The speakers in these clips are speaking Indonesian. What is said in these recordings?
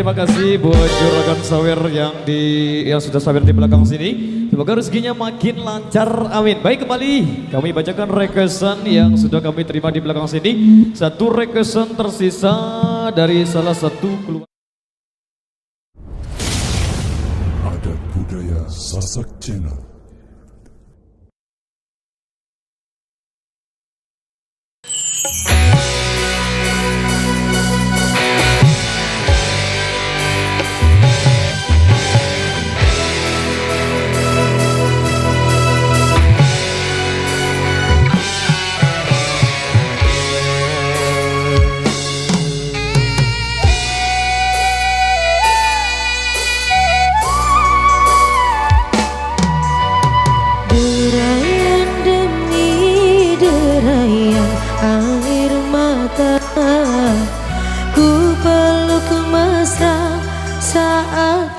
terima kasih buat juragan sawer yang sudah sawer di belakang sini. Semoga rezekinya makin lancar, amin. Baik, kembali kami bacakan requestan yang sudah kami terima di belakang sini. Satu requestan tersisa dari salah satu keluarga. Adat Budaya Sasak Channel.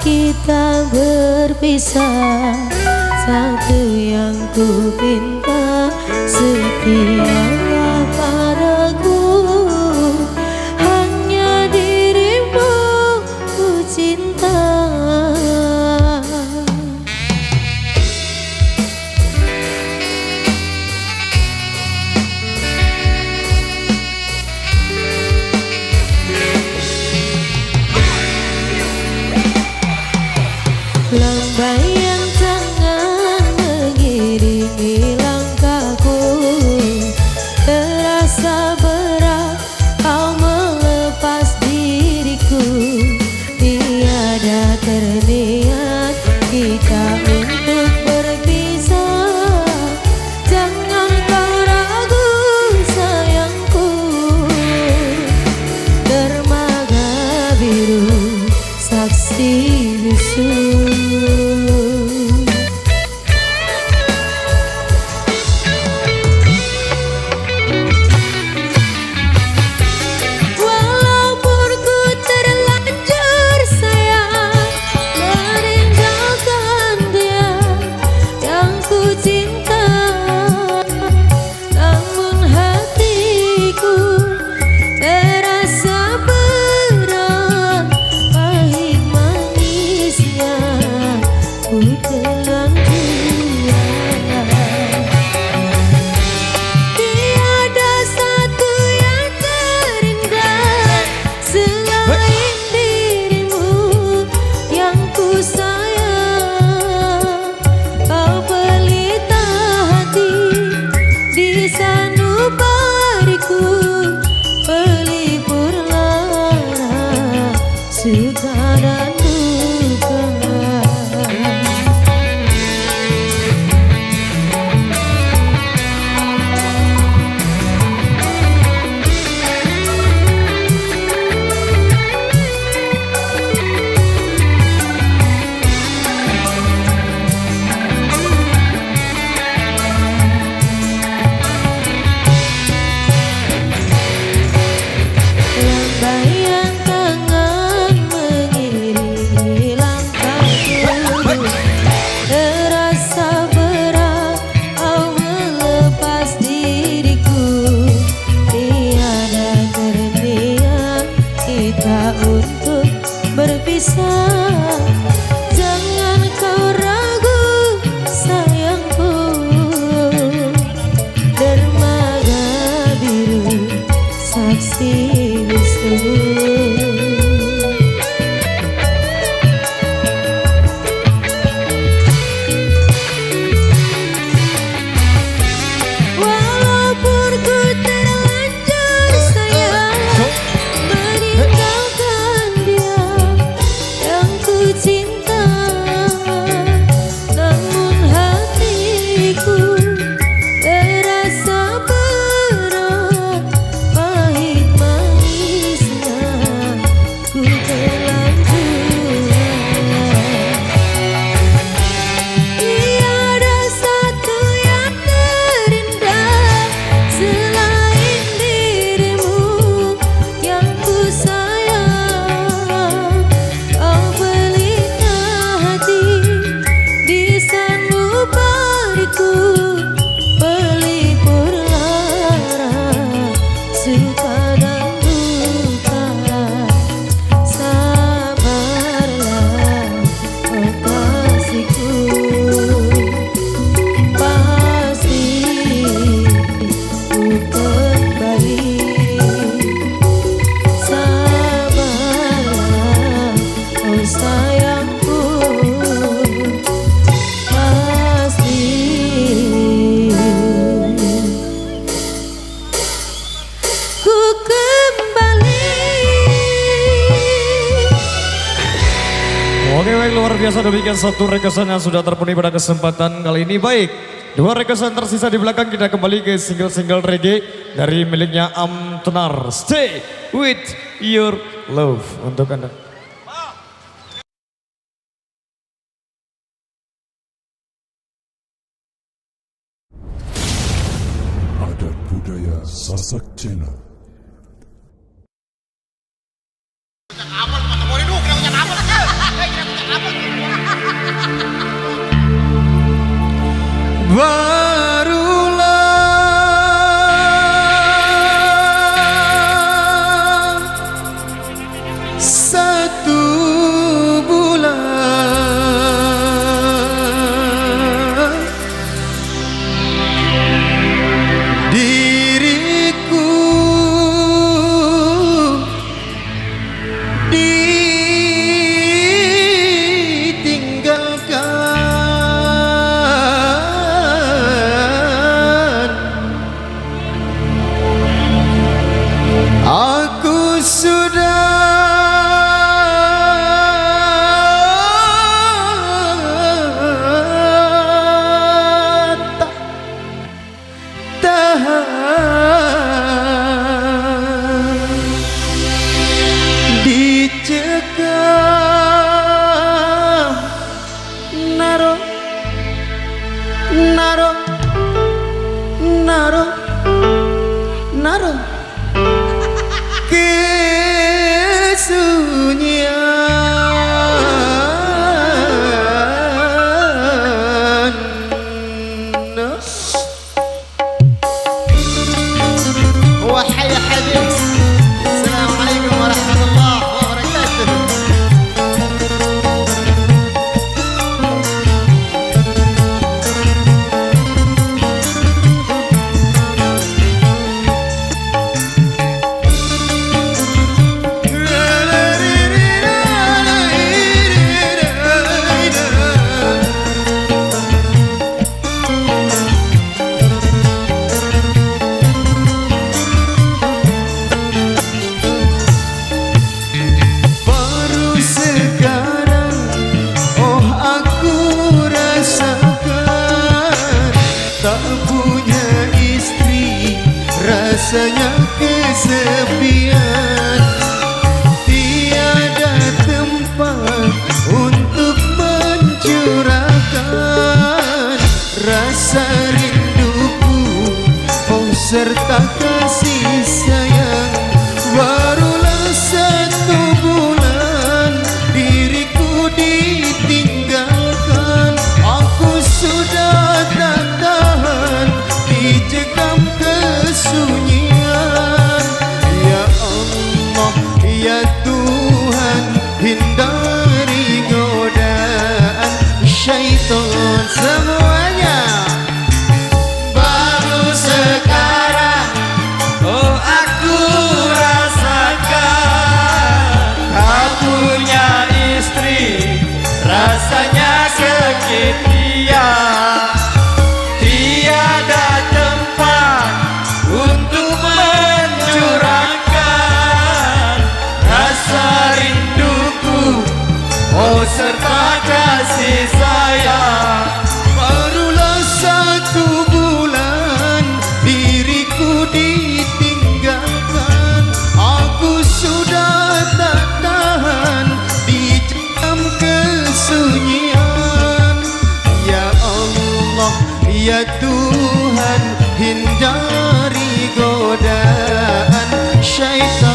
Kita berpisah, satu yang ku pinta, setialah padaku, hanya dirimu ku cinta. Lambaian tangan mengiringi langkahku, terasa berat kau melepas diriku. Tiada terniat kita untuk berpisah, jangan kau ragu sayangku. Dermaga biru saksi bisu. luar biasa, demikian satu requestan yang sudah terpenuhi pada kesempatan kali ini. Baik, dua requestan tersisa di belakang, kita kembali ke single-single reggae dari miliknya Amtenar. Stay with your love untuk Anda. Adat budaya Sasak Cina. Barulah satu bulan diriku ditinggalkan. Aku sudah tak tahan, dicekam naro naro naro naro kesunyian. Wahai Habib, Assalamualaikum warahmatullahi wabarakatuh. Baru sekarang, oh aku rasakan tak punya istri, rasanya kesepian. Tiada tempat untuk mencurahkan rasa rinduku, oh serta kasih sayang. Barulah satu bulan diriku ditinggalkan. Aku sudah tak tahan, dicekam kesunyian. Ya Allah, ya Tuhan, hindari godaan syaitan semuanya. Baru sekarang, oh aku rasakan tak punya istri, rasanya kesepian. Tiada tempat untuk mencurahkan rasa rinduku, oh serta kasih sayang. Barulah satu bulan diriku ditinggalkan. Aku sudah tak tahan, dicekam kesunyian. Ya Allah, ya Tuhan, hindari godaan syaitan.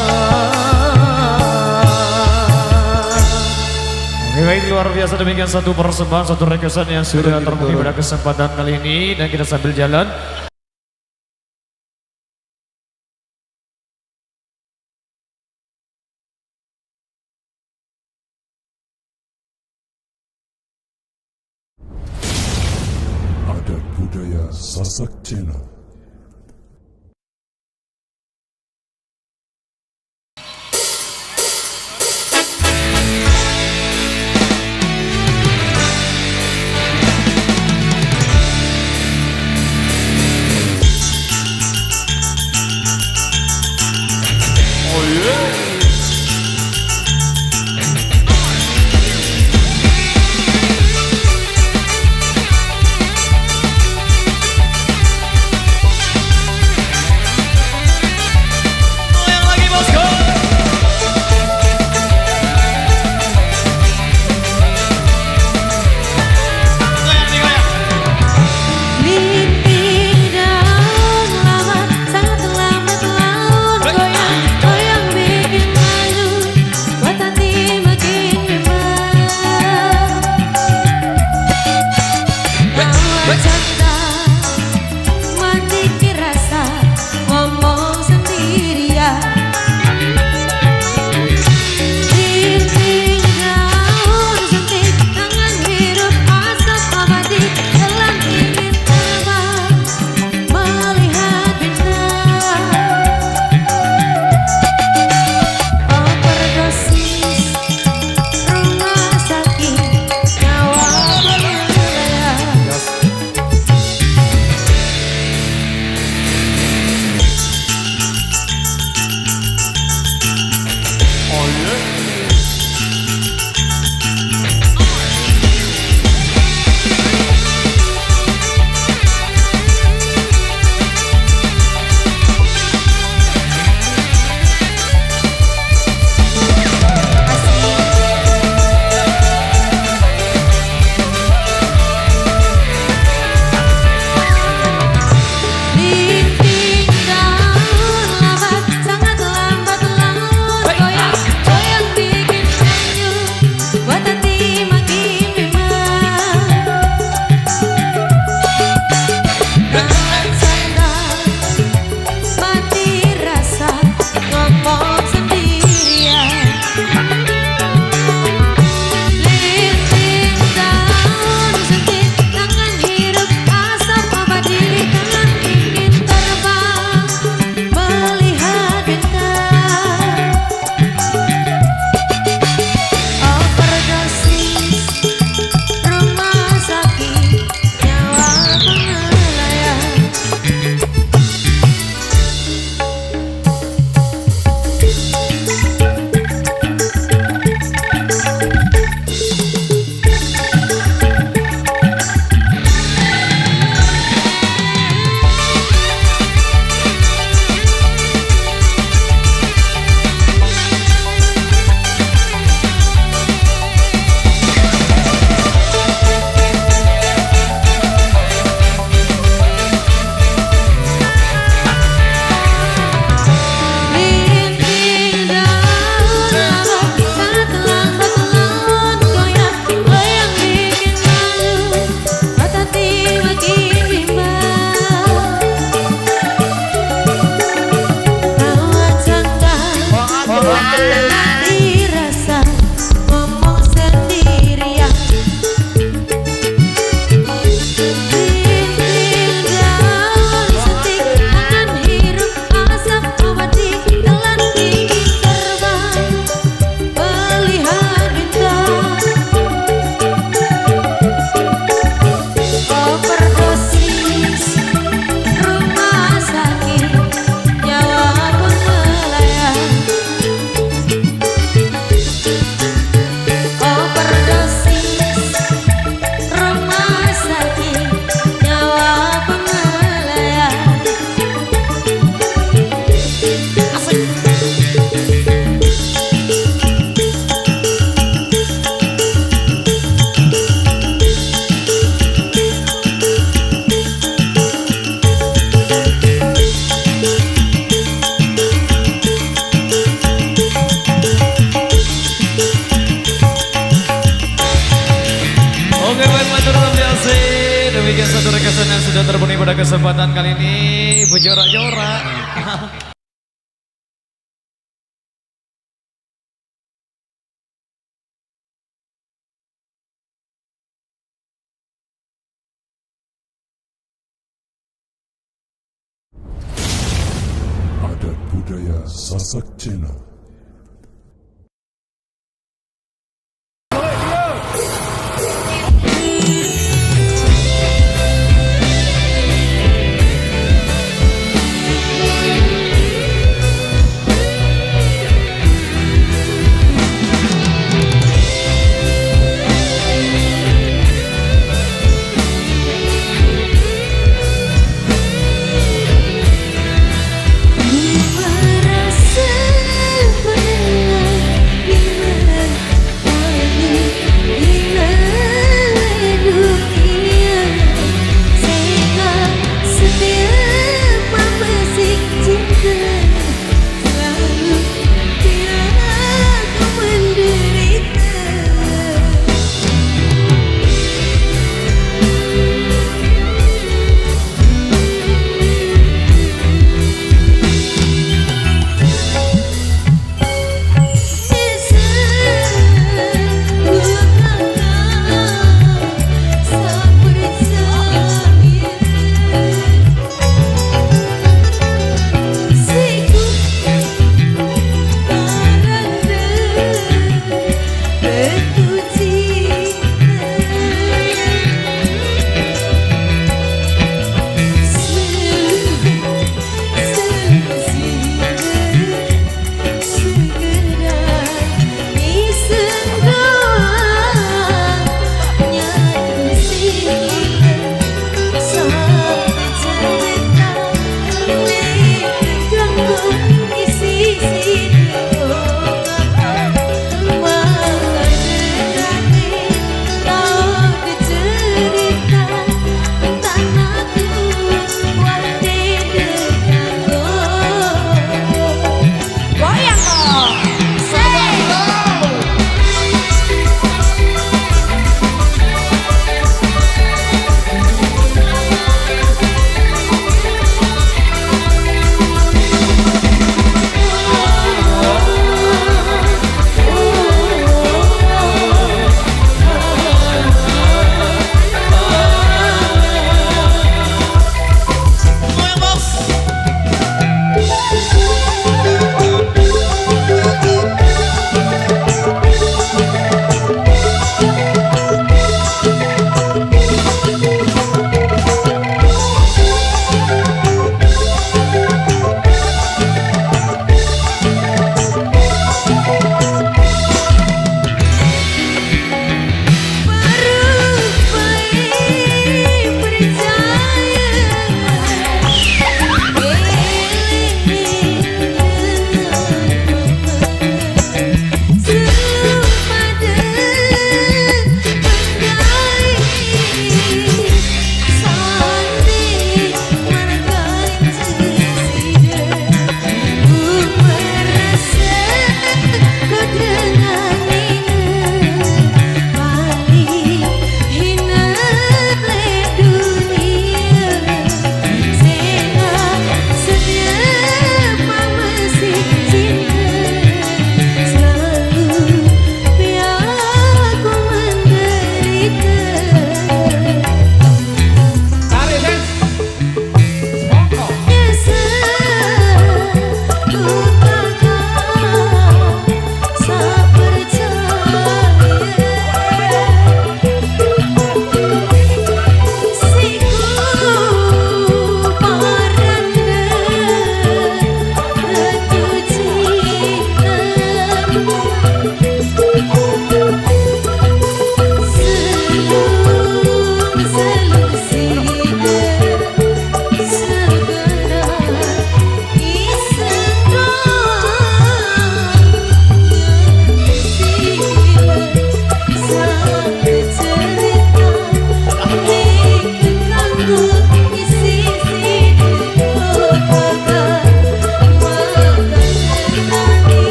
Oke, baik, luar biasa, demikian satu persembahan, satu requestan yang sudah terpenuhi pada kesempatan kali ini. Dan kita sambil jalan. Adat budaya Sasak Cina. Oke baik matur biasa. Demikian satu rekesan yang sudah terpenuhi pada kesempatan kali ini. Berjorak-jorak. Adat budaya Sasak Cina. Merasa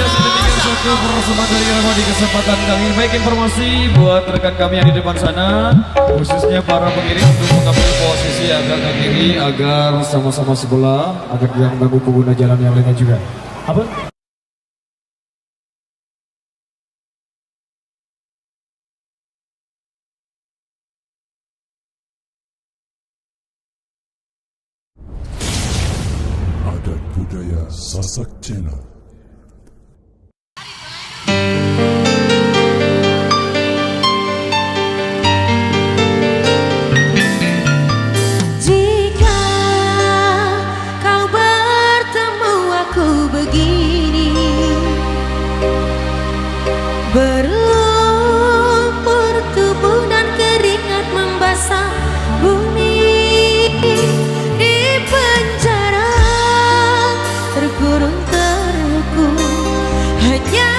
sudah tinggal satu persembahan dari Rama di kesempatan kali ini. Baik, informasi buat rekan kami yang di depan sana, khususnya para pengiring untuk mengambil posisi agak ke kiri agar sama-sama sebelah, agar tidak mengganggu pengguna jalan yang lainnya juga. Apa? Adat Budaya Sasak Channel. Jika kau bertemu aku begini, berlumpur tubuh dan keringat membasah bumi, di penjara terkurung terhukum, hanya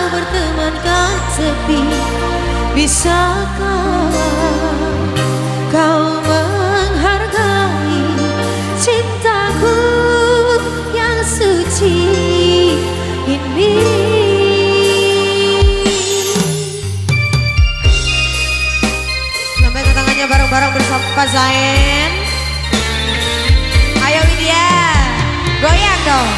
bertemankan sepi. Bisakah kau menghargai cintaku yang suci ini? Lambaikan tangannya bareng-bareng bersama Pak Zain. Ayo Widya, goyang dong.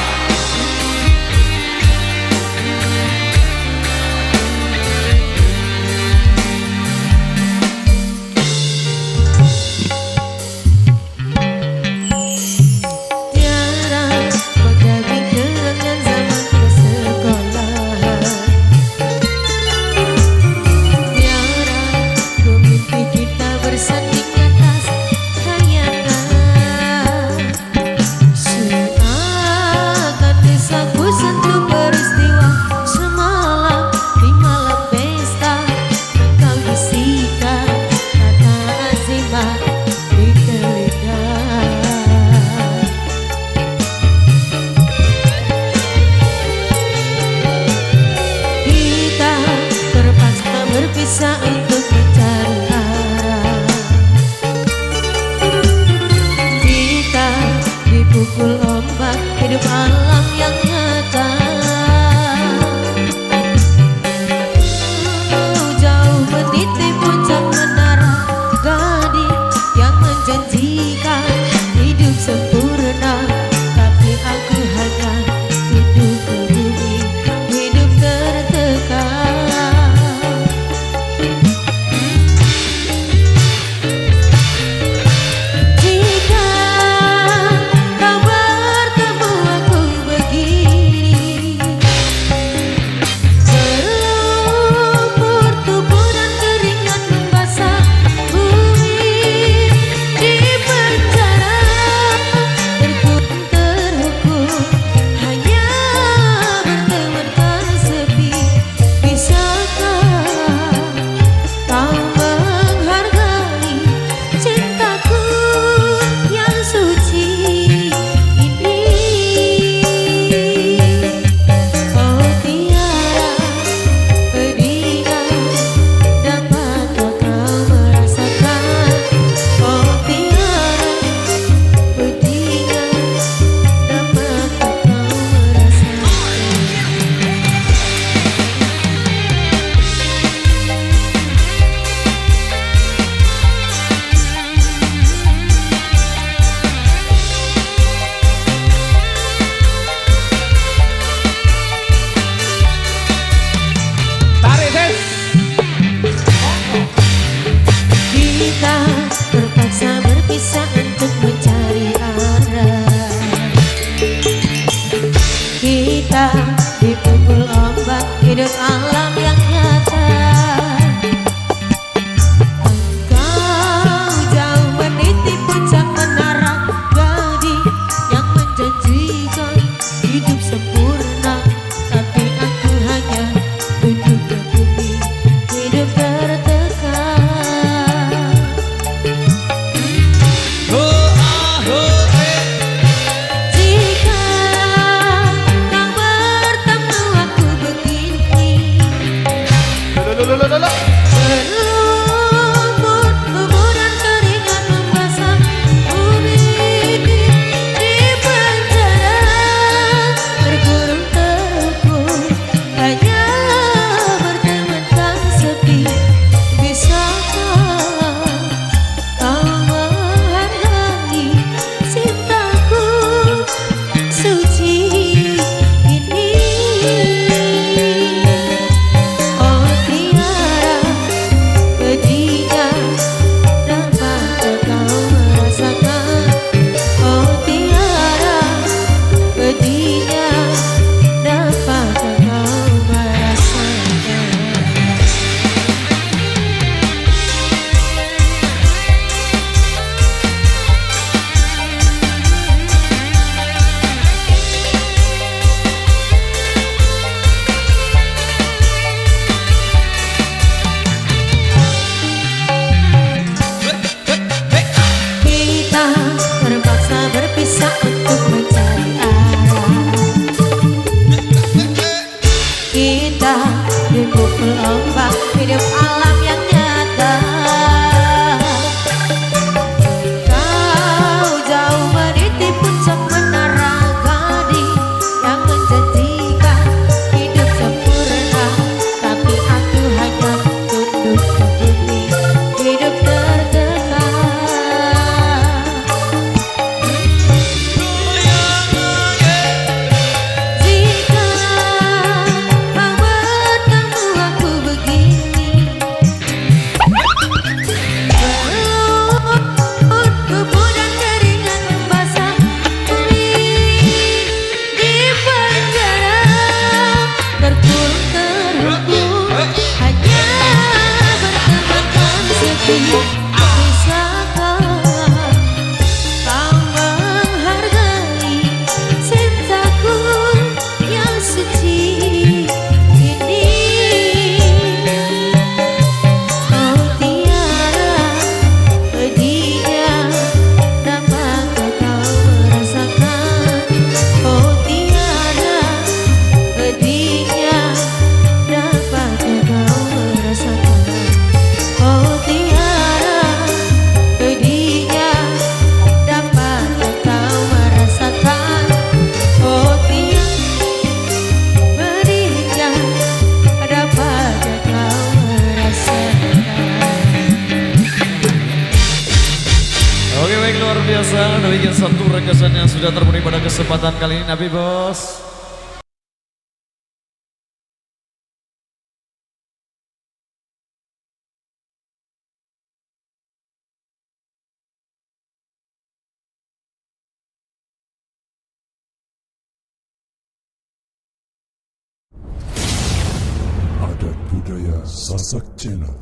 Tiara menggapai kenangan zaman bersekolah. Tiara memimpi kita bersanding atas kayangan. Seakan desaku sentuh peristiwa semalam di malam pesta. Engkau bisikan kata azimah di telinga. Kita terpaksa berpisah untuk mencari arah. Kita dipukul ombak hidup alam yang nyata. Jauh meniti puncak menara gading yang menjanjikan hidup sempurna, tapi aku hanya hidup ke bumi, hidup tertekan. cinta dipukul ombak hidup alam yang nyata. Kau jauh meniti puncak menara gading yang menjanjikan hidup sempurna, tapi aku hanya tunduk ke bumi, hidup tertekan. Jika kau bertemu aku begini, kupu dan keringat membasah bumi di penjara, terkurung terhukum hanya bertemankan sedih. Bisakah kau menghargai cintaku yang suci ini? Oh tiara pedihnya dapatkah kau merasakan? Oh tiara pedihnya dapatkah kau merasakan? Oh tiara pedihnya dapatkah kau merasakan? Oh tiara pedihnya dapatkah kau merasakan? Oke baik, luar biasa. Demikian satu rekesan yang sudah terpenuhi pada kesempatan kali ini, Nabi Bos. Adat Budaya Sasak Channel.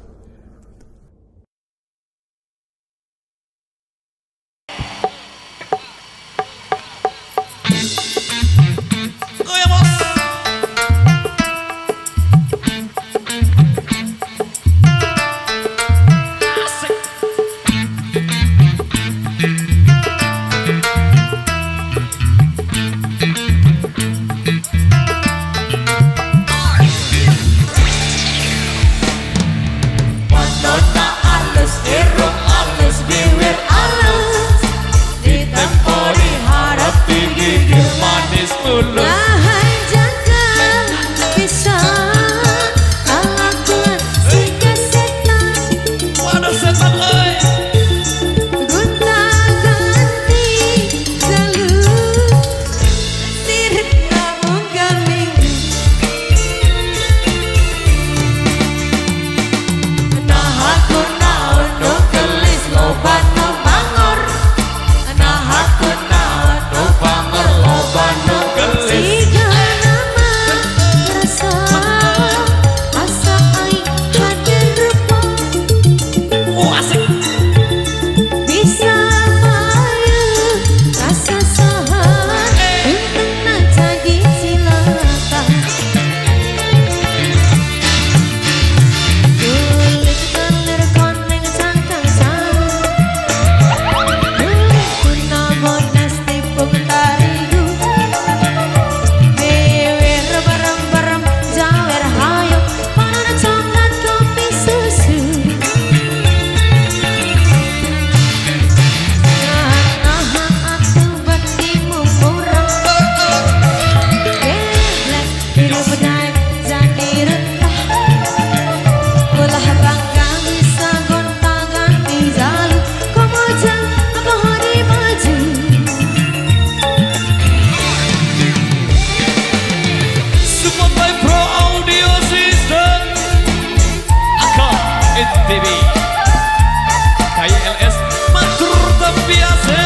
Nona alus, irung alus, bibir alus, ditempori harap tinggi, manis mulus. Hai jangan bisa kelakuan jika setan. Waduh setan oi. Gonta ganti selalu sirik namun galing. Nah aku naon nu gelis loba nu bangor. Nah aku naon nu bangor loba nu gelis. Siga nama rasa asa aing hadir rupa. Asik. Bisa bayu rasa sahan untuk jadi cilaka. Kulit kelir koneng cangkang sarung, kulit tuna bodas tipung tarigu, bewer bareng-bareng jawer hayam, panana coklat kopi susu. Aku batimu murah, gelek hidup daek jadi rentah. Ulah bangga bisa gonta ganti jalur, kau mojang aku hari maju. Support by Pro Audio System, Akam NTV, KILS Matur Tempiase.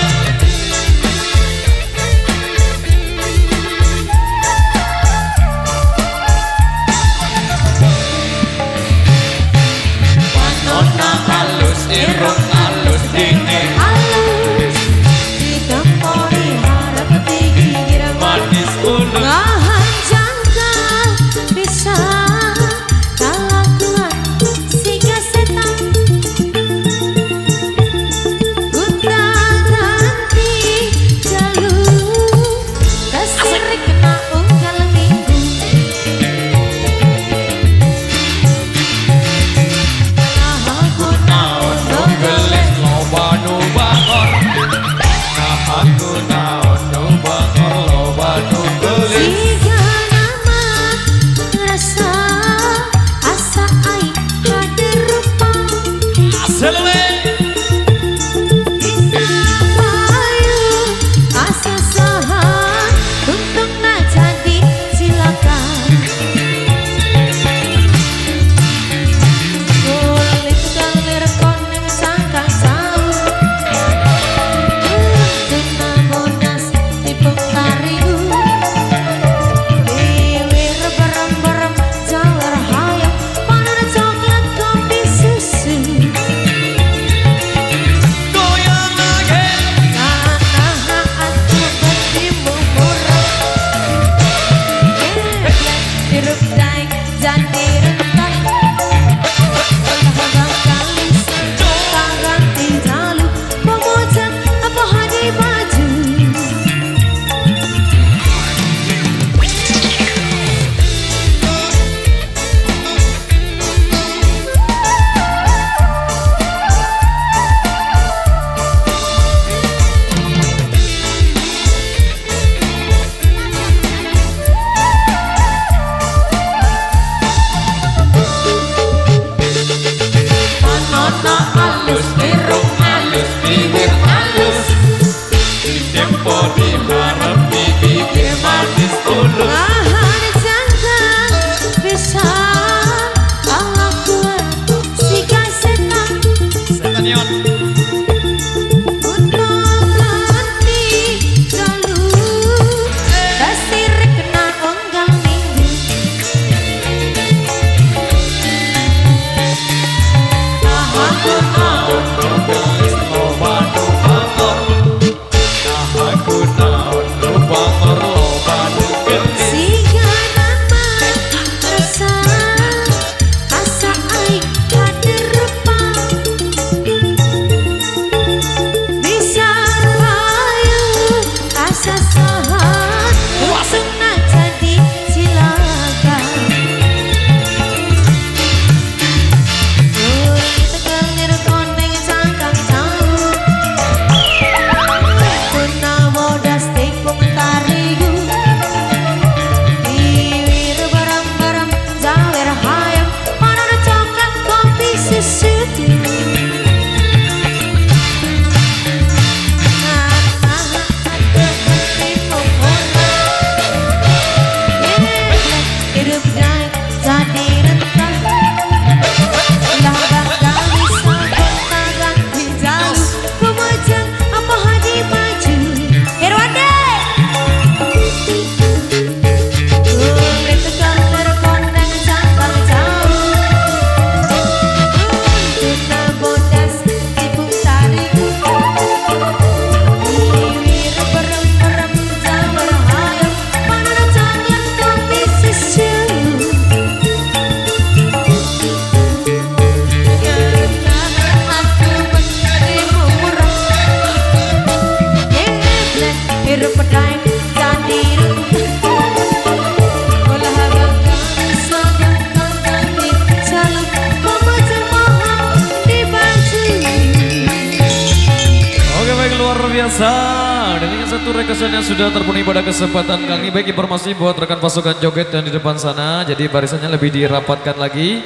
pemirsa, dan ini satu requestan yang sudah terpenuhi pada kesempatan kali ini. Baik, informasi buat rekan pasukan joget yang di depan sana, jadi barisannya lebih dirapatkan lagi.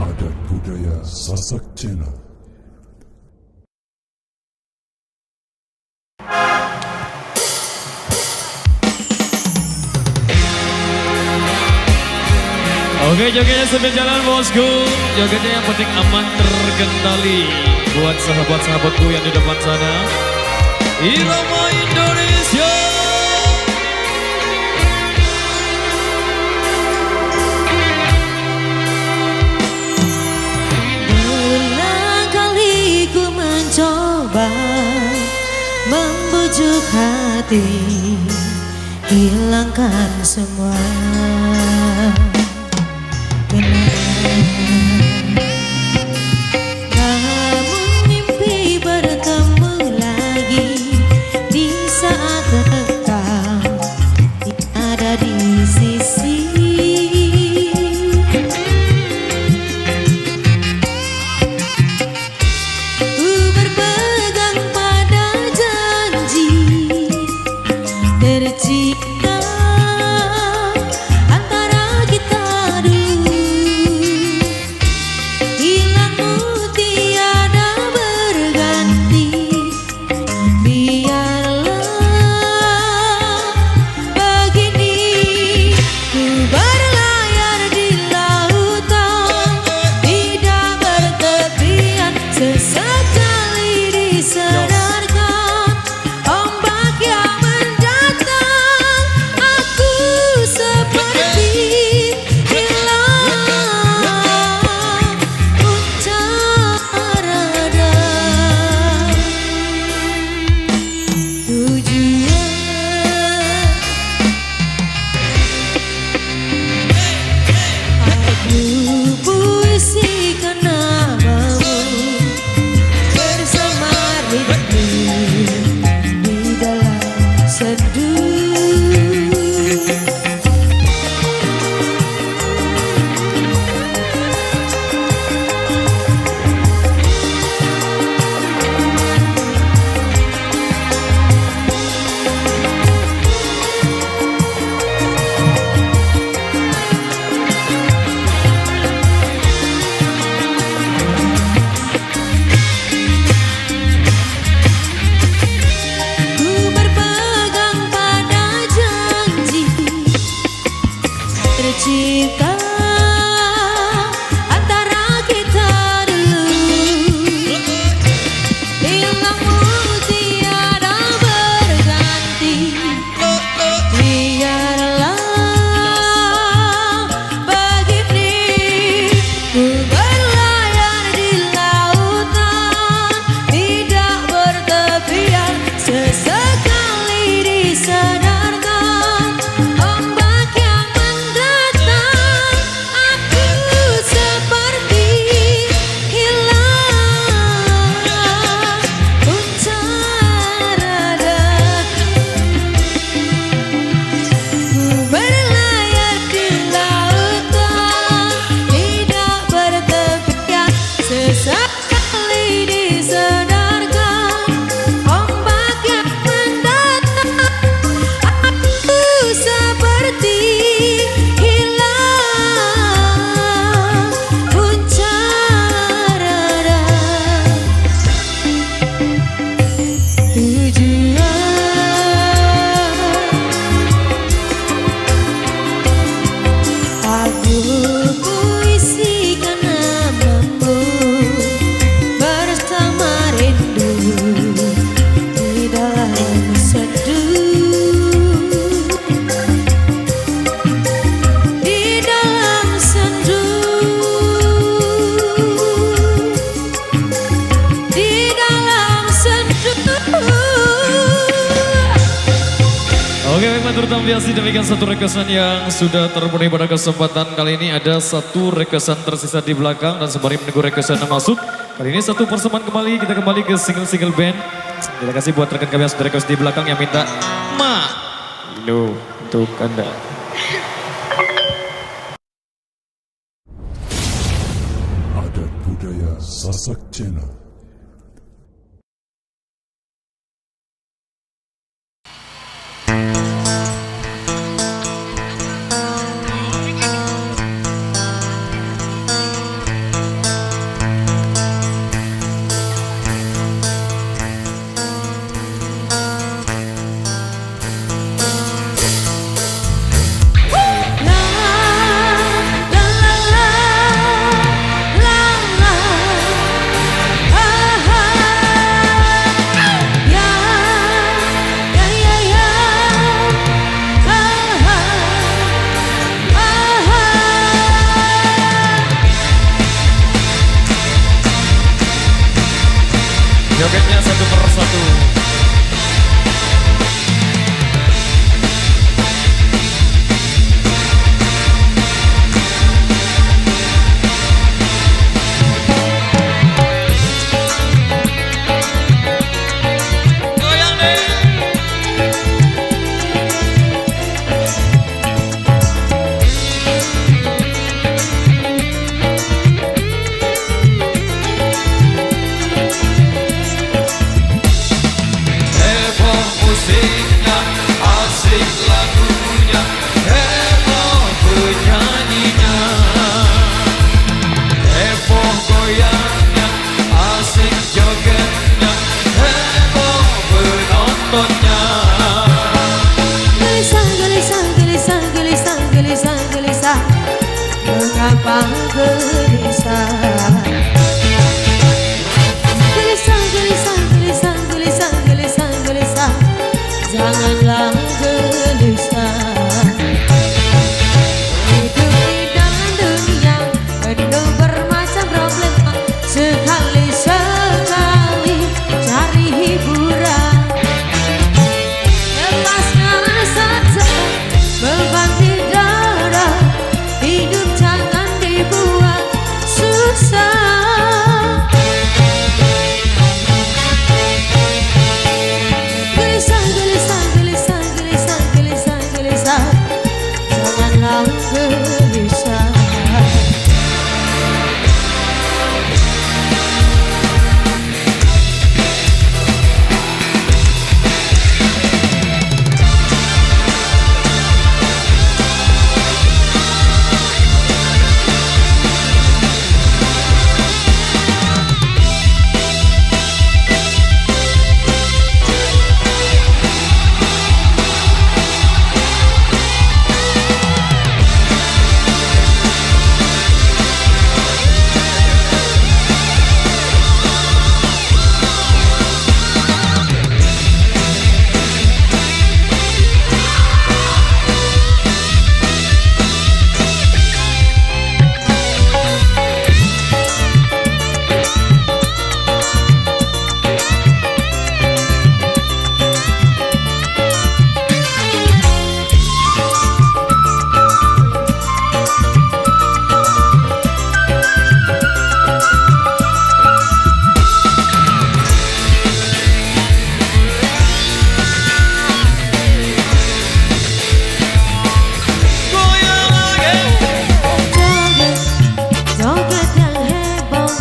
Adat budaya Sasak Channel. Oke, jogetnya sambil jalan bosku. Jogetnya yang penting aman terkendali. Buat sahabat-sahabatku yang di depan sana, Irama Indonesia. Berulang kali ku mencoba membujuk hati, hilangkan semua namun mimpi bertemu lagi di saat engkau ada di sisi. Ku berpegang pada janji tercipta antara kita dulu. Hilangmu tiada berganti, biarlah begini. Ku berlayar di lautan, tidak bertepian. Sesekali disadarkan ombak yang mendatang, aku seperti hilang puncak rada. Tujuan aku puisikan namamu bersama rindu di dalam seduh. Ku berpegang pada janji tercipta antara kita dulu. Hilangmu tiada berganti, biarlah begini. Ku berlayar di lautan, tidak bertepian. Sesekali disadarkan ombak yang mendatang, aku seperti hilang puncak rada. Ku berlayar di lautan, tidak bertepian. Sesekali disadarkan ombak yang mendatang, aku seperti hilang puncak rada. Tujuan aku puisikan namamu bersama rindu di dalam seduh. Di dalam seduh, di dalam seduh. Oke, baik, matur tambiasi, demikian satu requestan yang sudah terpenuhi pada kesempatan kali ini. Ada satu requestan tersisa di belakang dan sembari menunggu requestan yang masuk, kali ini satu persembahan kembali, kita kembali ke single-single band. Terima kasih buat rekan kami yang sudah request di belakang yang minta Ma Indo. untuk Anda. Adat budaya Sasak Channel. Jogetnya satu persatu. Goyang deh. Heboh musiknya, asik lagunya, heboh penyanyinya, heboh goyangnya, asik jogetnya, heboh penontonnya. Gelisah, gelisah, gelisah, gelisah, gelisah, gelisah. Mengapa gelisah? Gelisah, gelisah, gelisah, gelisah, gelisah, gelisah. Janganlah gelisah. Hidup di dalam dunia penuh bermacam problema. Sekali-sekali cari hiburan. Lepaskan saja beban di dada. Hidup jangan dibuat susah. Gelisah, gelisah, gelisah, gelisah, gelisah, gelisah. Janganlah gelisah. Joget yang heboh,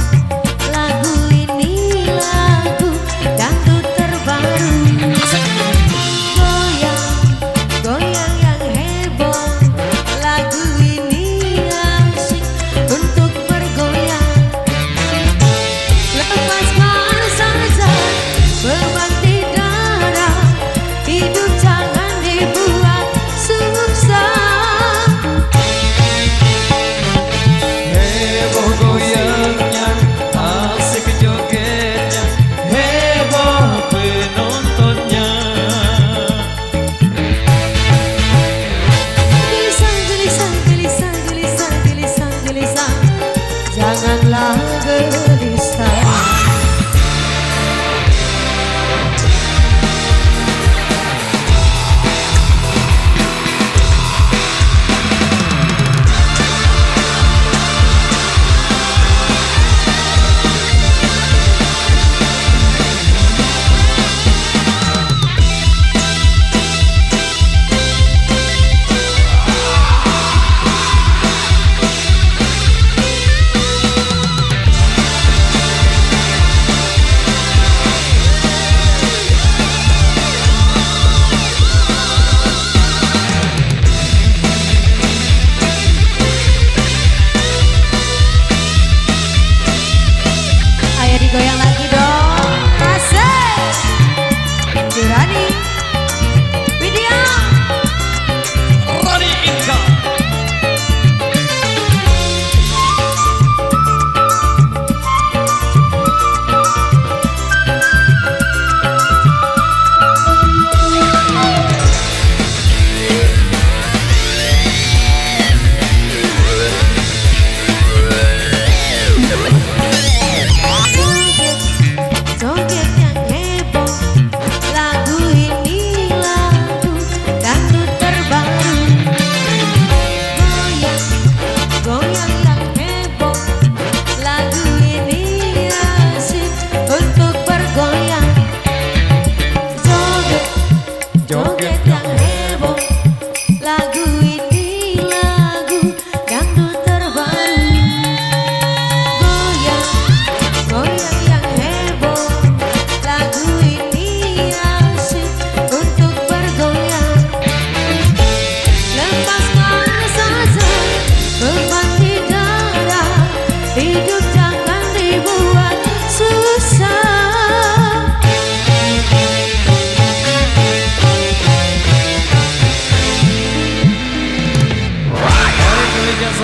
lagu ini lagu dangdut terbaru. Goyang, goyang yang heboh, lagu ini asik untuk bergoyang. Lepaskan saja beban di dada, hidup jangan dibuat susah. Heboh goyangnya, asik jogetnya, heboh penontonnya. Gelisah, gelisah, gelisah, gelisah, gelisah, gelisah. Janganlah gelisah.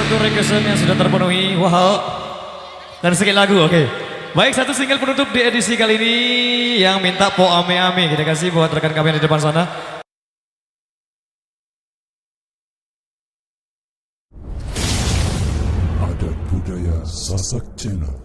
untuk requestan yang sudah terpenuhi. Wow. Dan sekali lagu, oke. Baik, satu single penutup di edisi kali ini yang minta Po Ame Ame. Kita kasih buat rekan kami yang di depan sana. Adat budaya Sasak Channel.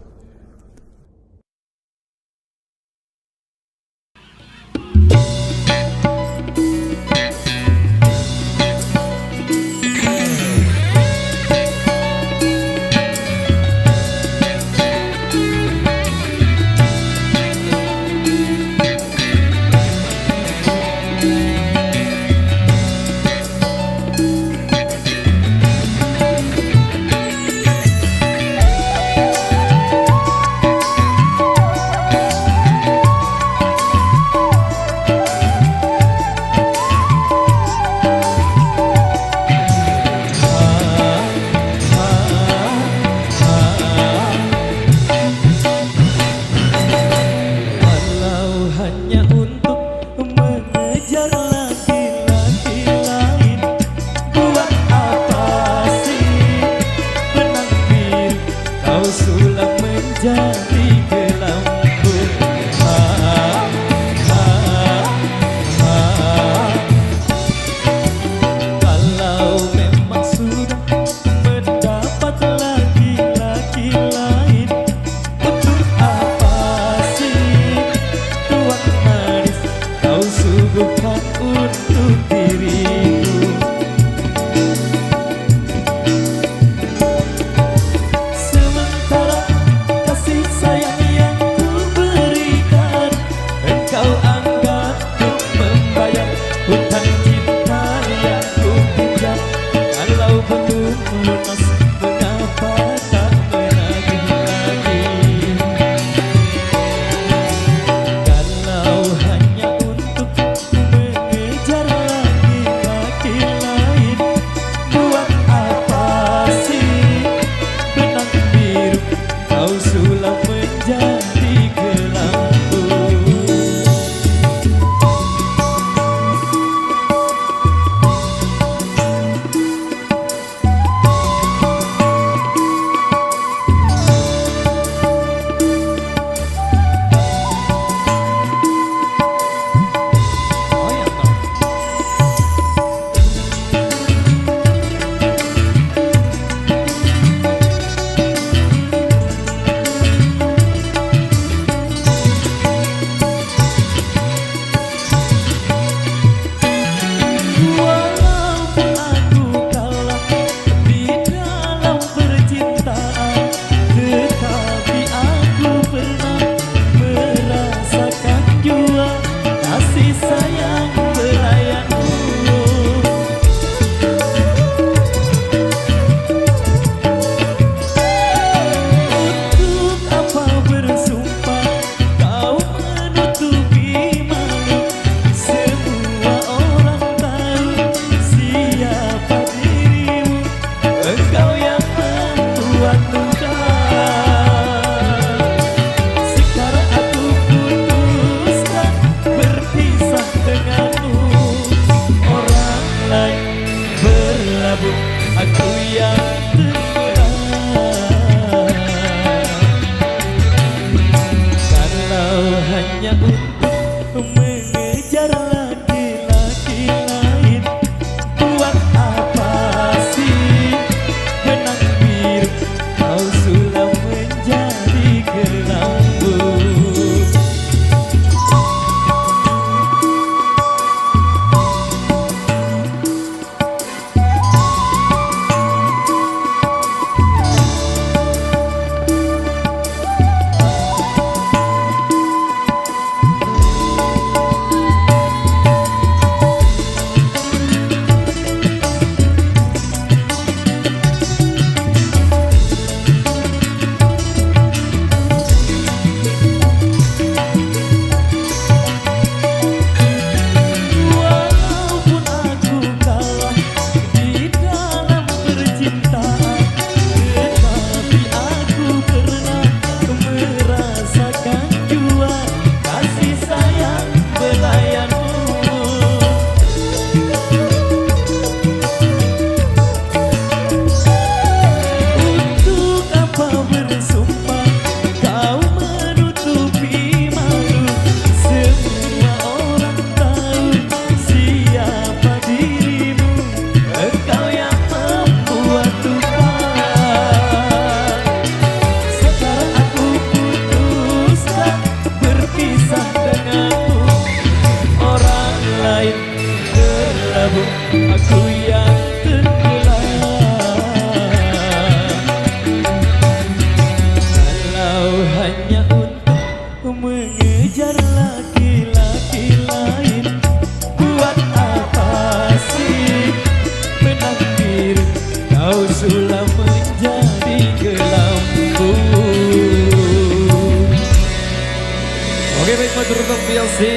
matur biasa.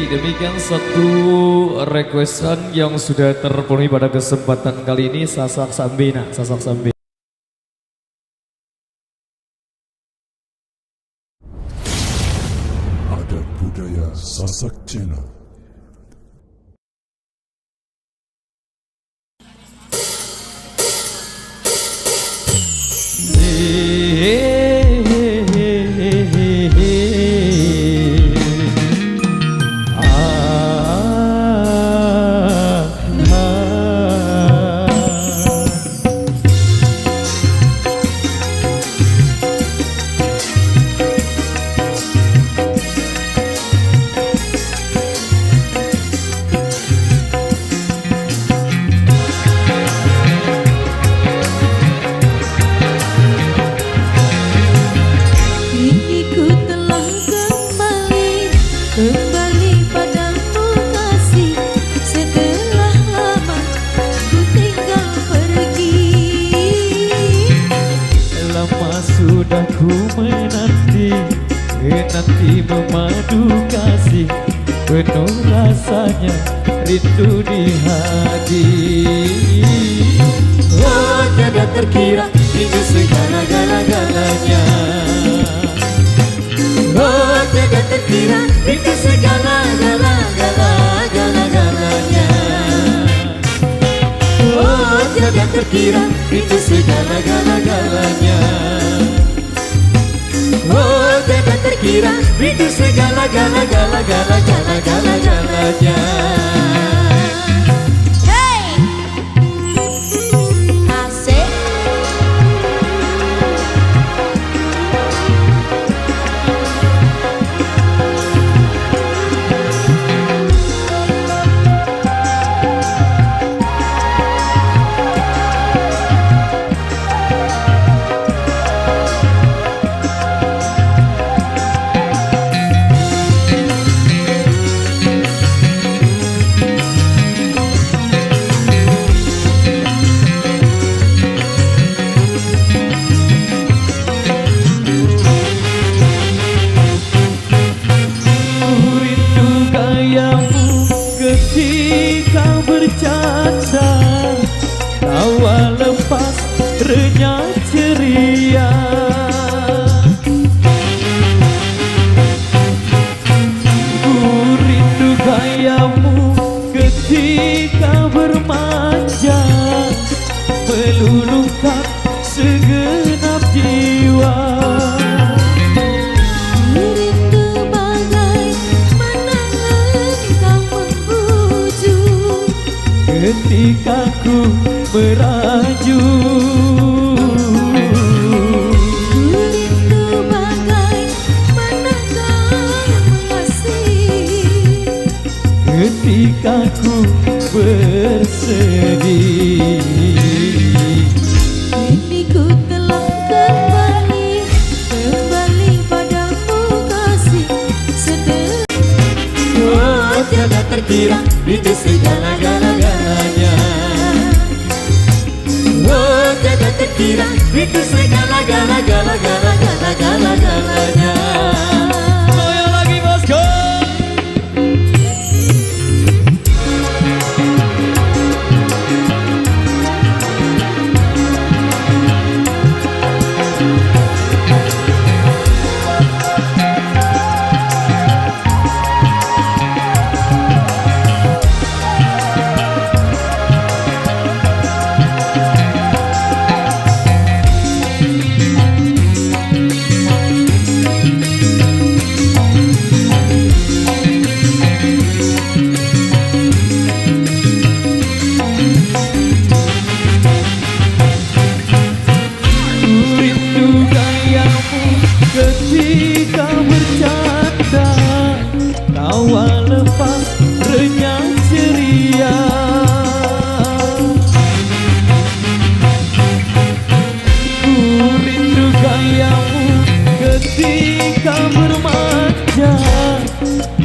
Demikian satu requestan yang sudah terpenuhi pada kesempatan kali ini. Sasak Sambina, Sasak Sambi. Adat budaya Sasak Channel. Kini ku telah kembali padamu kasih. Setelah lama ku tinggal pergi. Lama sudah ku menanti memadu kasih. Penuh rasanya rindu di hati. Oh, tiada terkira itu segala-galanya. Oh, tiada terkira itu segala-galanya. Oh, tiada terkira itu segala-galanya. Oh, tiada terkira itu segala-galanya. Hey, asik. Rindu gayamu ketika bercanda, tawa lepas renyah ceria. Ku rindu gayamu ketika bermanja, meluluhkan segenap jiwa. Rindu bagaimana engkau membujuk. Ketika ku meraju, Rindu bagaimana kau mengasihi. ketika ku bersedih. Kini ku telah kembali padamu kasih. Setelah Oh, tiada terkira itu segala-galanya. Oh, tiada terkira itu segala-galanya. Goyang lagi bosku.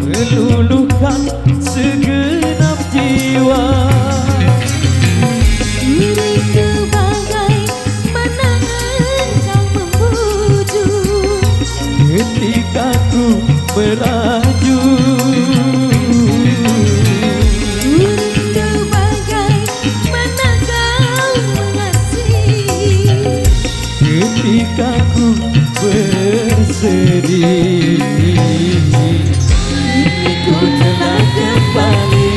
meluluhkan segenap jiwa. Diriku bagaimana engkau membujuk Ketika ku Untuk bagaimana kau mengasihi ketika ku bersedih. Ku telah kembali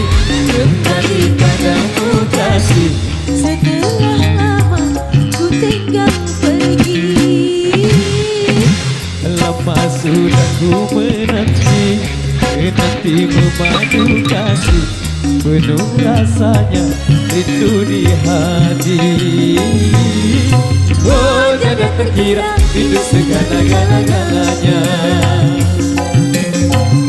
padamu kasih. setelah lama ku tinggal pergi. Lama sudah ku menanti memadu kasih, penuh rasanya itu di hati. Oh, jangan terkira itu segala-galanya.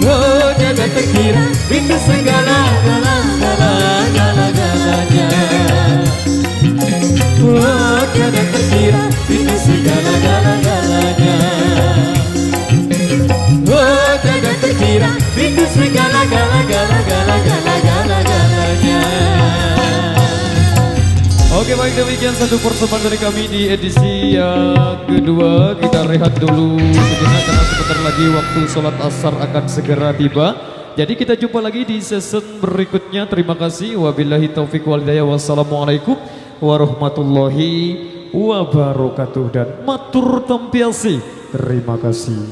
Oh, jangan terkira itu segala-galanya. Oh, jangan terkira itu segala-galanya. Oh, jangan terkira itu segala-galanya. Oke, baik, demikian satu persembahan dari kami di edisi yang kedua. Kita rehat dulu sejenak karena sebentar lagi waktu sholat asar akan segera tiba. Jadi kita jumpa lagi di season berikutnya. Terima kasih. Wabillahi taufiq wal hidayah. Wassalamualaikum warahmatullahi wabarakatuh. Dan matur tampiasi. Terima kasih.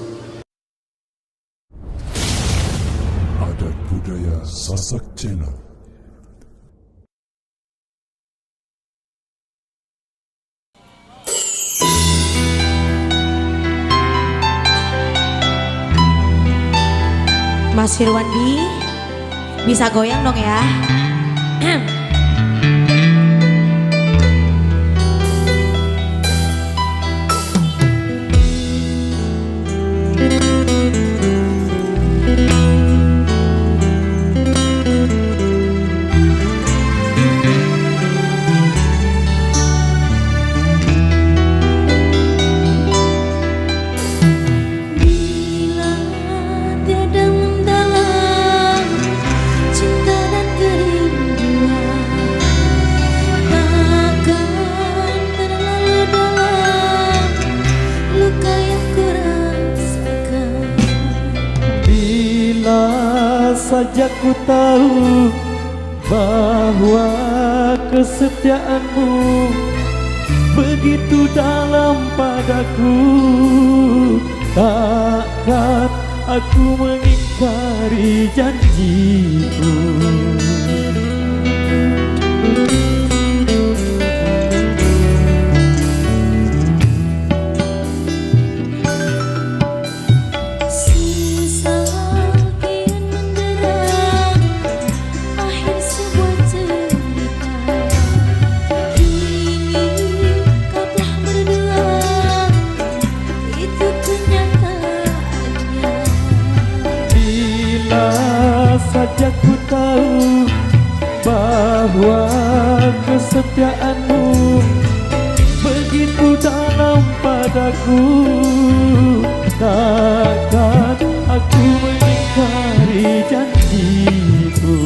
Adat budaya Sasak Channel. Mas Firwandi, bisa goyang dong ya. Bila tiada mendalam cinta dan kerinduan, bahkan terlalu dalam luka yang kurasakan. Bila saja ku tahu bahwa kesetiaanmu begitu dalam padaku, takkan aku mengingkari janjiku. Sisa kian menderang akhir sebuah cerita. Kini kau telah berdua, itu kenyataannya. Bila saja ku tahu bahwa kesetiaanmu begitu dalam padaku, takkan aku mengingkari janjiku.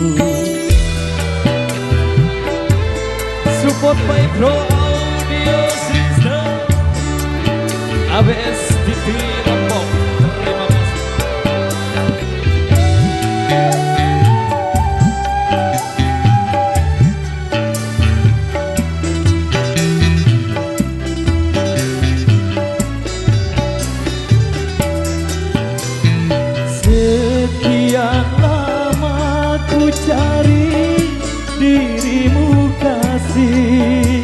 Support by Pro Audio System ABS TV Lombok. Terima kasih. Sekian lama ku cari dirimu kasih,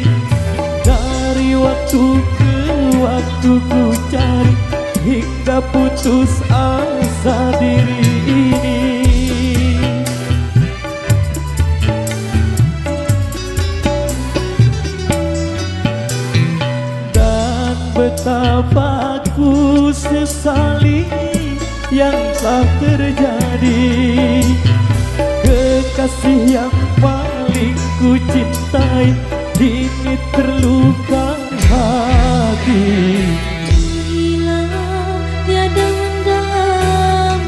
dari waktu ke waktu ku cari hingga putus asa diri ini. Dan betapa ku sesali yang telah terjadi. Kekasih yang paling ku cintai kini terluka hati. Bila tiada mendalam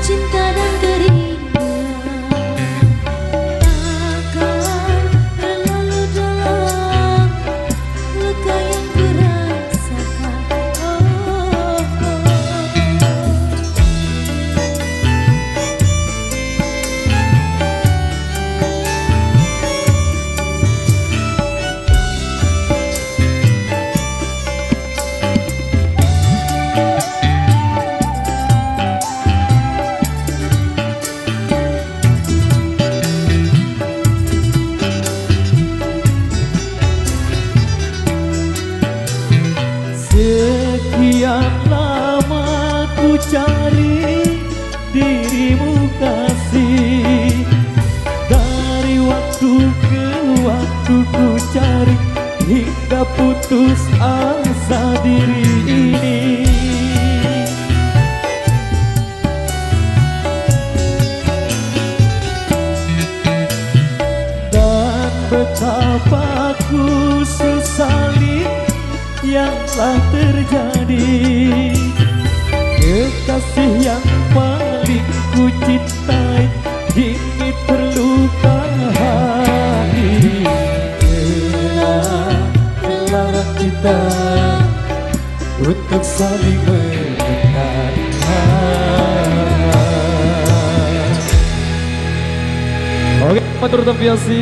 cinta dan kerinduan, takkan terlalu dalam luka yang kurasakan. cari dirimu kasih. Dari waktu ke waktu ku cari hingga putus asa diri ini. Dan betapa ku sesali yang telah terjadi. Kekasih yang paling ku cintai kini terluka hati. Melarang kita untuk saling mendekat. Oke, matur tampiasi.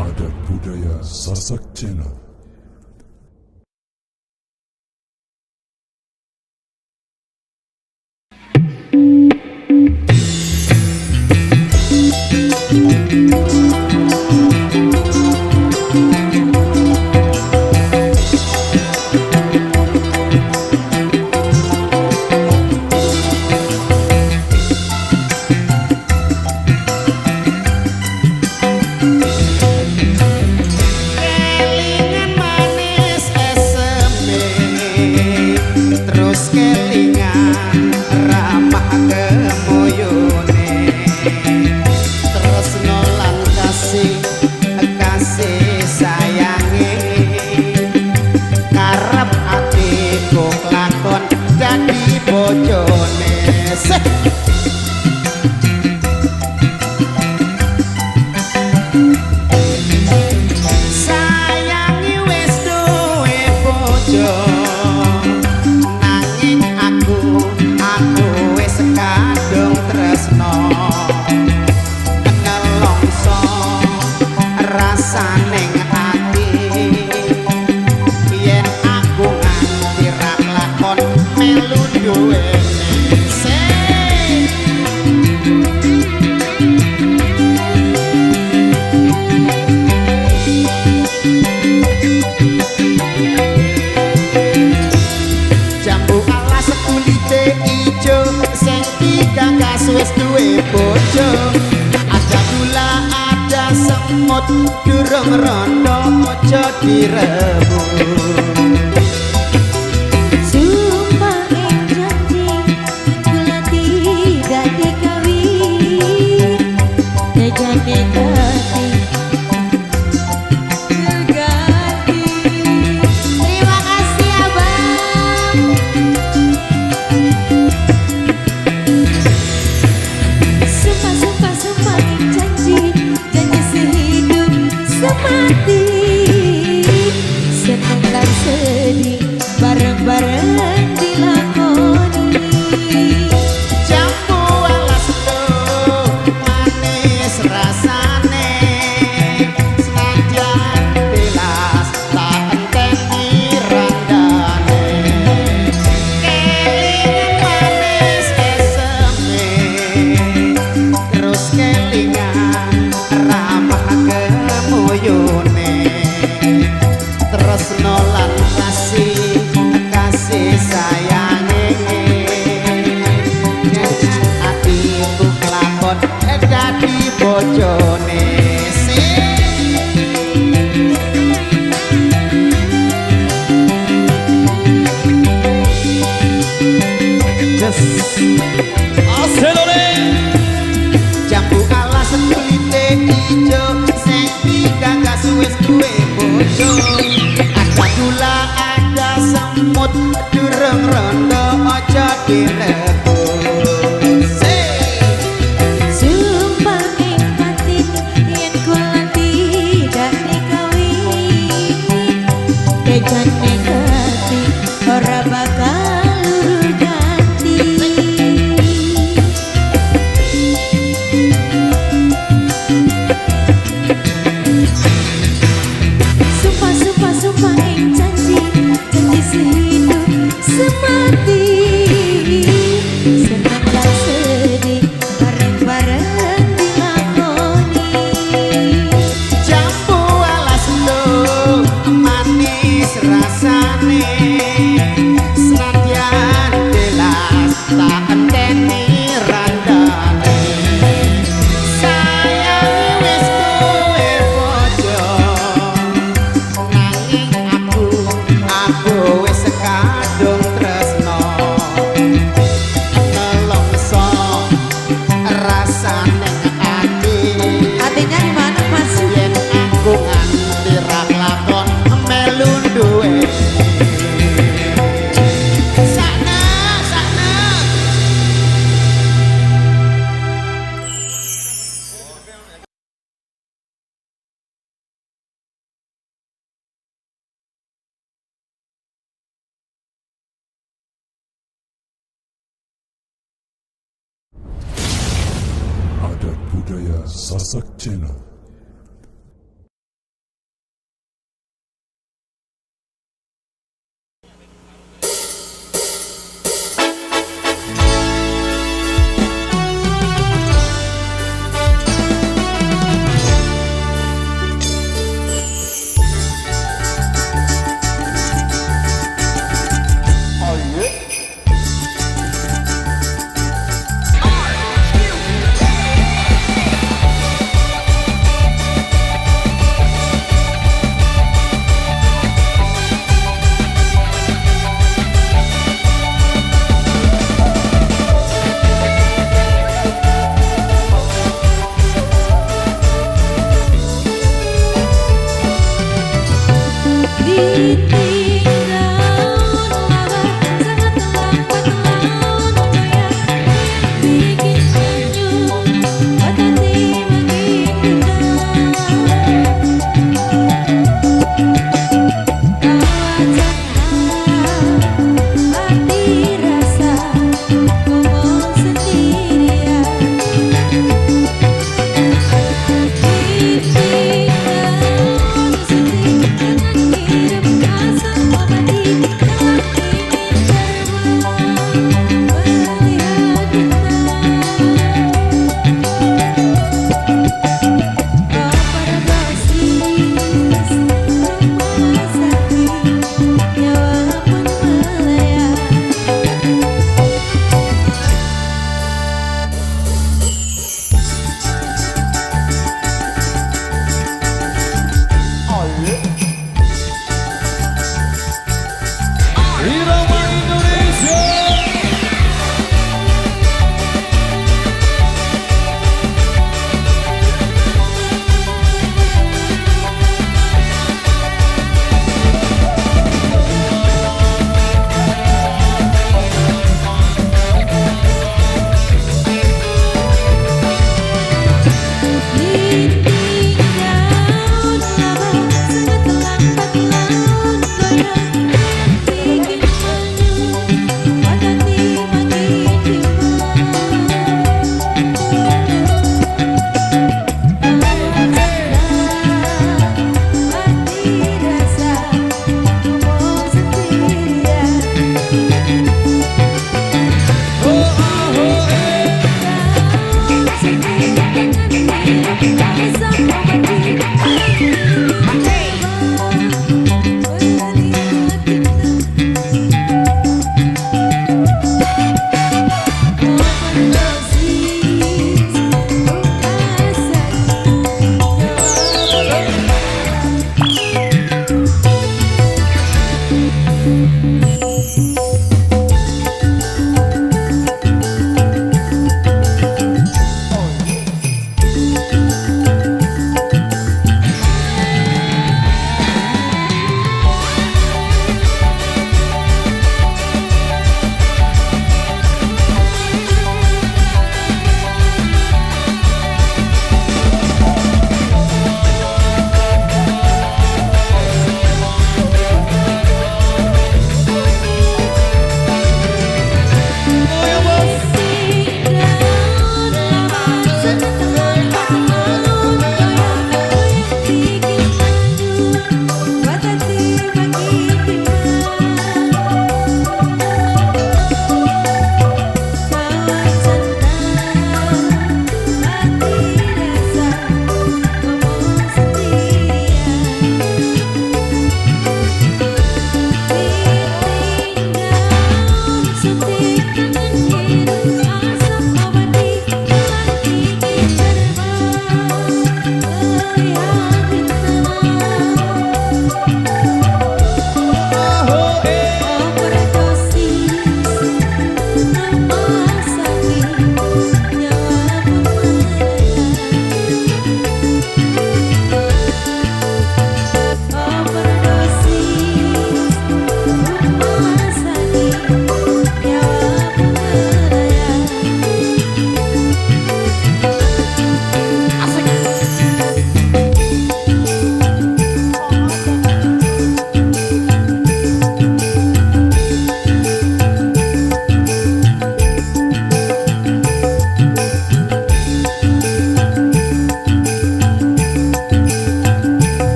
Adat Budaya Sasak Channel. Kelingan manis eseme, terus kelingan ramah kemoyone, terus nolan kasih sayange, karep atiku kelakon dadi bojone. Sayangi wis duwe bojo, nanging aku wis kadung tresno. Nelongso rasaning ati, yen aku nganti ra lakon melu duweni. Jambu alas kulite ijo, sing digagas wis duwe bojo. Ada gula, ada semut, durung rondo aja direbut. Sumpah janji kula tidak dikawin, tidak ganti. Terima kasih abang. Sumpah janji sehidup semati. Seneng dan sedih bareng-bareng dilakoni. Jambu alas tuh manis rasane, senajan tilas tak enteni randane. Kelingan manis eseme, terus kelingan ramah kemoyone, terus nolan kasih sayange, nyanyi atiku kelakon dadi bojone. Jambu alas kulite ijo, sing digagas wis duwe bojo. Ada gula, ada semut, durung rondo aja direbut. Sumpah batin yen kula tidak dikawin, tidak ganti ora bakal luru ganti. Sumpah janji sehidup semati. mateni randane sayangi wis kowe bojo nanging aku wis kadung tresno nelongso rasane ati Hatinya di mana Mas? yen aku nganti ra lakon melu duwe sana sana Adat Budaya Sasak Channel.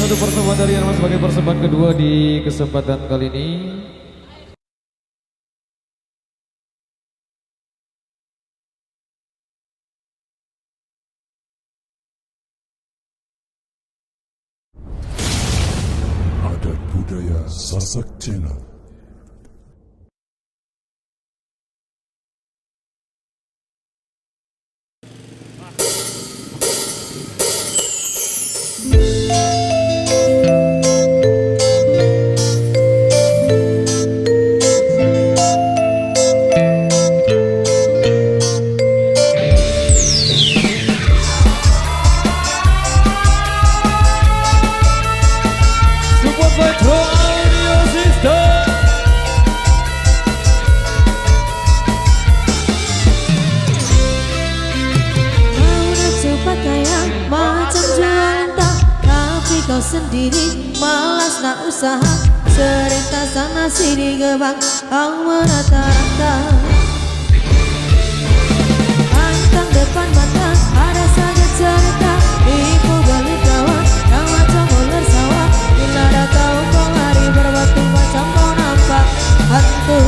satu persembahan dari Arman sebagai persembahan kedua di kesempatan kali ini. Adat Budaya Sasak Channel. Support by Pro Audio System. Kau udah coba kayak macam jualan tak, tapi kau sendiri malas nak usaha. Sering tak sana sini gebang, kau merata-rata. Pantang depan mata, ada saja cerita. Ibu beli kawan, yang macam ular sawah. Bila dah tahu kau hari berbatu macam kau nampak hantu.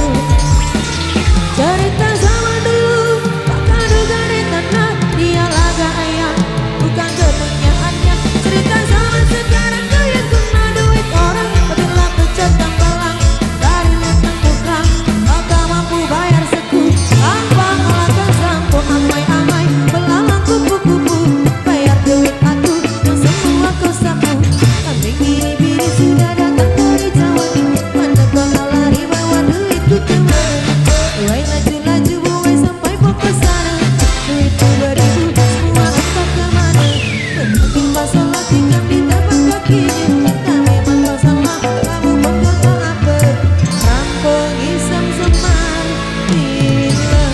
Cerita zaman dulu, takkan duga di tanah. Dia laga ayam, bukan kepunyaannya. Cerita zaman sekarang, kaya guna duit orang. Apabila kecetang balang, dari lentang kurang. Kau tak mampu bayar seku, tanpa melangkah sampo. Amai-amai, belalang kupu-kupu. Bayar duit aku, yang semua kau sapu. Kambing biri-biri sudah datang dari Jawa. Mana kau tak lari bawa duitku kemana? Buai laju-laju, buai sampai pokok sana. Duitku beribu, semua entah kemana. Penting pasal lagi kan di tapak kakinya. Tak memang kau salah, kamu pun kau tak apa. Rampung isam semar, bila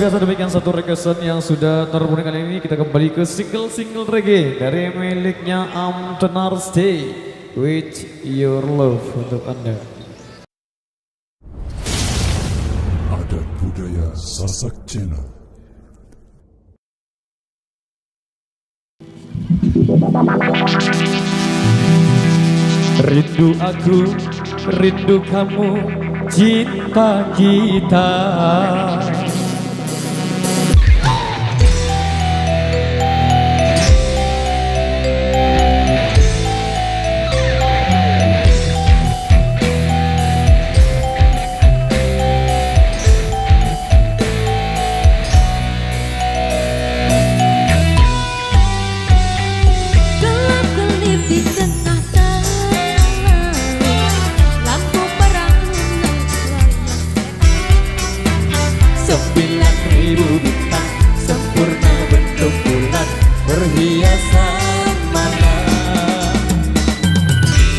biasa demikian satu requestan yang sudah terpuning kali ini. Kita kembali ke single-single reggae dari miliknya Tenar Stay with Your Love untuk Anda. Adat budaya Sasak Cina. Rindu aku, rindu kamu, cinta kita. Gelap gelip di tengah talam, lampu perang Sembilan ribu bintang sempurna bentuk bulan berhiasan malam.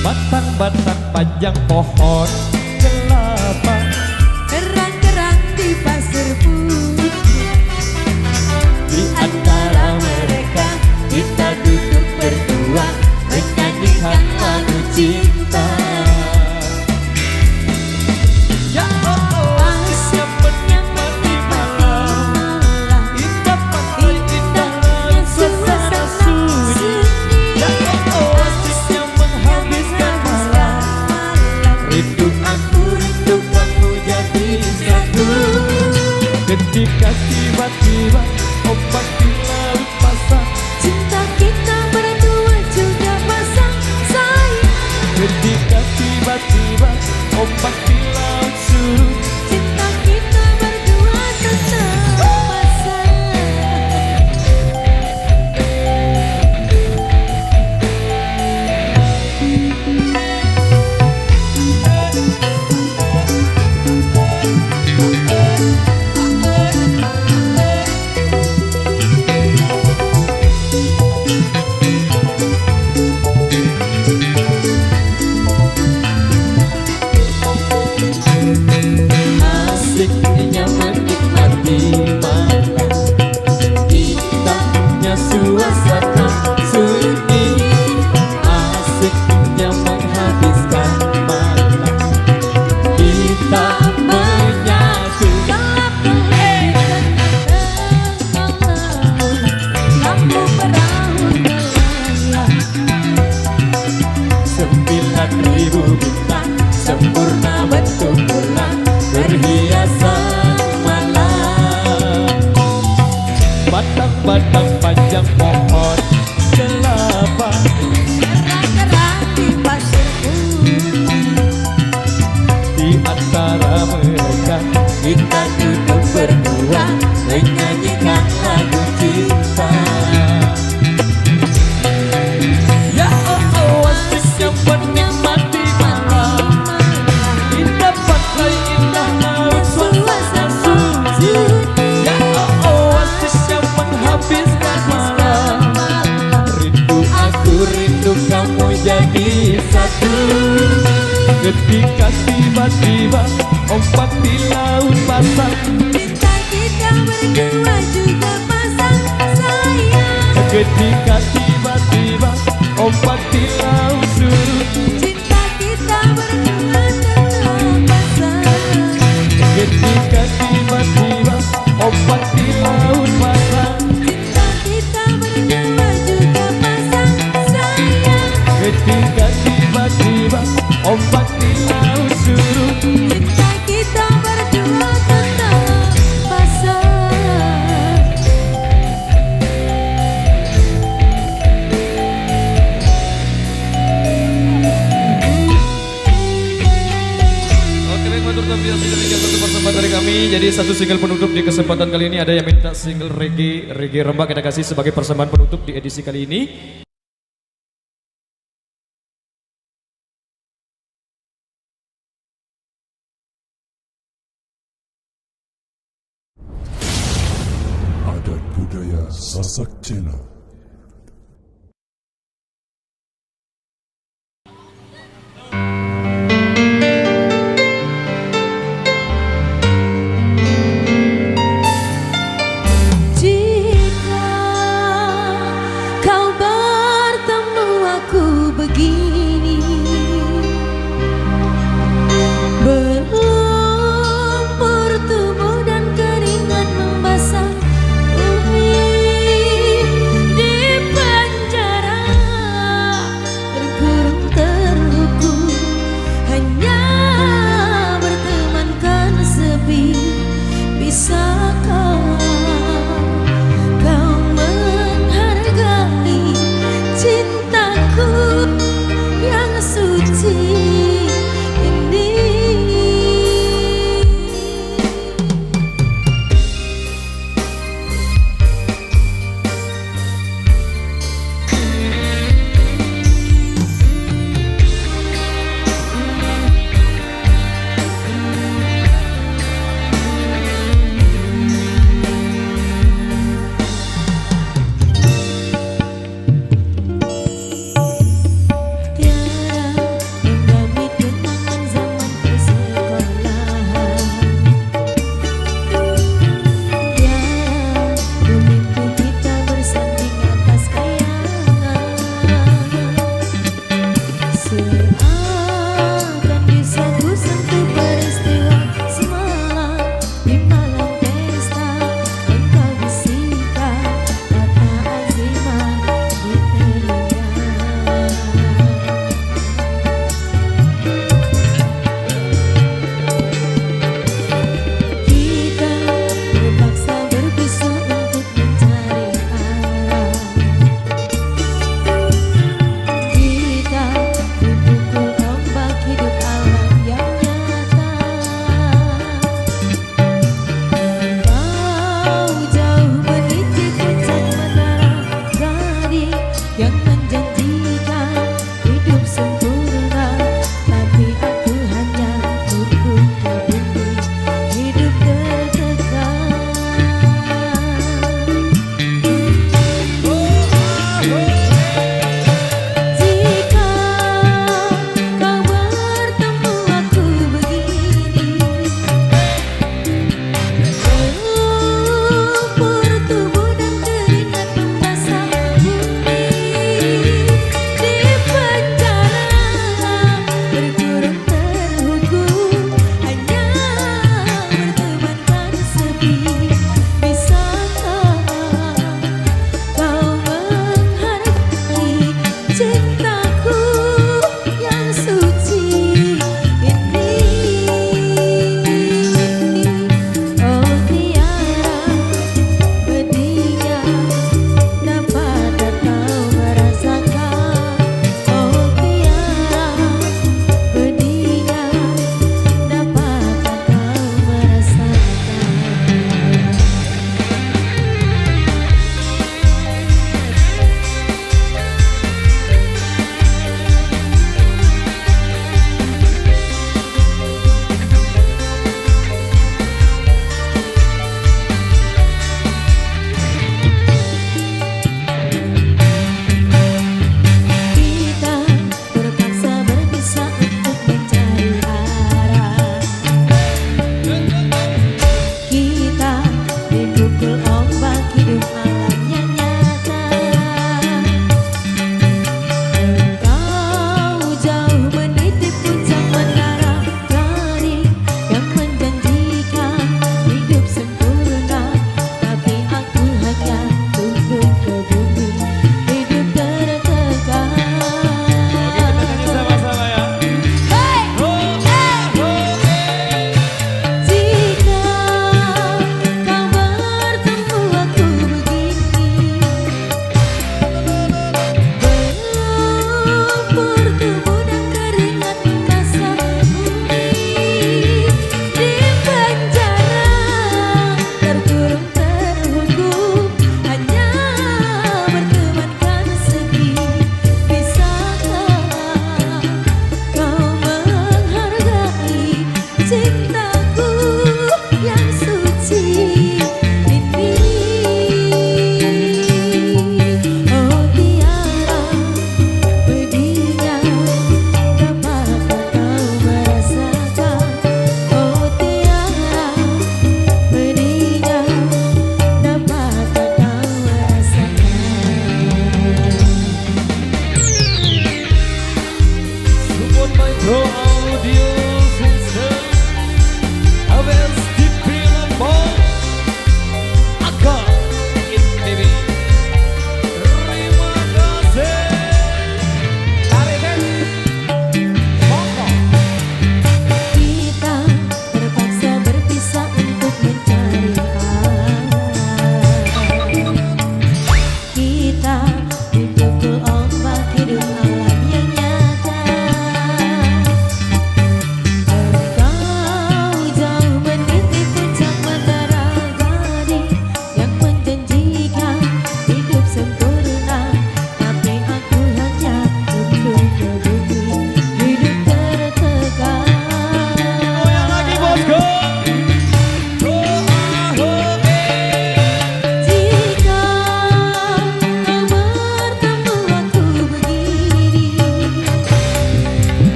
Batang-batang panjang pohon kelapa, kerang-kerang di pasir putih. di antara mereka kita duduk berdua menyanyikan lagu cinta. Ya Asik menikmati malam, indah pantai, indahnya suasana sunyi. Ya oasisnya menghabiskan malam. Rindu aku, rindu kamu jadi satu. Ketika tiba-tiba ombak di laut pasang, Cinta kita berdua juga pasang sayang. ketika tiba-tiba ombak di laut surut, Cinta kita berdua tetap pasang. asiknya menikmati malam, indahnya suasana sunyi. Asiknya menghabiskan malam, kita menyatu. Gelap gelip tengah malam, lampu perahu melayang. 9.000 bintang sempurna bentuk bulan berhiasan malam. Batang-batang panjang pohon kelapa, Kerang-kerang di pasir putih. di antara mereka kita duduk berdua menyanyikan lagu cinta. Ya oasisnya menikmati malam, indah pantai, indah laut, suasana sunyi. Ya oasisnya menghabiskan malam. Rindu aku, rindu kamu jadi satu. Ketika tiba-tiba ombak di laut pasang, Cinta kita berdua juga pasang sayang. ketika tiba-tiba ombak di laut surut, Cinta kita berdua tetap pasang. ketika tiba-tiba ombak di laut pasang, Cinta kita berdua juga pasang sayang. ketika tiba-tiba ombak di laut surut. Cinta kita berdua tetap pasang. Oke, baik, matur tampil demikian satu persembahan dari kami. Jadi satu single penutup di kesempatan kali ini. Ada yang minta single reggae Rembak, kita kasih sebagai persembahan penutup di edisi kali ini. Adat budaya Sasak Cina. aku begini. Belum bertumbuh dan keringat membasah bumi di penjara, terkurung terhukum, hanya bertemankan sepi. Bisakah kau menghargai cintaku yang suci ini?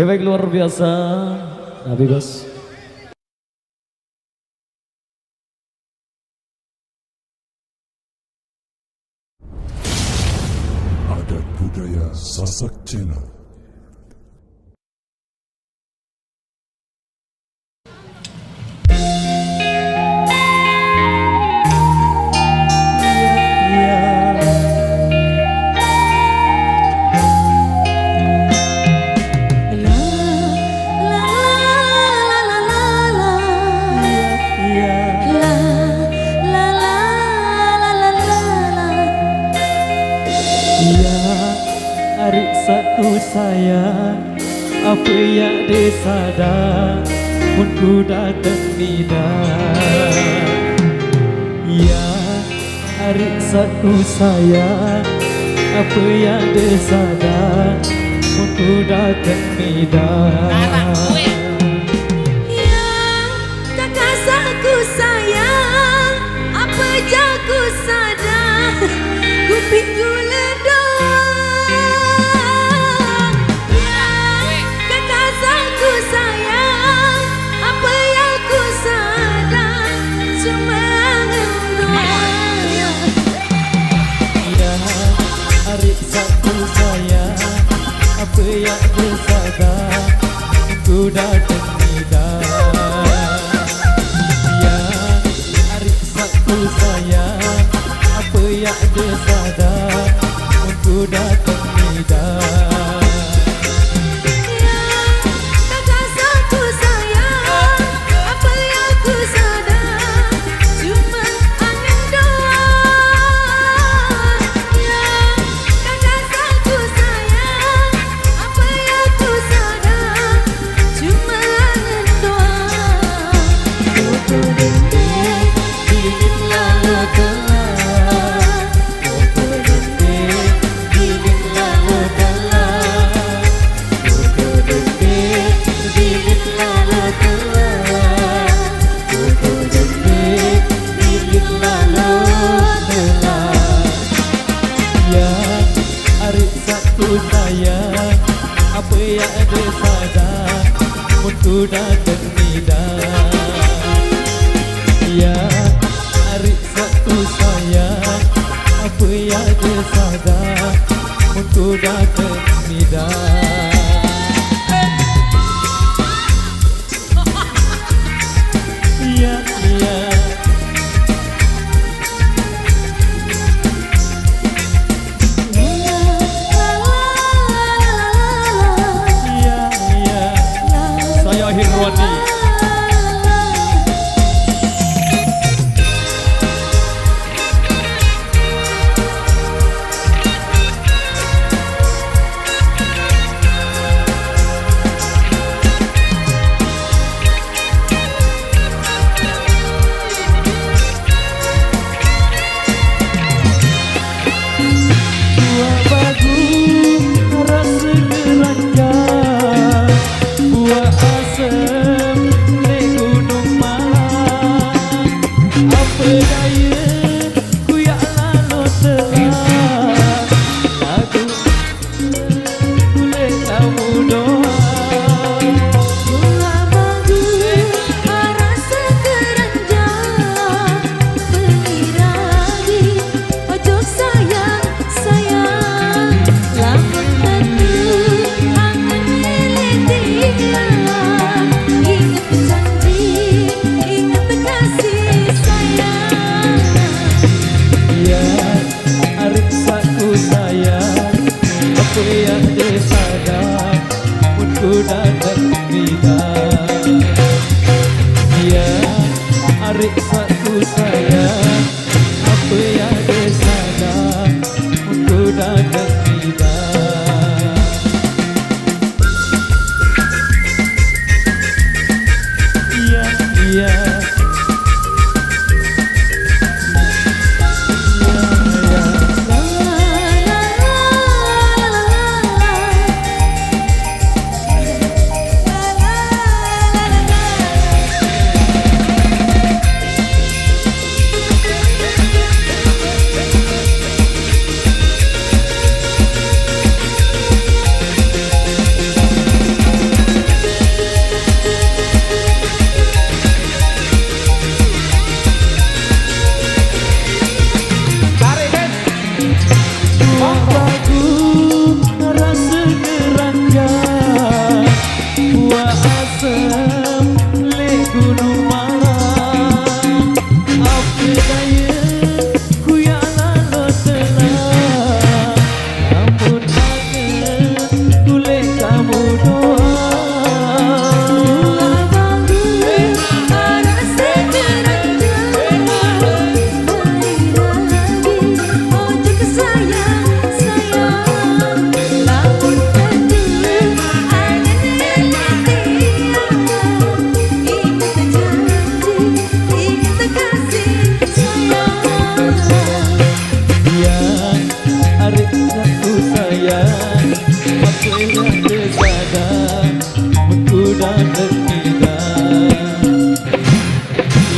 Oke baik, luar biasa. Nabi bos. Adat budaya Sasak Channel. Arik satu sayang, apa yang disadar pun ku datang nidang. Ya, arik satu sayang, apa yang disadar pun ku datang nidang. Ya, kakak saku sayang, apa jago sadar, ku pikul doang. Ya, kakak saku sayang, apa yang ku sadar, cuma doang. Ya, arik satu sayang, apa yang disadar ku datang nidang. Ya, arik satu sayang, apa yang disadar ku datang nidang. Kakak saku sayang, apa yang ku sadar, cuma angin doang. Ya, kakak saku sayang, apa yang ku sadar, cuma angin doang. Foto dendeng, bilik lalu telah. Foto dendeng, bilik lalu telah. Foto dendeng, bilik lalu telah. Foto dendeng, bilik lalu telah. Ya, arik satu sayang, apa yang disadar pun ku datang nidang. Ya, arik satu sayang, apa yang disadar pun ku datang nidang. Ya, ya. Ya, ya. Saya Hirwandi. Buah bagus rasa keranjang, buah asam di gunung malang. Apa daya ku yang lalu telah, lagu boleh kamu doang. Buah bagus, rasa keranjang, berirahi, ojo sayang, sayang. Lamun tentu, angan lili tiang. Ingat janji, ingat kasih sayang. Ya, arik saku sayang, apa yang disadar pun ku datang nidang. Ya, arik saku sayang, apa yang disadar pun ku datang nidang. Ya, ya.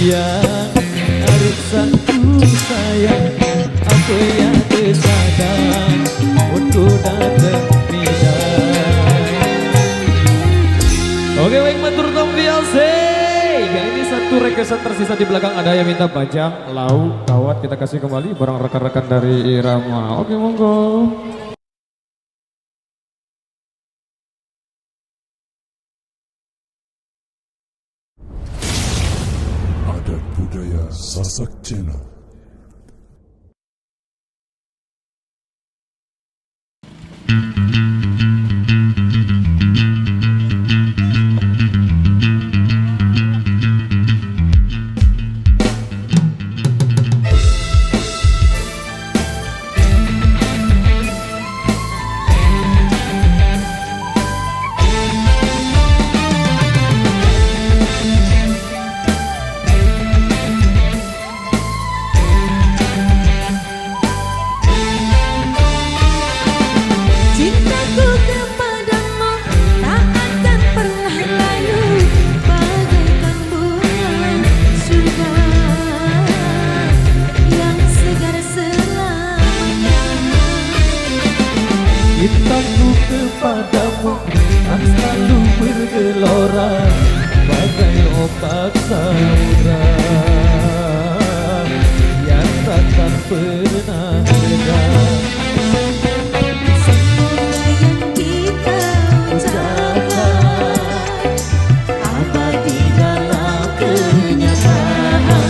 yang ariksa ku sayang, aku yang kesadang untuk datang midang. Oke baik matur nuwun biasa. Kali ini satu requestan tersisa di belakang ada yang minta bajang, lau, kawat kita kasih kembali barang rekan-rekan dari Irama. Oke monggo. Adat budaya Sasak Channel. Cintaku kepadamu tak akan pernah layu, bagaikan bunga surga yang segar selamanya. Cintaku kepadamu akan selalu bergelora bagai ombak samudra yang takkan pernah reda. Semoga yang kita ucapkan abadi dalam kenyataan.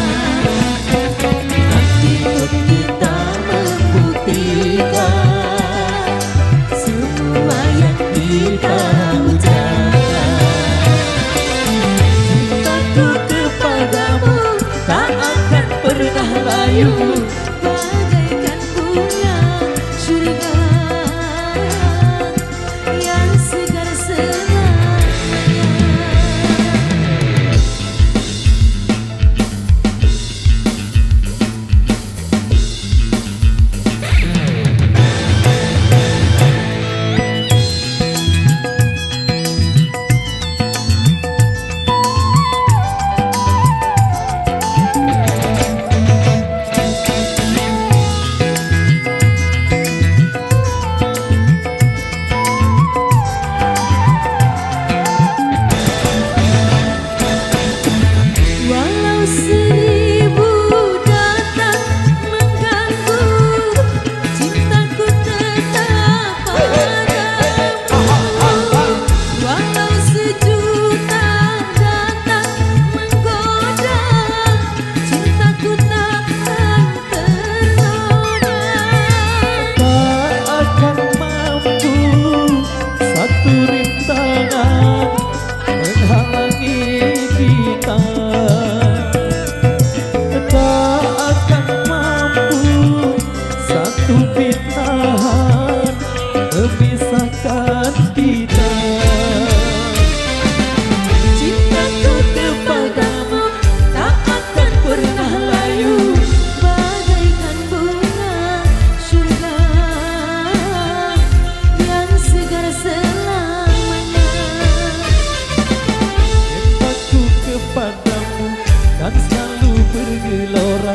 Nanti pun kita membuktikan semua yang kita ucapkan. Cintaku kepadamu tak akan pernah layu, bagaikan bunga surga yang segar selamanya. Walau seribu datang mengganggu, cintaku tetap padamu. Walau sejuta datang menggoda, cintaku takkan ternoda. Tak akan mampu satu rintangan menghalangi kita. Tak akan mampu satu bintahan memisahkan kita. Cintaku kepadamu tak akan pernah layu, bagaikan bunga surga yang segar selamanya. Cintaku kepadamu kan selalu bergelora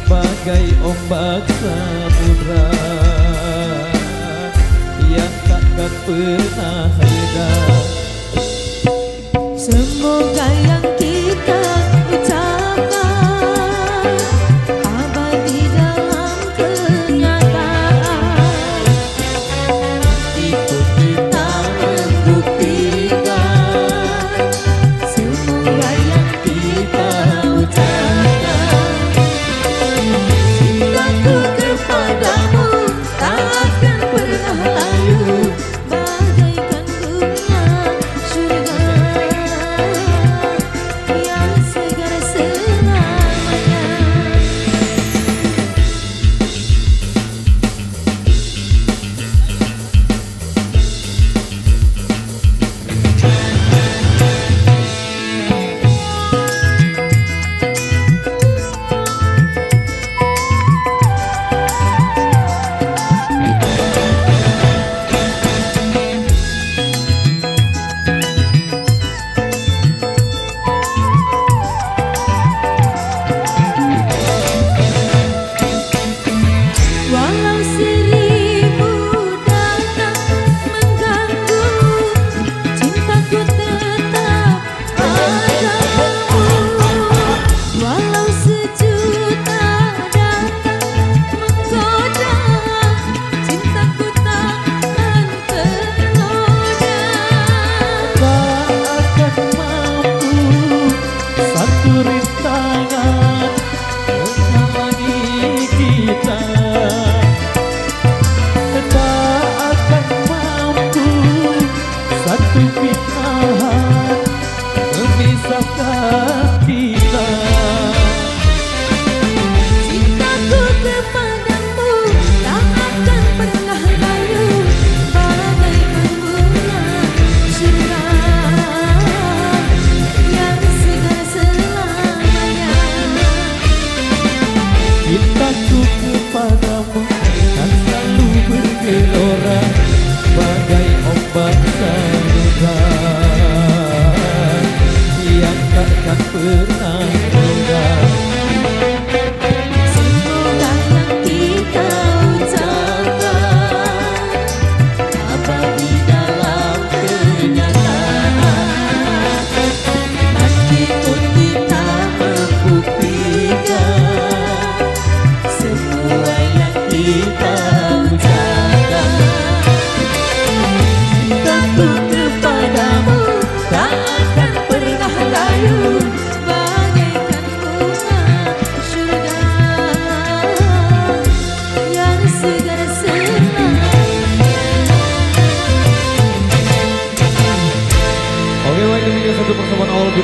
bagai ombak samudra yang takkan pernah reda. Semoga yang kita ucapkan abadi dalam kenyataan. Itu kita membuktikan semua yang kita ucapkan. Cintaku kepadamu tak akan pernah layu, bagaikan bunga surga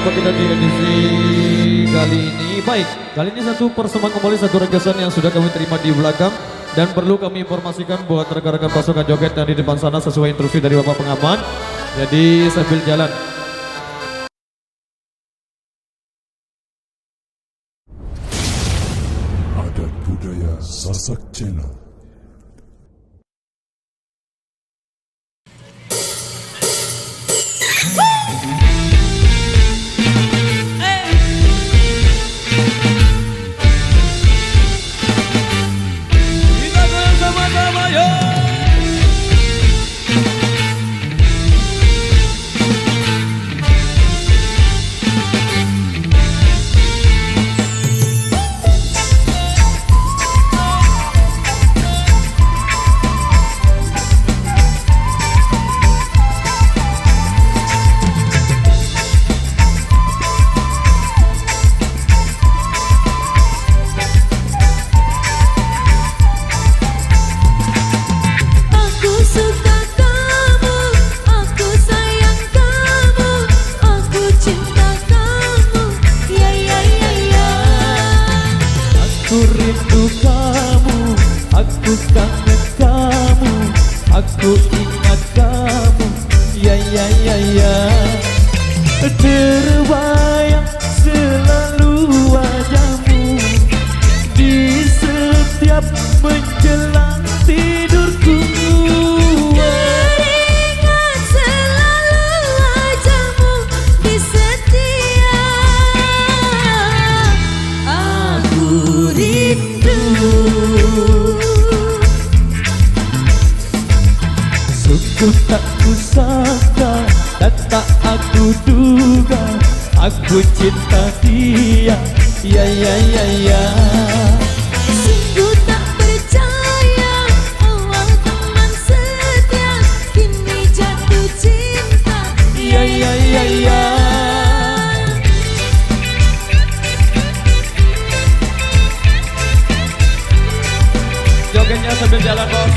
jumpa kita di edisi kali ini. Baik, kali ini satu persembahan kembali, satu requestan yang sudah kami terima di belakang. Dan perlu kami informasikan buat rekan-rekan pasukan joget yang di depan sana sesuai instruksi dari Bapak Pengaman. Jadi sambil jalan. Adat Budaya Sasak Channel. Kita bersama-sama yo. Aku suka kamu, aku sayang kamu, aku cinta kamu, ya ya ya ya. Aku rindu kamu, aku kangen kamu, aku ingat kamu, ya ya ya ya. Terbayang selalu wajahmu di setiap menjelang tidurku. Teringat selalu wajahmu di setiap aku rindu. Sungguh tak kusangka dan tak aku duga, aku cinta dia, ya ya ya ya. Sungguh tak percaya, awal teman setia, kini jatuh cinta, Ya ya ya ya. Jogetnya sambil jalan, bos.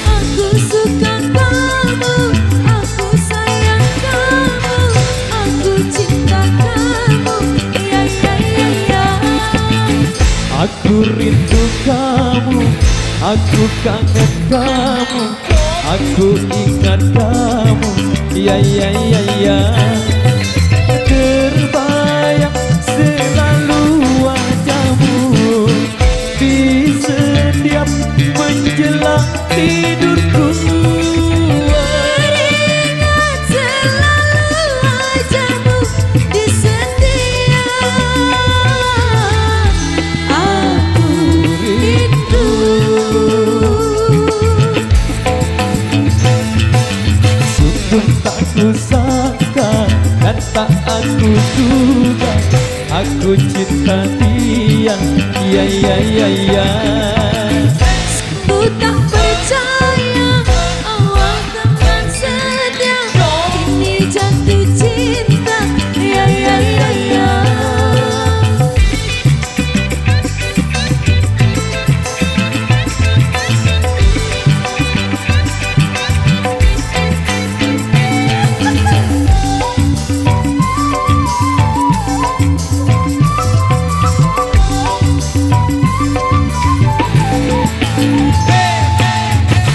Aku suka kamu, aku sayang kamu, aku cinta kamu, ya ya ya ya. Aku rindu kamu, aku kangen kamu, aku ingat kamu, ya ya ya ya. Terbayang selalu wajahmu di setiap menjelang tidurku. Teringat selalu wajahmu di setiap aku rindu. Sungguh tak kusangka dan tak aku duga, aku cinta dia, ya ya ya ya. Ku tak percaya, awal teman setia, kini jatuh cinta, ya ya ya ya.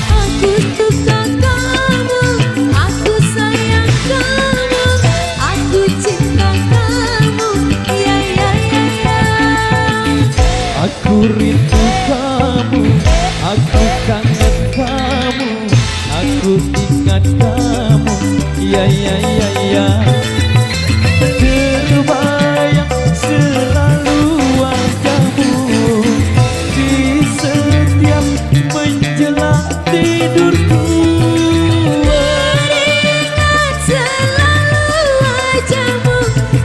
Aku suka kamu, aku sayang kamu, aku cinta kamu, ya ya ya ya. Aku rindu kamu, aku kangen kamu, aku ingat kamu, ya ya ya ya. Terbayang selalu wajahmu di setiap menjelang tidurku. Teringat selalu wajahmu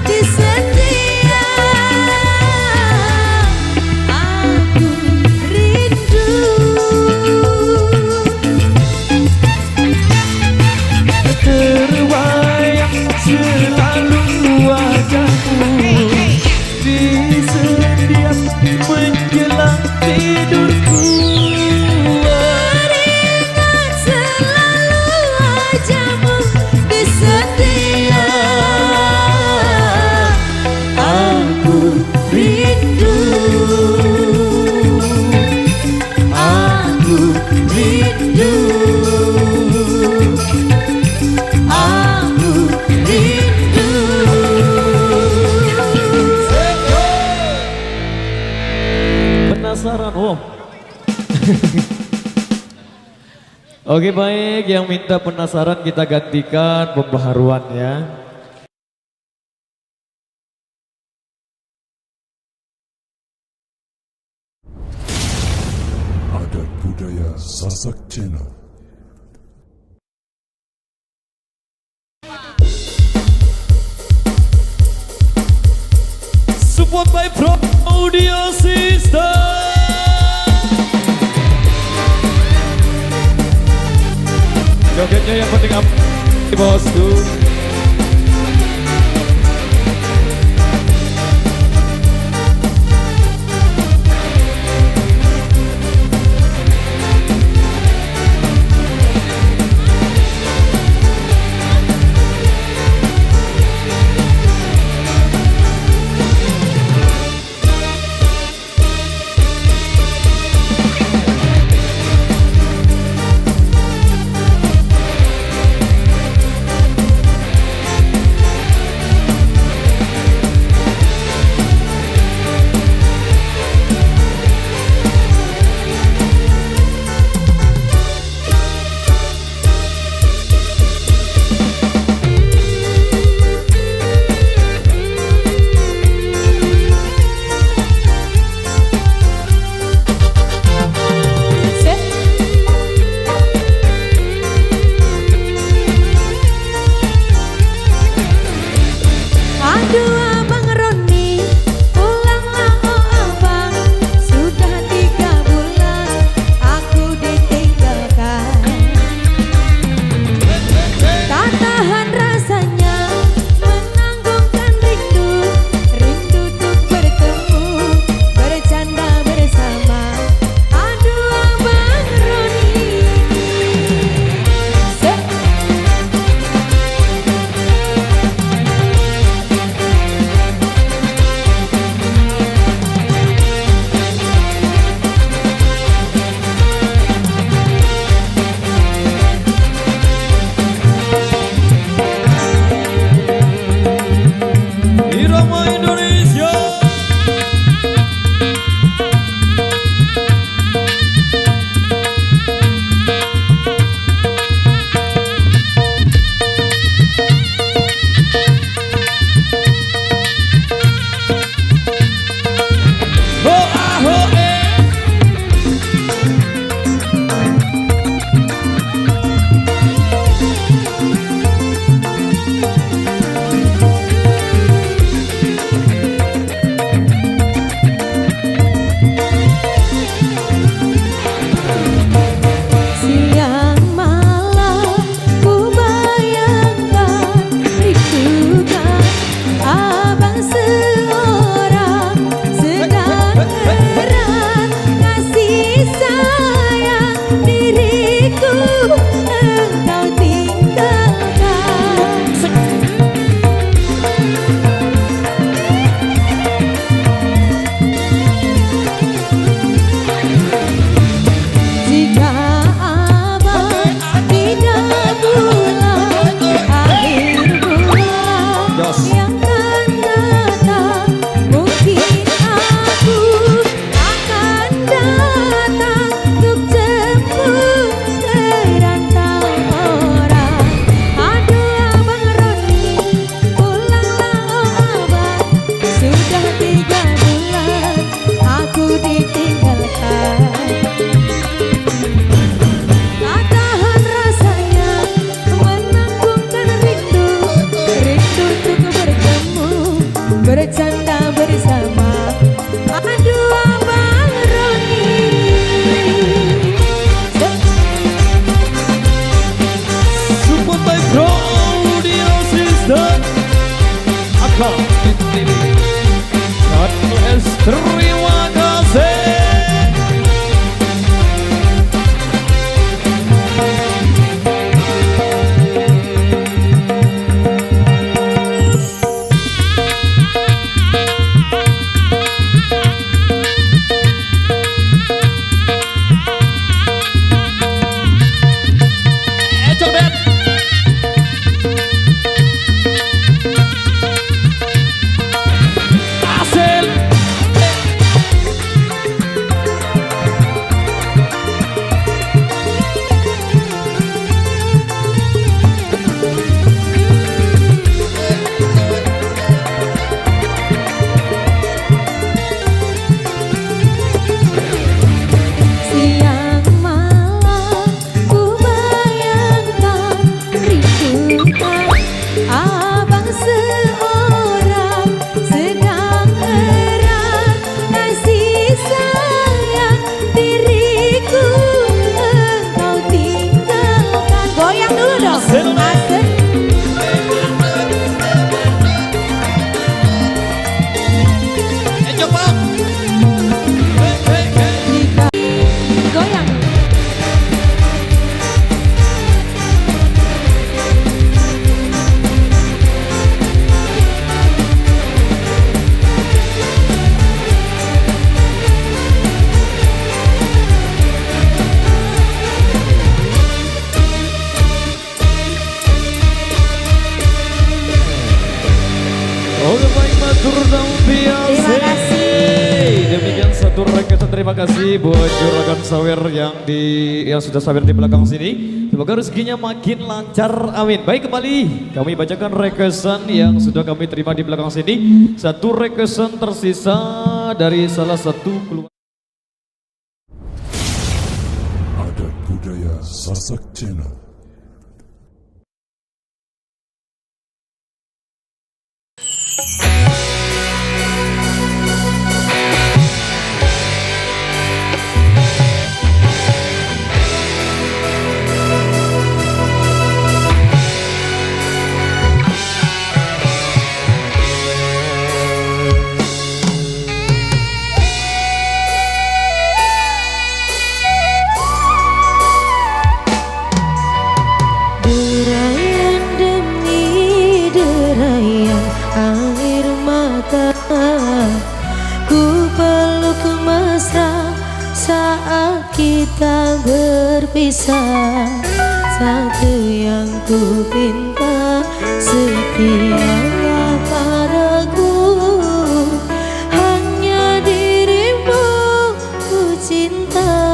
di setiap aku rindu. Terbayang Oke baik, yang minta penasaran kita gantikan pembaharuan ya. Adat Budaya Sasak Channel. Support by Pro Audio System. Jogetnya yang penting apa bosku. Terima kasih. terima kasih buat juragan sawer yang sudah sawer di belakang sini. Semoga rezekinya makin lancar, amin. Baik, kembali kami bacakan requestan yang sudah kami terima di belakang sini. Satu requestan tersisa dari salah satu keluarga. Adat Budaya Sasak Channel. Derayan demi derayan air mata, ku peluk mesra saat kita berpisah. Satu yang ku pinta, setialah padaku, hanya dirimu ku cinta.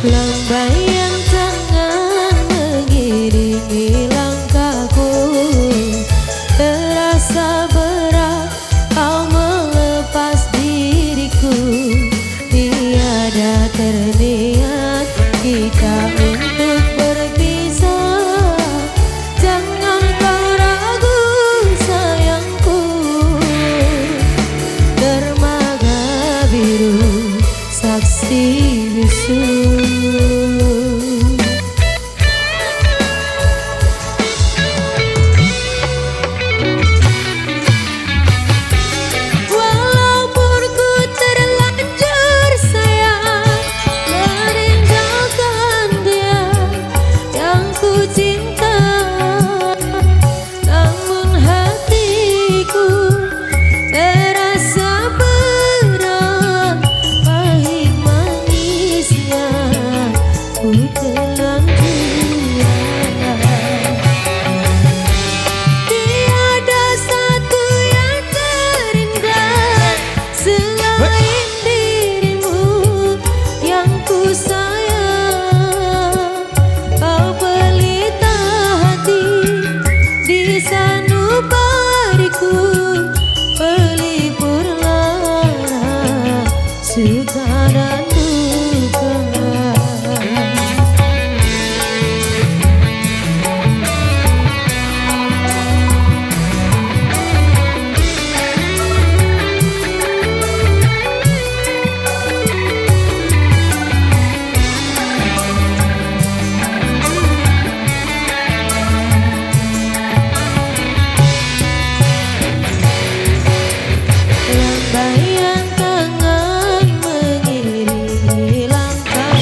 Lambaian tangan mengiringi langkahku, terasa berat kau melepas diriku. Tiada terniat kita untuk berpisah, jangan kau ragu sayangku. Dermaga biru saksi bisu, walaupun ku terlanjur sayang meninggalkan dia yang ku cinta, namun hatiku terasa berat, pahit manisnya ku telan jua. Tiada satu yang terindah selain dirimu yang ku sayang. Kau pelita hati di sanubariku, pelipur lara suka dan duka. Lambaian tangan mengiringi langkah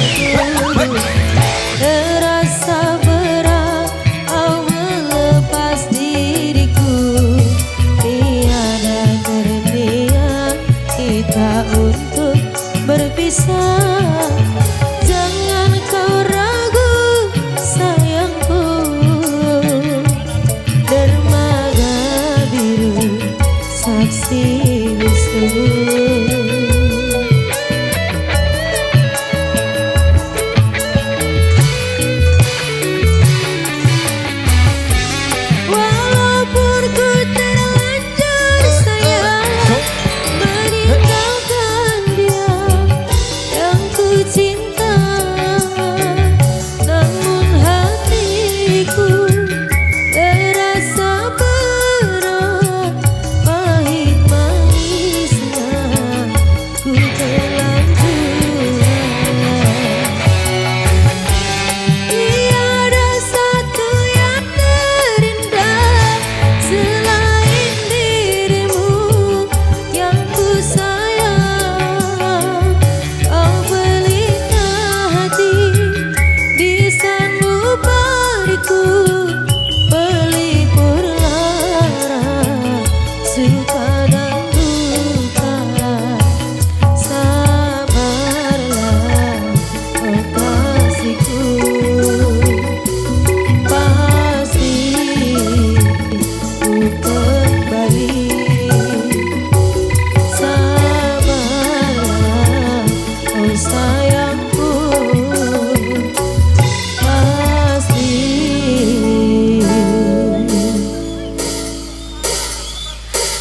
oh sayangku pasti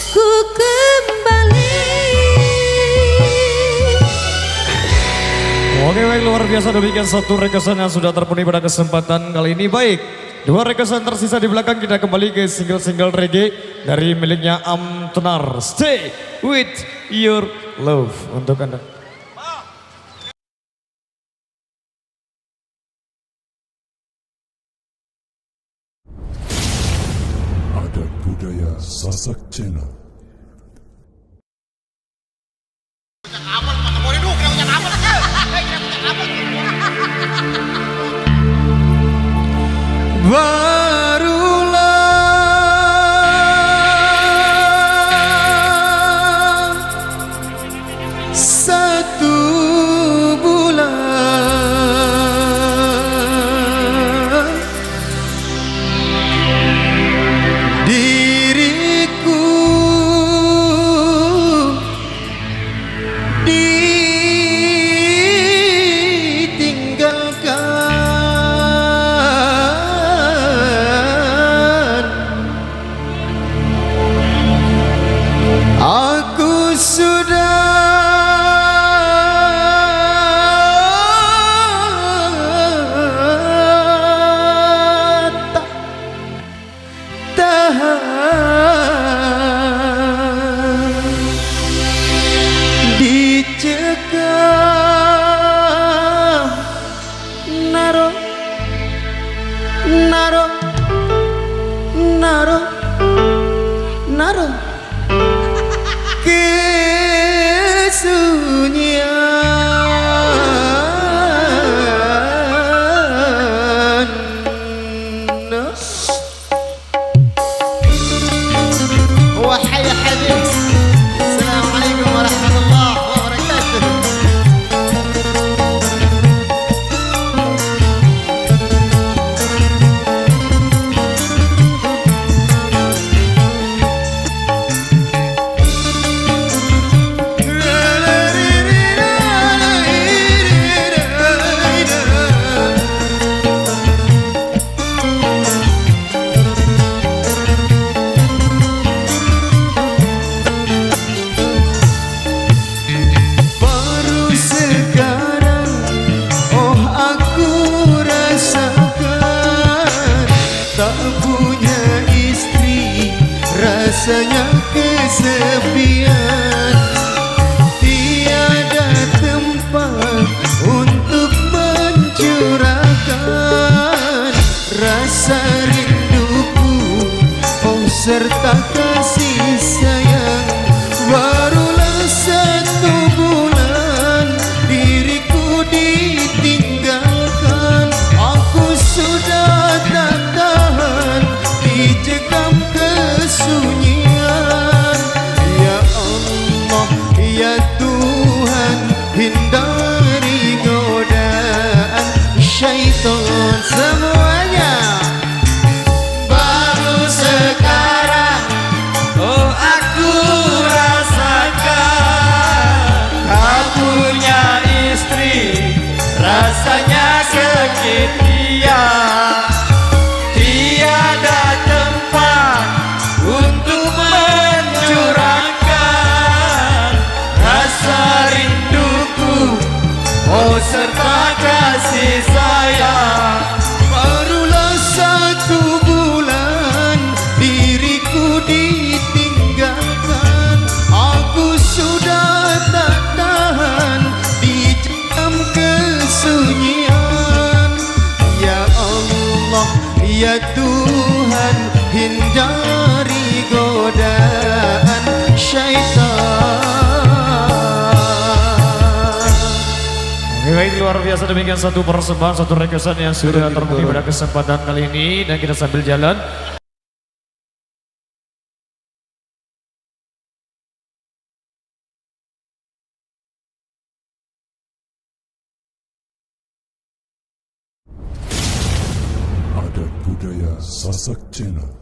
ku kembali. Oke baik, luar biasa, demikian satu requestan yang sudah terpenuhi pada kesempatan kali ini. Baik, dua requestan tersisa di belakang, kita kembali ke single-single reggae dari miliknya Amtenar. Stay with your love untuk Anda. Adat budaya Sasak Channel. Barulah satu bulan diriku ditinggalkan. Aku sudah tak tahan dicekam naruh naruh naruh naruh kesunyian. وحي حديث السلام عليكم ورحمة الله وبركاته. Baru sekarang oh aku rasakan tak punya istri, rasanya kesepian. Tiada tempat untuk mencurahkan rasa rinduku, oh serta kasih sayang. Barulah satu bulan diriku ditinggalkan. Aku sudah tak tahan dicekam kesunyian. Ya Allah, ya Tuhan, hindari godaan syaitan semuanya. Baru sekarang oh aku rasakan tak punya istri, rasanya kesepian. Tiada tempat untuk mencurahkan rasa rinduku, oh serta kasih sayang. Barulah satu bulan diriku ditinggalkan. Aku sudah tak tahan dicekam kesunyian. Ya Allah, ya Tuhan, hindari godaan syaitan. Oke, baik, luar biasa, demikian satu persembahan, satu requestan yang sudah terpenuhi pada kesempatan kali ini. Dan kita sambil jalan. Adat budaya Sasak Channel.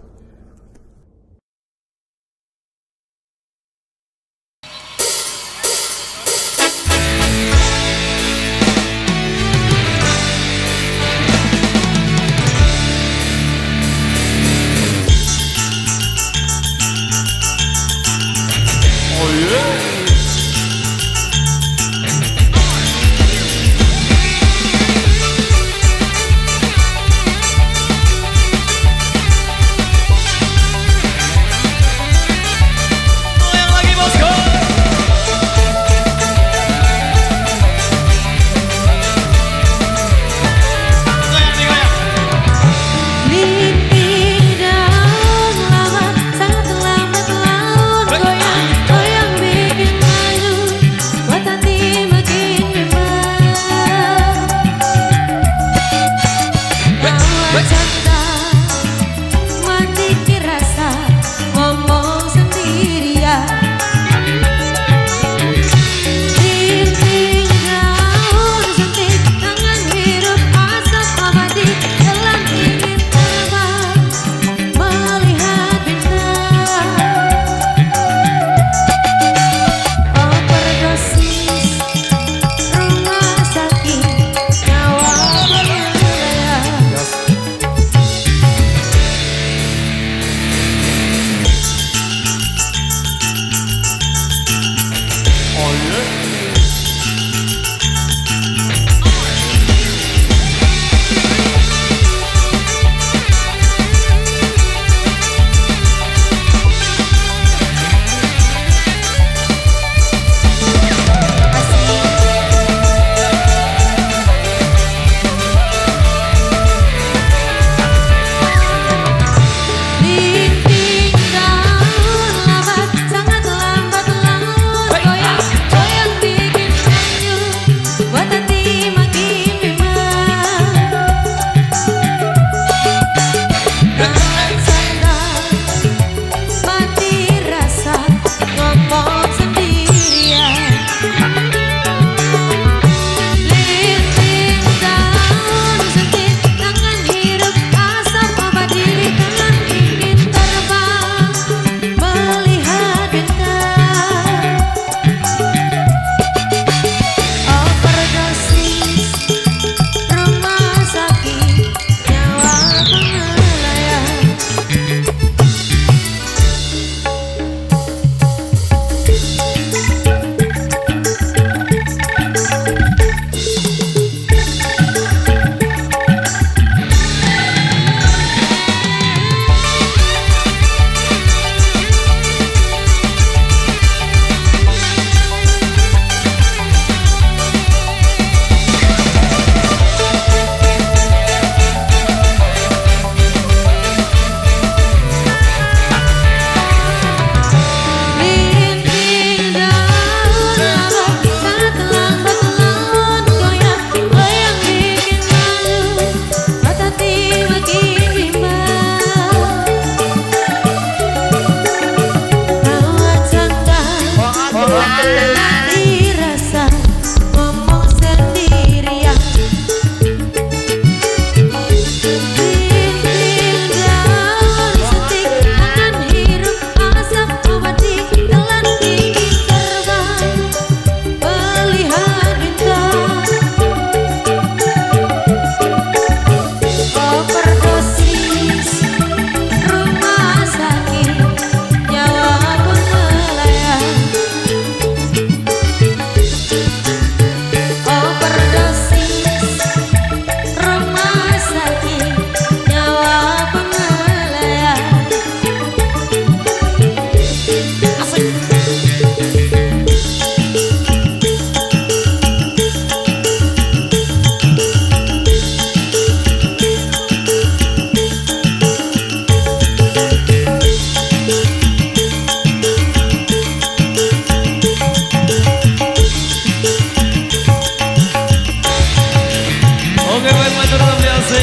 Oke baik matur biasa.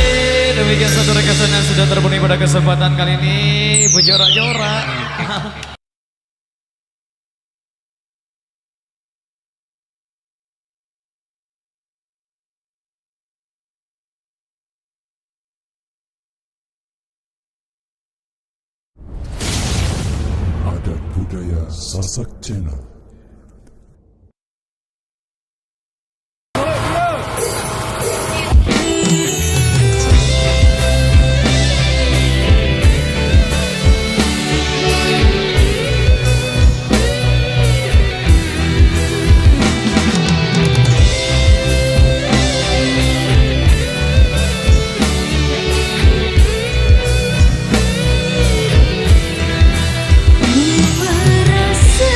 Demikian satu rekesan yang sudah terpenuhi pada kesempatan kali ini. Berjorak-jorak. Adat Budaya Sasak Channel. Merasa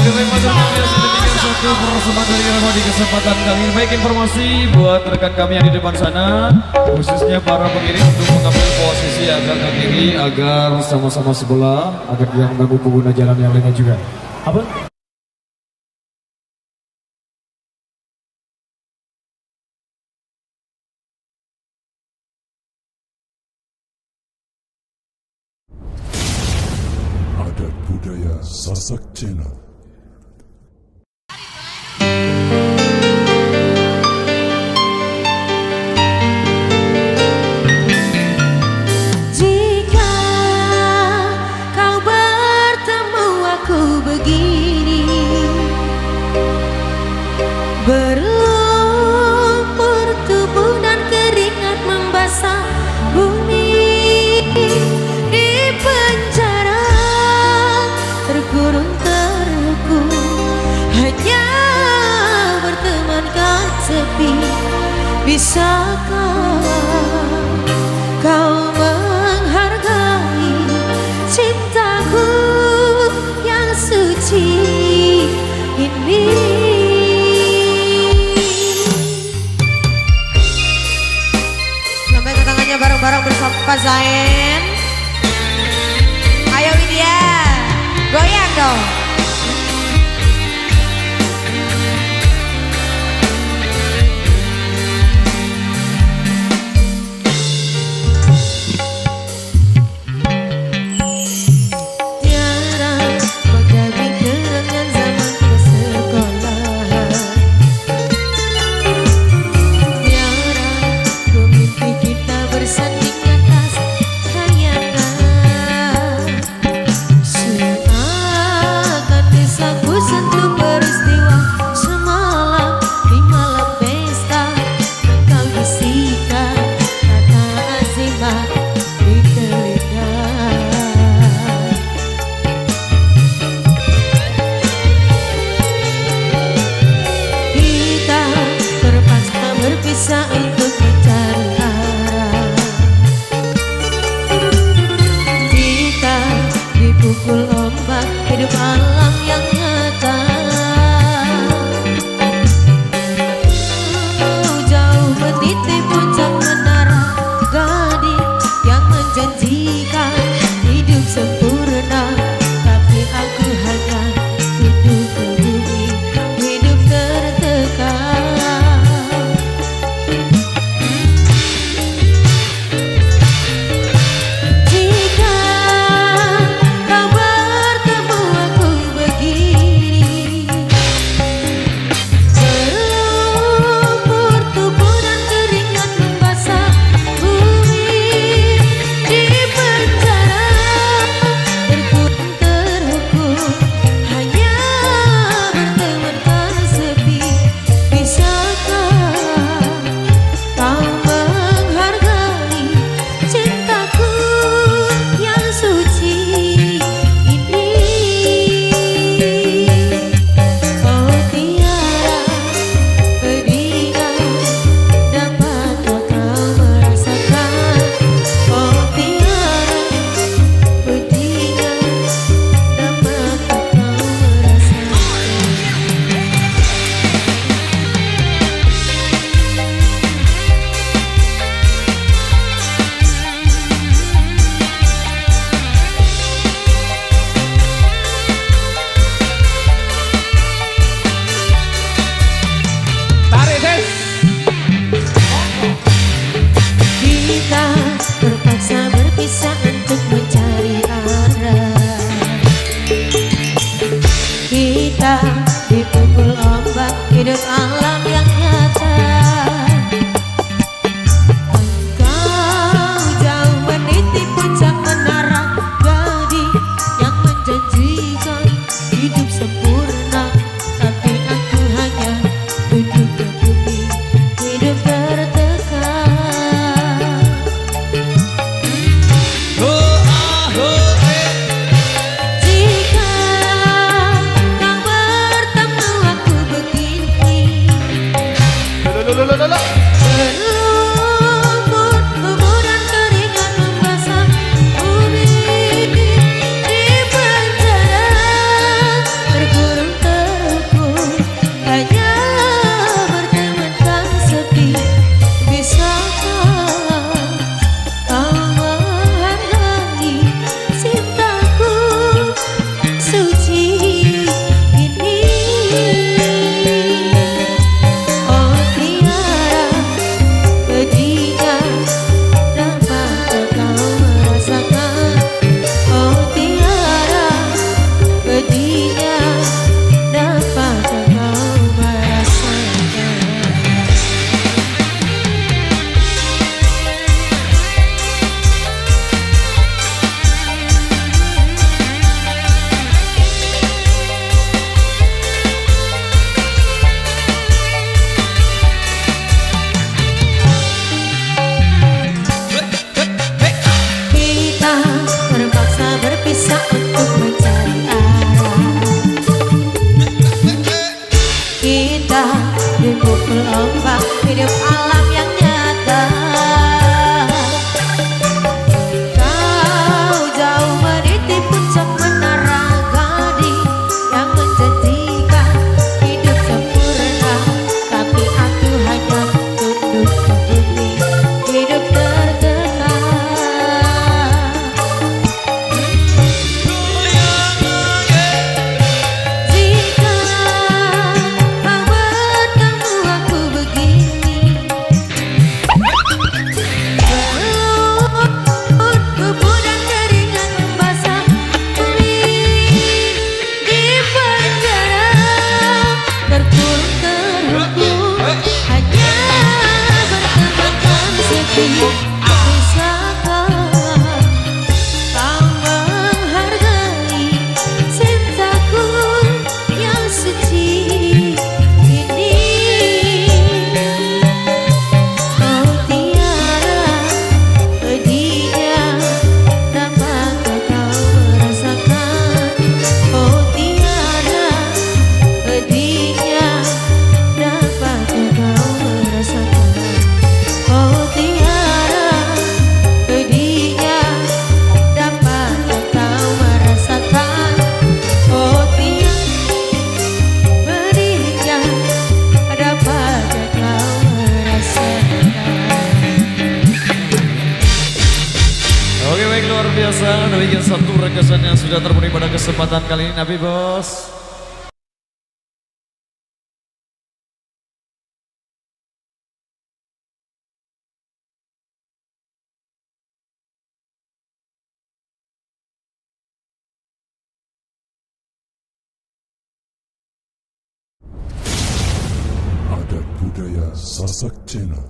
Oke, baik Mas Pemirsa, demikian satu persembahan dari Rama di kesempatan kali ini. Baik, informasi buat rekan kami yang di depan sana, khususnya para pengiring untuk mengambil posisi agak ke kiri agar sama-sama sebelah, agar tidak mengganggu pengguna jalan yang lainnya juga. Apa? Adat budaya Sasak Channel. Jika kau bertemu aku begini, berlumpur tubuh dan keringat membasah bumi, di penjara terkurung terhukum, hanya bertemankan sepi. Bisakah kau menghargai cintaku yang suci ini? Lambaikan tangannya bareng-bareng bersama Pak Zain. Ayo Widya, goyang dong. Tiara mengganti kenangan zaman persekolahan. Tiara memimpi kita bersanding atas kayangan. Seakan desaku sentuh peristiwa semalam di malam pesta. Engkau bisikan kata azimah di telinga. Kita terpaksa berpisah untuk mencari arah. Kita dipukul ombak hidup alam yang nyata. Jauh meniti puncak menara gading yang menjanjikan hidup sempurna, tapi aku hanya duduk ke bumi, hidup tertekan. Jika kau bertemu aku begini, berlumpur tubuh dan keringat membasah bumi, di penjara terkurung terhukum, hanya bertemankan sepi. Bisakah kau menghargai cintaku yang suci ini? Oh tiara pedihnya dapatkah kau merasakan? Oh tiara pedihnya dapatkah kau merasakan? Kita terpaksa berpisah untuk mencari arah. Kita dipukul ombak hidup alam yang nyata. Engkau jauh meniti puncak menara gading yang menjanjikan hidup sempurna, tapi aku hanya duduk ke bumi, hidup tertekan. Jika kau bertemu aku begini, pupuk gelombang hidup alam yang nyata. Kau jauh meniti puncak menara gading yang menjanjikan hidup sempurna, tapi aku hanya tunduk ke bumi, hidup tertekan. Jika kau bertemu aku begini, berlutut kubu dan keringat basah bumi di penjara, terkurung terhukum hanya bertebakan sedih. Bisakah kau menghargai cintaku yang suci ini? Kau tiada pedihnya, dapatkah kau merasakan? Oh tiada pedihnya, dapatkah kau merasakan? Oh tiada pedihnya, dapatkah kau merasakan? Oh tiada pedihnya, dapatkah kau merasakan? Oke baik, luar biasa. Demikian satu rekesan yang sudah terpenuhi pada kesempatan kali ini, Nabi Bos. Adat budaya Sasak Channel.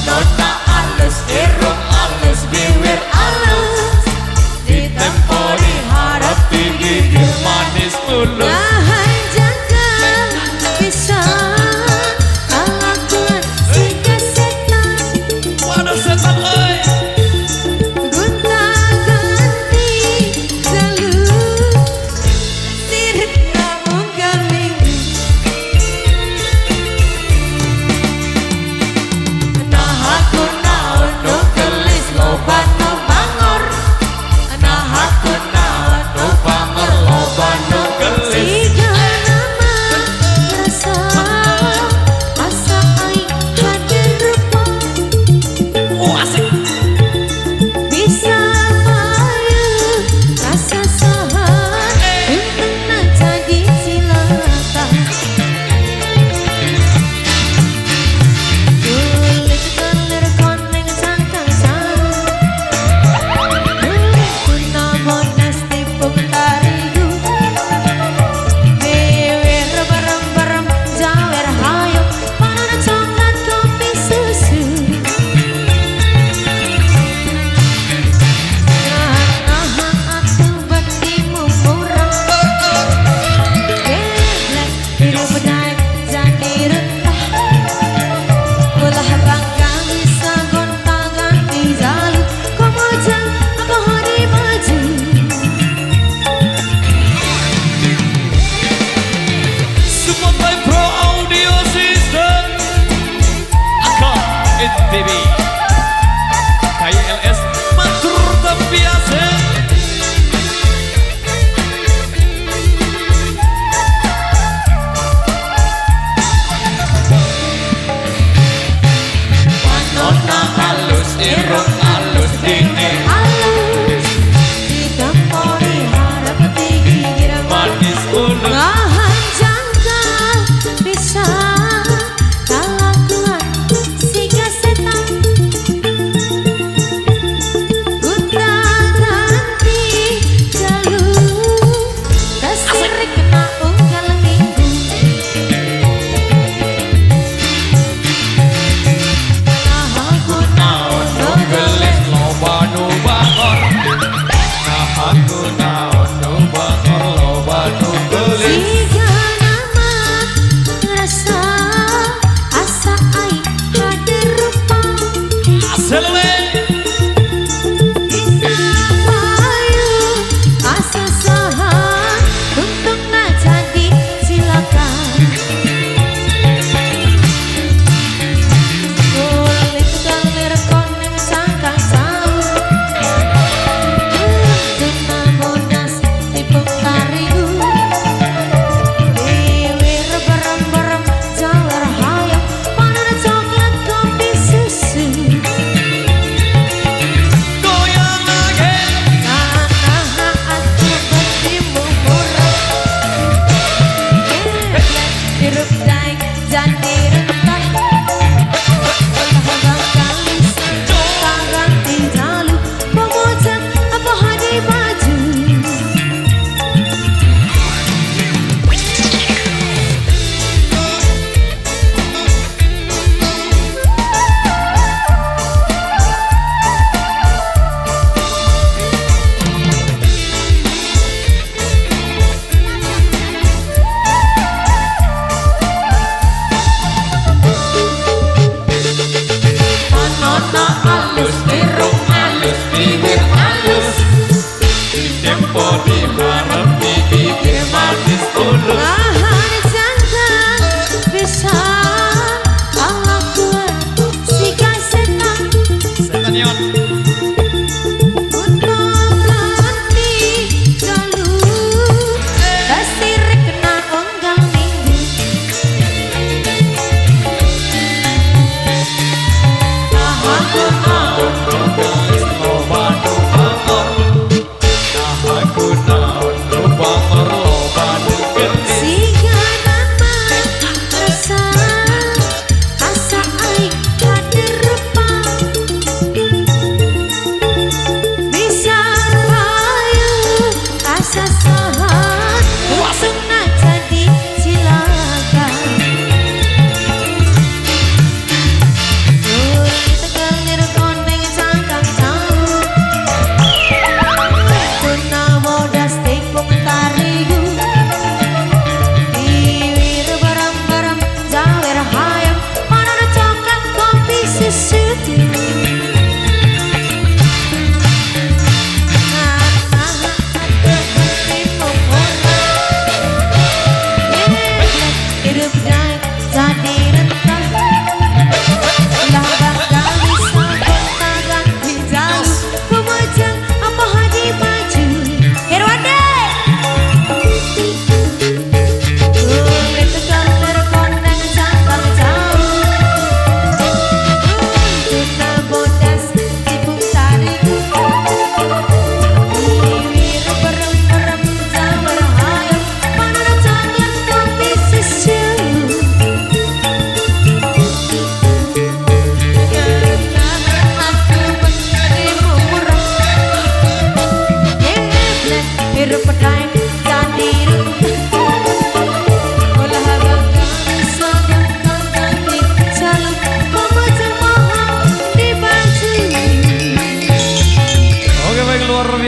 Nona alus, irung alus, bibir alus, ditempori harap tinggi, manis mulus. Nahan jaga bisa kelakuan si kesetan. Waduh setan oi. Gonta ganti selalu sirik ngomong galing. Nah aku naon nu gelis loba nu bangor. Nah aku naon nu bangor loba nu gelis. Tiga nama rasa asa aing hadir rupa. Asik. Bisa bayu rasa sahan untuk jadi silakan. Kulit kelir koneng sangkang sarung, kulit tuna monas tipung tarigu, bewer bareng-bareng jawer hayo panana coklat kopi susu. Aku baktimu murah, gelek hidup naik jadi rentah. Ulah bangga bisa gonta ganti jalur, kau maju aku hari maju. Support by Pro Audio System, Aka NTV, KILS Matur Terbiasa. Nona halus, irung halus, dini Alus ditempori harap tinggi, manis ulus. ngahan jangka bisa kelakuan si kesetan.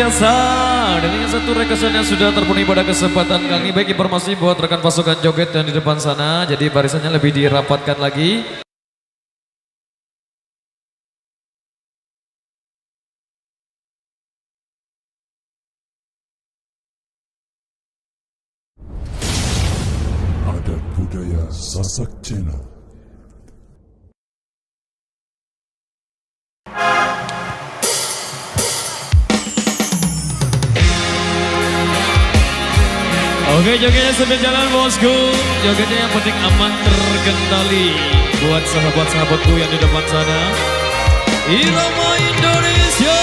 biasa. Dan ini satu requestan yang sudah terpenuhi pada kesempatan kali ini. Baik, informasi buat rekan pasukan joget yang di depan sana. Jadi barisannya lebih dirapatkan lagi. Adat budaya Sasak Channel. Oke, jogetnya sudah jalan bosku. Jogetnya yang penting aman terkendali. Buat sahabat-sahabatku yang di depan sana. Irama Indonesia.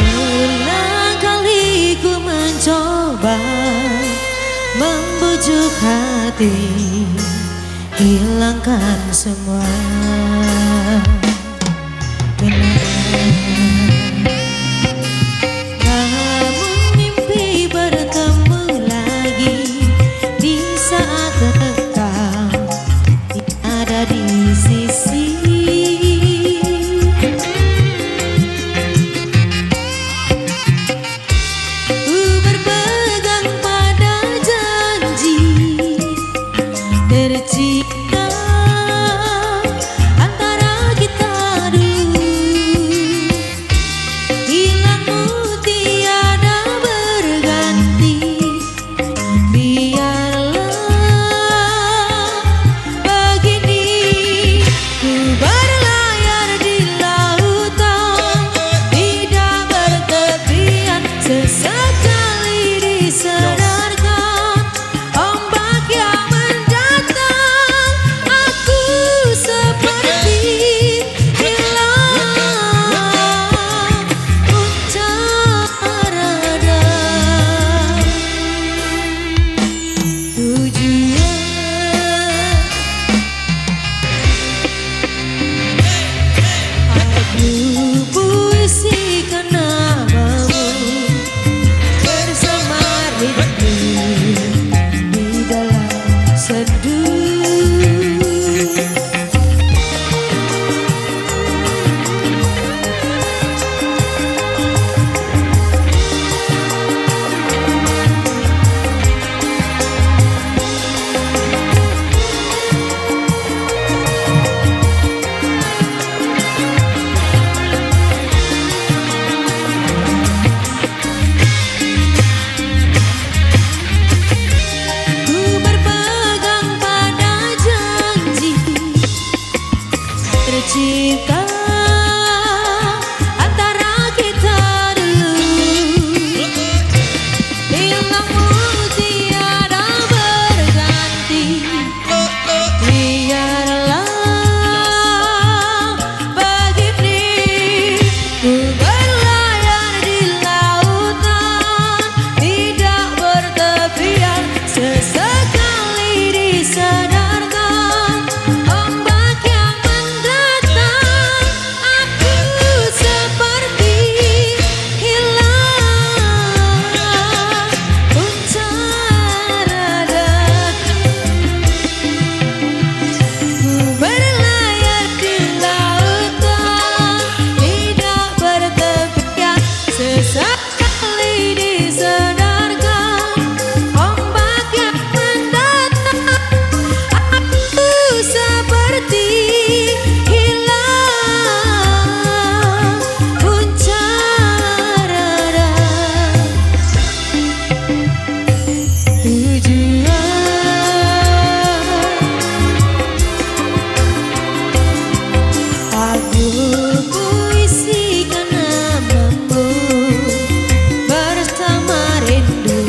Berulang kali ku mencoba membujuk hati, hilangkan semua namun mimpi bertemu lagi di saat engkau ada di sisi. Ku berpegang pada janji tercipta antara kita dulu. Hilangmu tiada berganti, biarlah begini. Ku berlayar di lautan, tidak bertepian. Sesekali disadarkan ombak yang mendatang, aku seperti hilang puncak rada. Tujuan aku puisikan namamu bersama rindu di dalam seduh. Ku berpegang pada janji tercipta antara kita dulu. Hilangmu tiada berganti, biarlah begini. Ku berlayar di lautan, tidak bertepian. Sesekali disadarkan ombak yang mendatang, aku seperti hilang puncak rada. Ku berlayar di lautan, tidak bertepian. Sesekali disadarkan ombak yang mendatang, aku seperti hilang puncak rada. Tujuan aku puisikan namamu bersama rindu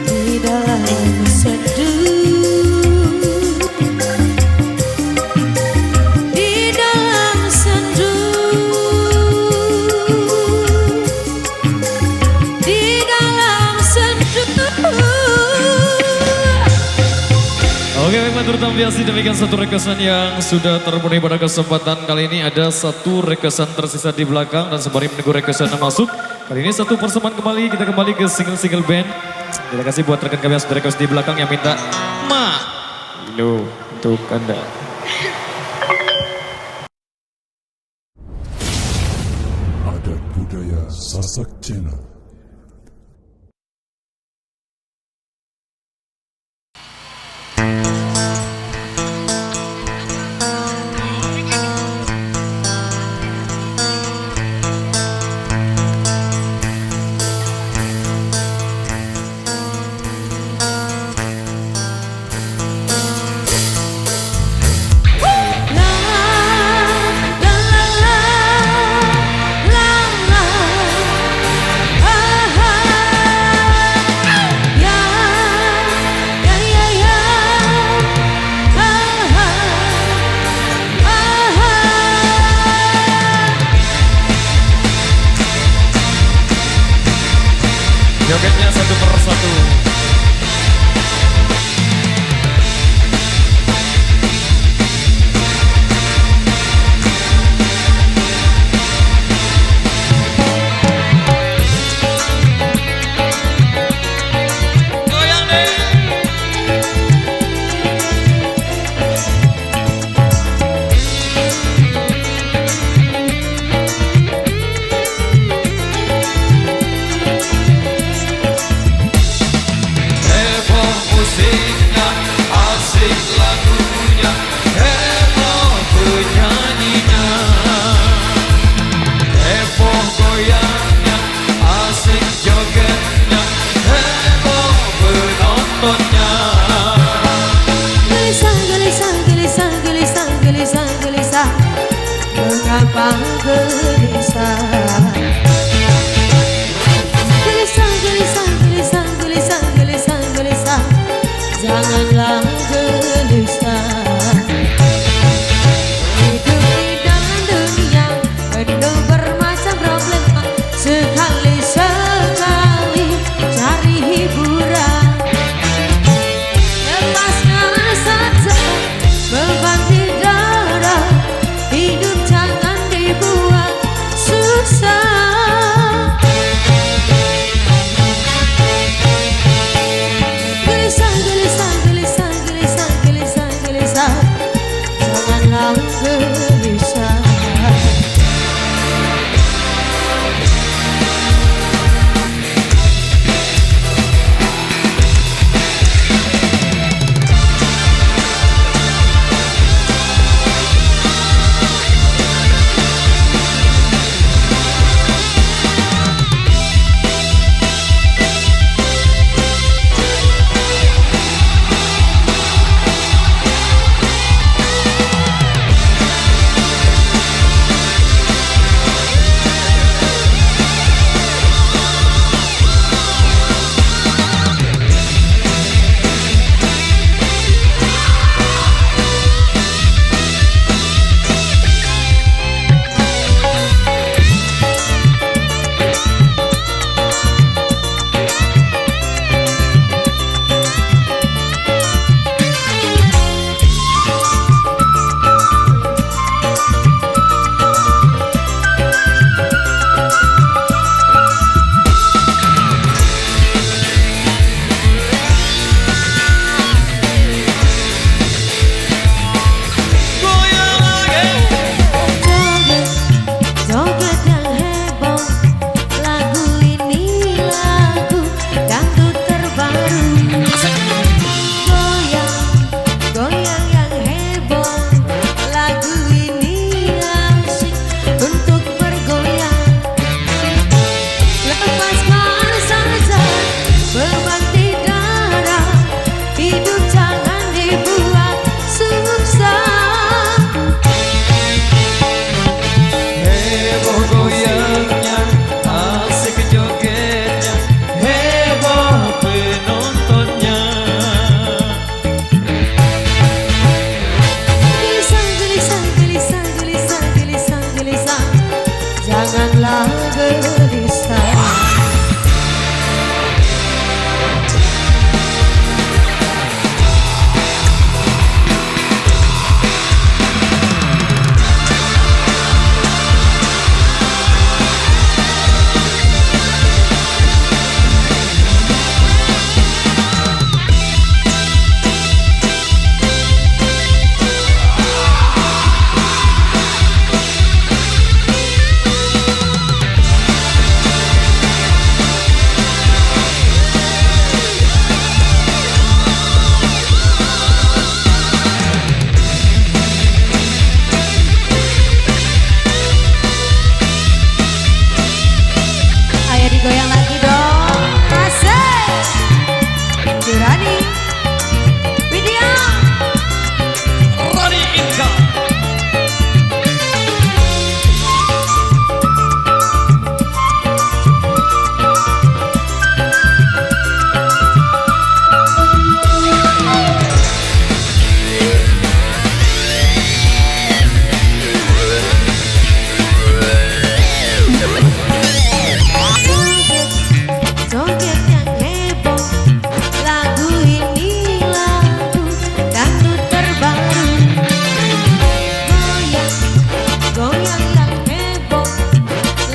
di dalam seduh. Di dalam seduh, di dalam seduh. Oke, baik, terutama biasa demikian satu requestan yang sudah terpenuhi pada kesempatan kali ini. Ada satu requestan tersisa di belakang dan sembari menunggu requestan yang masuk. Kali ini satu persembahan kembali, kita kembali ke single-single band. Terima kasih buat rekan kami yang sudah request di belakang yang minta Ma. Loh. untuk Anda. Adat budaya Sasak Cina. Jogetnya satu persatu. Goyang deh. Heboh musiknya, asik lagunya, heboh penyanyinya, heboh goyangnya, asik jogetnya, heboh penontonnya. Gelisah, gelisah, gelisah, gelisah, gelisah, gelisah. Mengapa gelisah? Gelisah, gelisah, gelisah, gelisah, gelisah, gelisah. Janganlah gelisah. Hidup di dalam dunia penuh bermacam problema. Sekali-sekali cari hiburan. Lepaskan saja beban di dada. Hidup jangan dibuat susah. Gelisah, gelisah, gelisah, gelisah, gelisah, gelisah. Janganlah gelisah. Digoyang lagi dong. Asik. Dirani. Widya. Rani Inka. Joget yang heboh. Lagu ini lagu dangdut terbaru. Goyang, goyang yang heboh.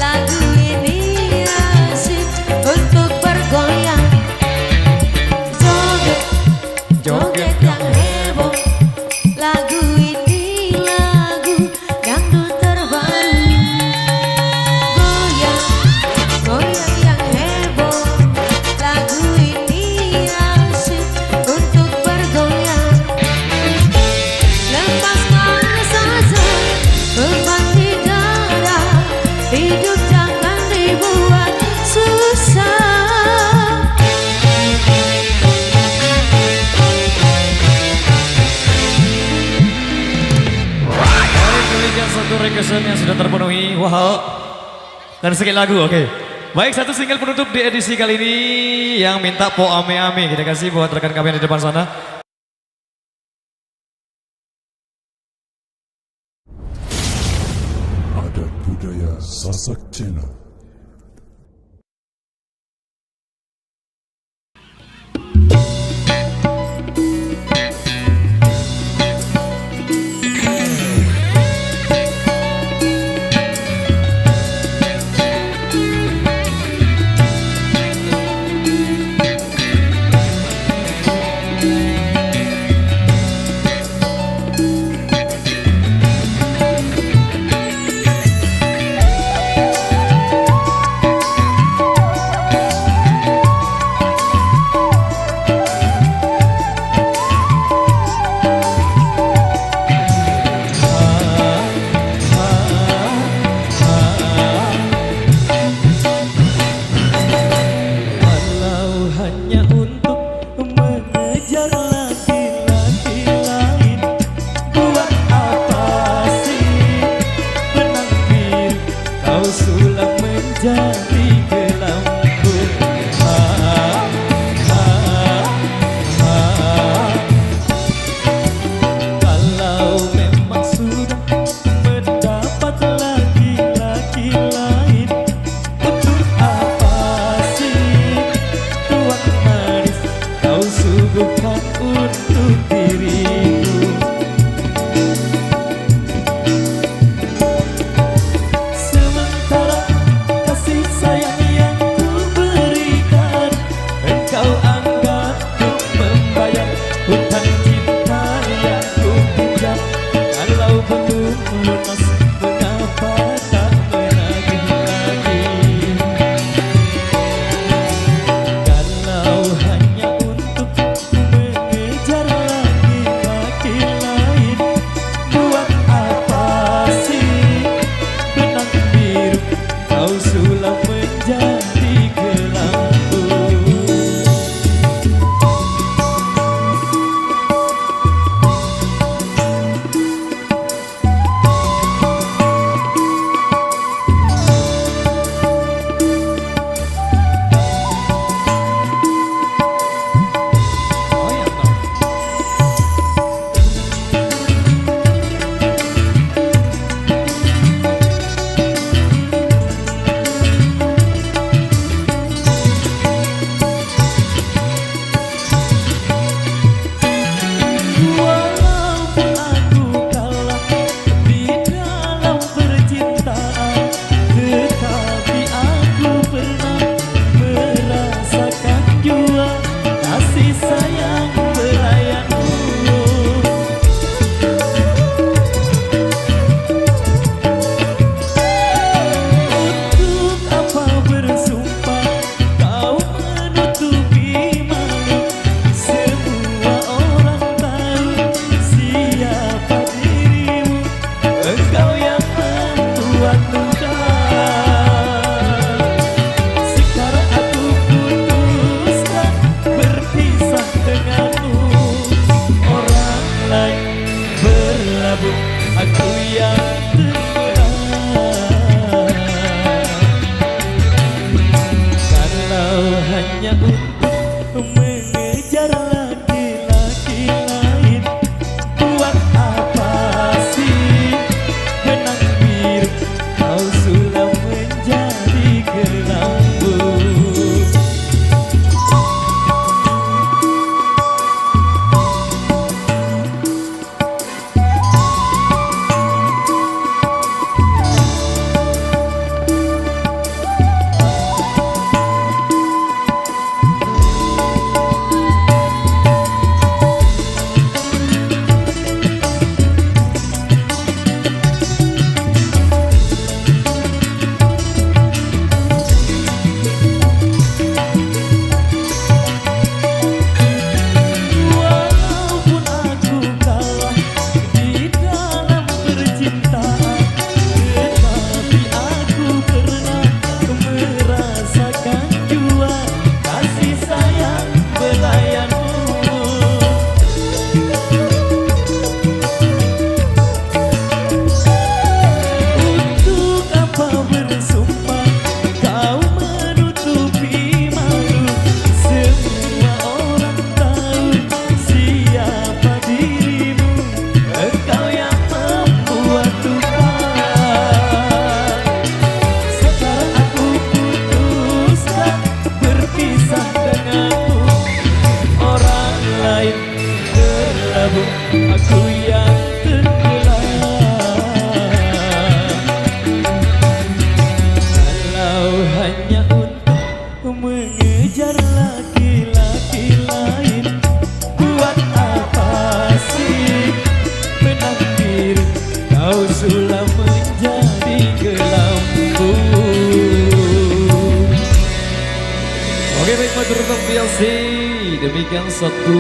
Lagu ini asik untuk bergoyang. Joget, joget yang heboh. Lagu ini lagu dangdut terbaru. Goyang, goyang yang heboh. Lagu ini asik untuk bergoyang. Lepaskan saja beban di dada. Hidup jangan dibuat susah. Baik, demikian satu requestan yang sudah terpenuhi. Wow. Dan sekali lagu, oke. Baik, satu single penutup di edisi kali ini yang minta Po Ame Ame. Kita kasih buat rekan kami yang di depan sana. Adat budaya Sasak Channel. Walau hanya untuk mengejar laki-laki lain, buat apa sih benang biru kau sulap menjadi gelambung? Kalau memang sudah mendapat laki-laki lain, untuk apa sih tuak manis kau suguhkan untuk diriku? Sementara kasih sayang kasih. Demikian satu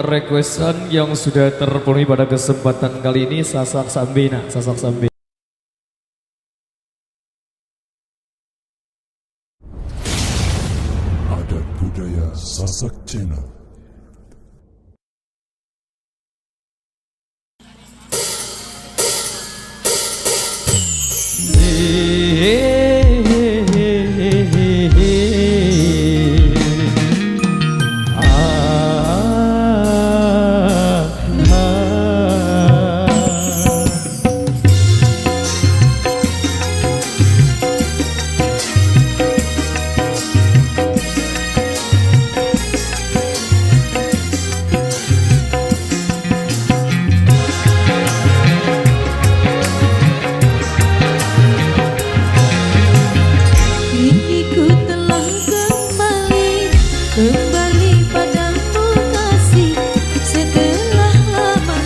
requestan yang sudah terpenuhi pada kesempatan kali ini. Sasak Sambina, Sasak Sambina. Adat budaya Sasak Channel. Kini ku telah kembali padamu kasih. Setelah lama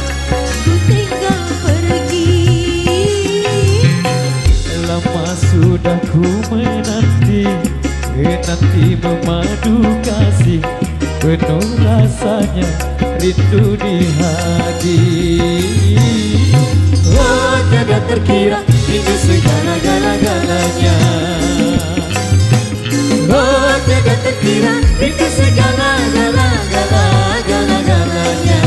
ku tinggal pergi. Lama sudah ku menanti memadu kasih. Penuh rasanya rindu di hati. Oh tiada terkira hingga segala-galanya. Oh tiada terkira hingga segala-galanya.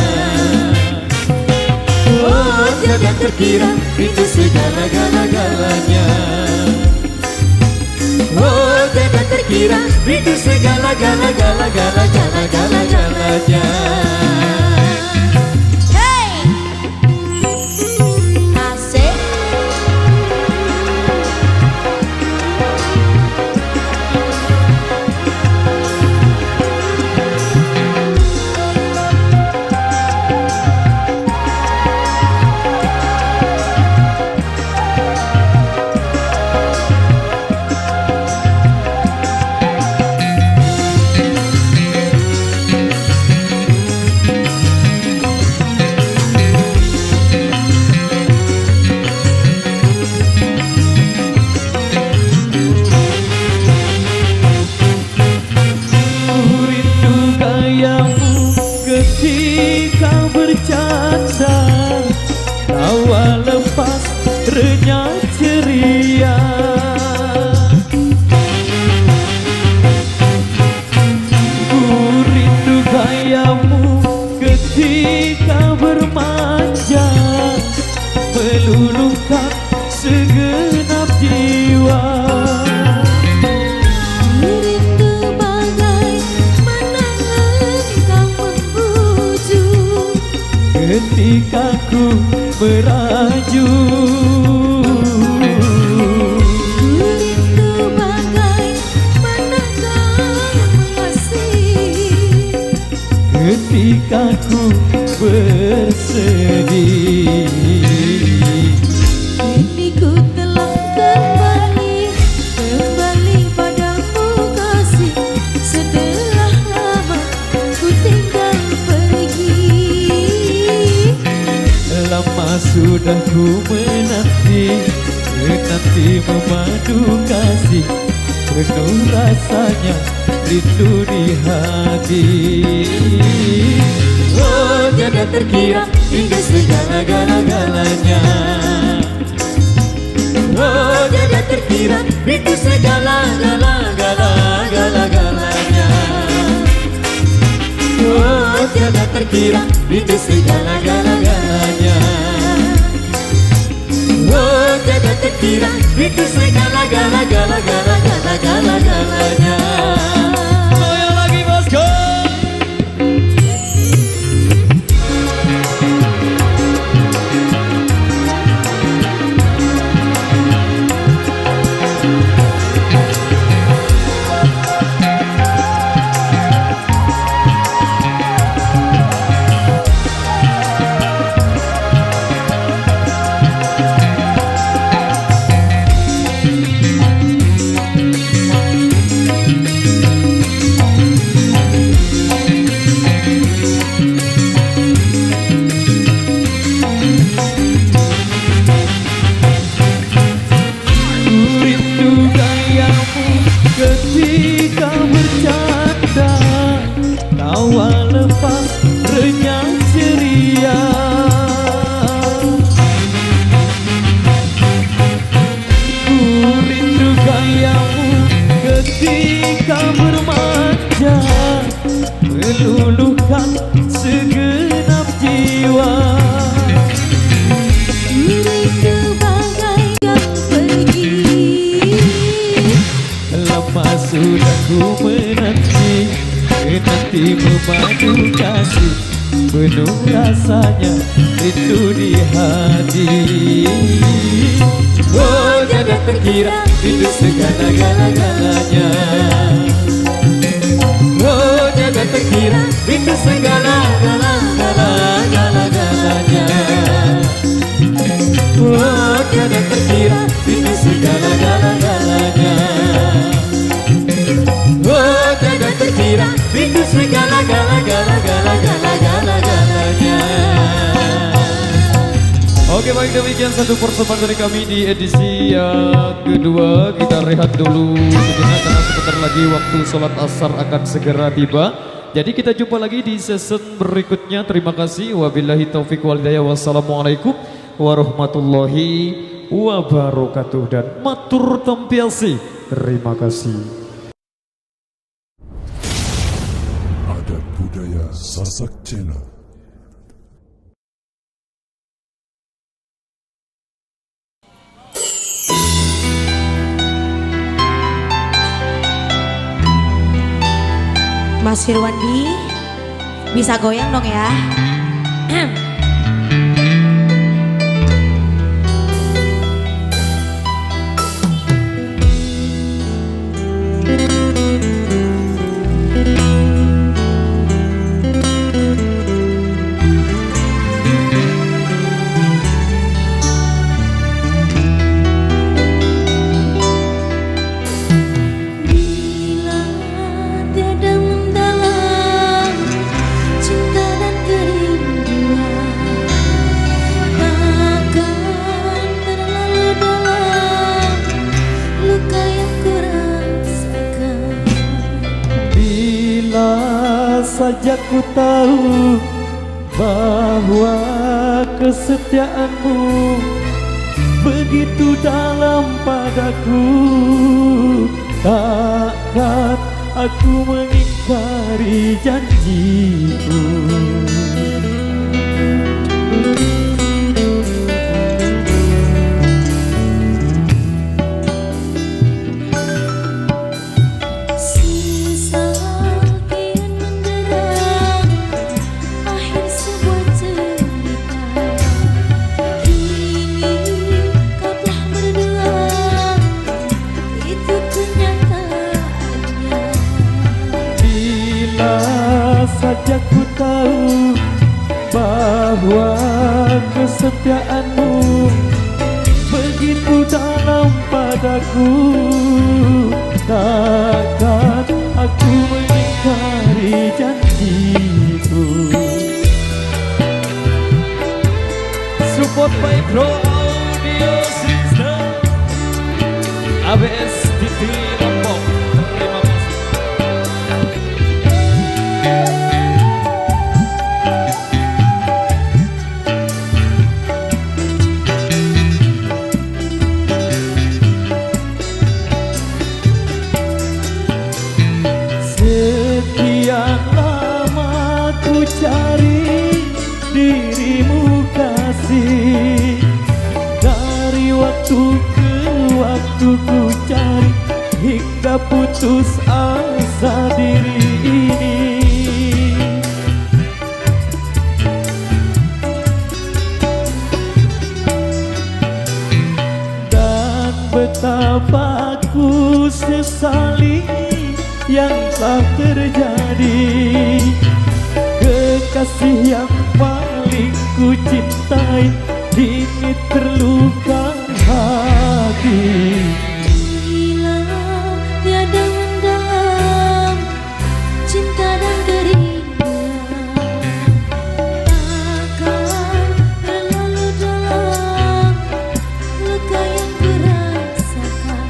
Oh tiada terkira hingga segala-galanya. Oh tiada terkira hingga segala-galanya. Hey, asik. Rindu gayamu ketika bercanda, tawa lepas renyah ceria. Ku rindu gayamu ketika bermanja, meluluhkan segenap jiwa. Rindu bagaimana engkau membujuk. Ketika ku merajuk, Rindu bagaimana kau mengasihi. ketika ku bersedih. Kini ku telah kembali padamu kasih. Setelah lama ku tinggal pergi. Lama sudah ku menanti memadu kasih. Penuh rasanya rindu di hati. Oh tiada terkira hingga segala-galanya. Oh tiada terkira hingga segala-galanya. Oh tiada terkira hingga segala-galanya. Oh tiada terkira hingga segala-galanya. Goyang lagi bosku. sudah ku menanti memadu kasih penuh rasanya itu di hati. Oh jangan terkira itu segala-galanya. Oh jangan terkira itu segala-galanya. Oh jangan terkira itu segala-galanya. Oh jangan terkira itu segala-galanya. Oke baik, demikian satu persembahan dari kami di edisi yang kedua. Kita rehat dulu sejenak karena sebentar lagi waktu sholat asar akan segera tiba. Jadi kita jumpa lagi di season berikutnya. Terima kasih. Wabillahi taufiq wal hidayah. Wassalamualaikum warahmatullahi wabarakatuh. Dan matur tampiasi. Terima kasih. Adat budaya Sasak Channel. Mas Firwandi bisa goyang dong ya. Saja ku tahu bahwa kesetiaanmu begitu dalam padaku, takkan aku mengingkari janjiku. Saja ku tahu bahwa kesetiaanmu begitu dalam padaku, takkan aku mengingkari janjiku. Support by Pro Audio System ABS TV Lombok. Terima kasih. Sekian lama ku cari dirimu kasih, dari waktu ke waktu ku cari hingga putus asa diri ini. Dan betapa ku sesali yang telah terjadi, kekasih yang paling ku cintai kini terluka hati. Bila tiada mendalam cinta dan kerinduan, takkan terlalu dalam luka yang ku rasakan.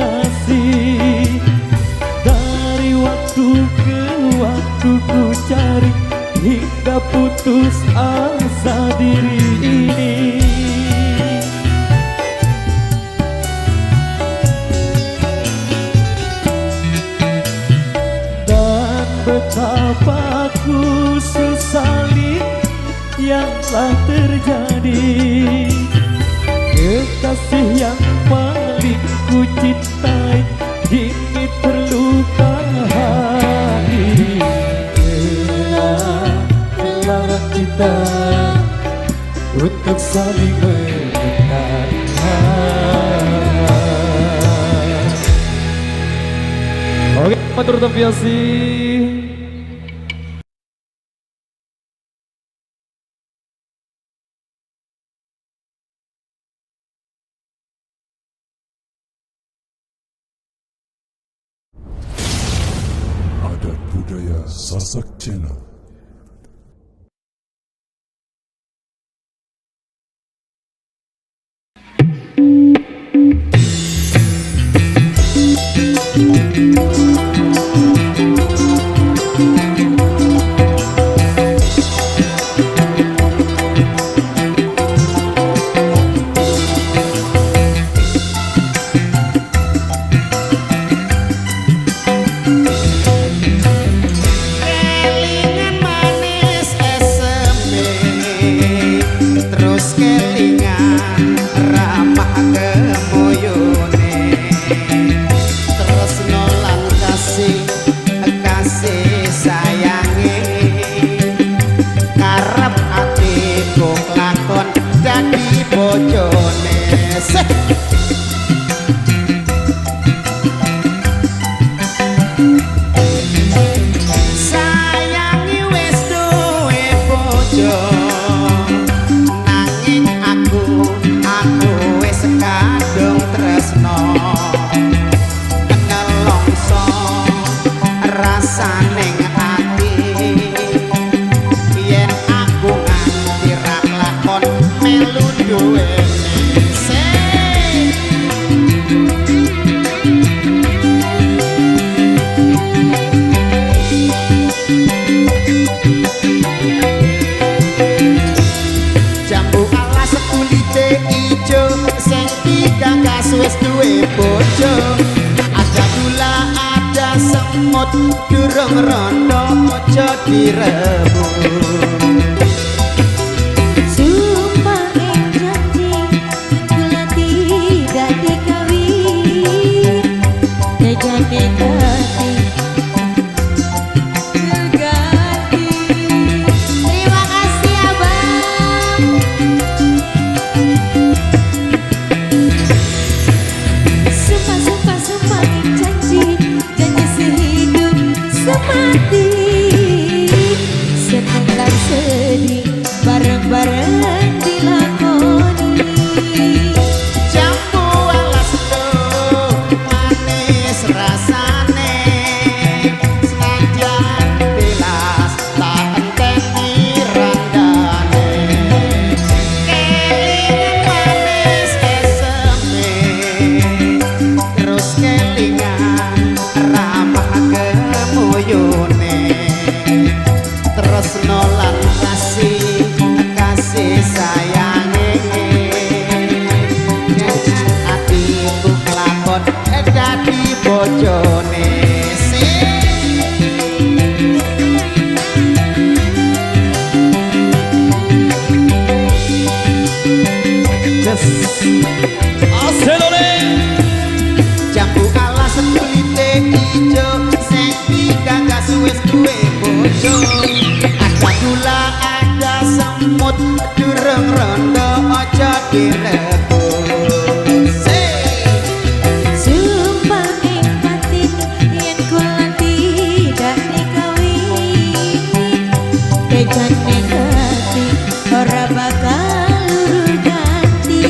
kasih. Dari waktu ke waktu ku cari hingga putus asa diri ini. Dan betapa ku sesali yang telah terjadi. Kekasih yang paling ku cintai kini terluka hati. Telah kita untuk saling mendekat. Oke, matur terbiasa. Adat budaya Sasak Channel. Kelingan manis SMP, terus kelingan ramah kemoyone, terus nolan kasih sayange, karep atiku kelakon dadi bojone. Sayangi wis duwe bojo, nanging aku wis kadung tresno. Nelongso rasaning ati, yen aku nganti ra lakon melu duwene. Jambu alas kulite ijo, sing digagas wis duwe bojo. Ada gula ada semut, durung rondo aja direbut. Sumpah janji kula tidak dikawin, terjadi ganti. Terima kasih abang. Sumpah janji sehidup semati. Senang dan sedih bareng-bareng dilakoni. Jambu alas tuh manis rasane, senajan tilas tak enteni randane. Kelingan manis SMP, terus kelingan ramah kemoyone, terus nolan kasih sayange, atiku kelakon dadi bojone. Jambu alas kulite ijo, sing digagas wis duwe bojo. Ada gula ada semut, durung rondo aja direbut. Sumpah batin yen kula tidak dikawin, terjadi ganti ora bakal luru ganti.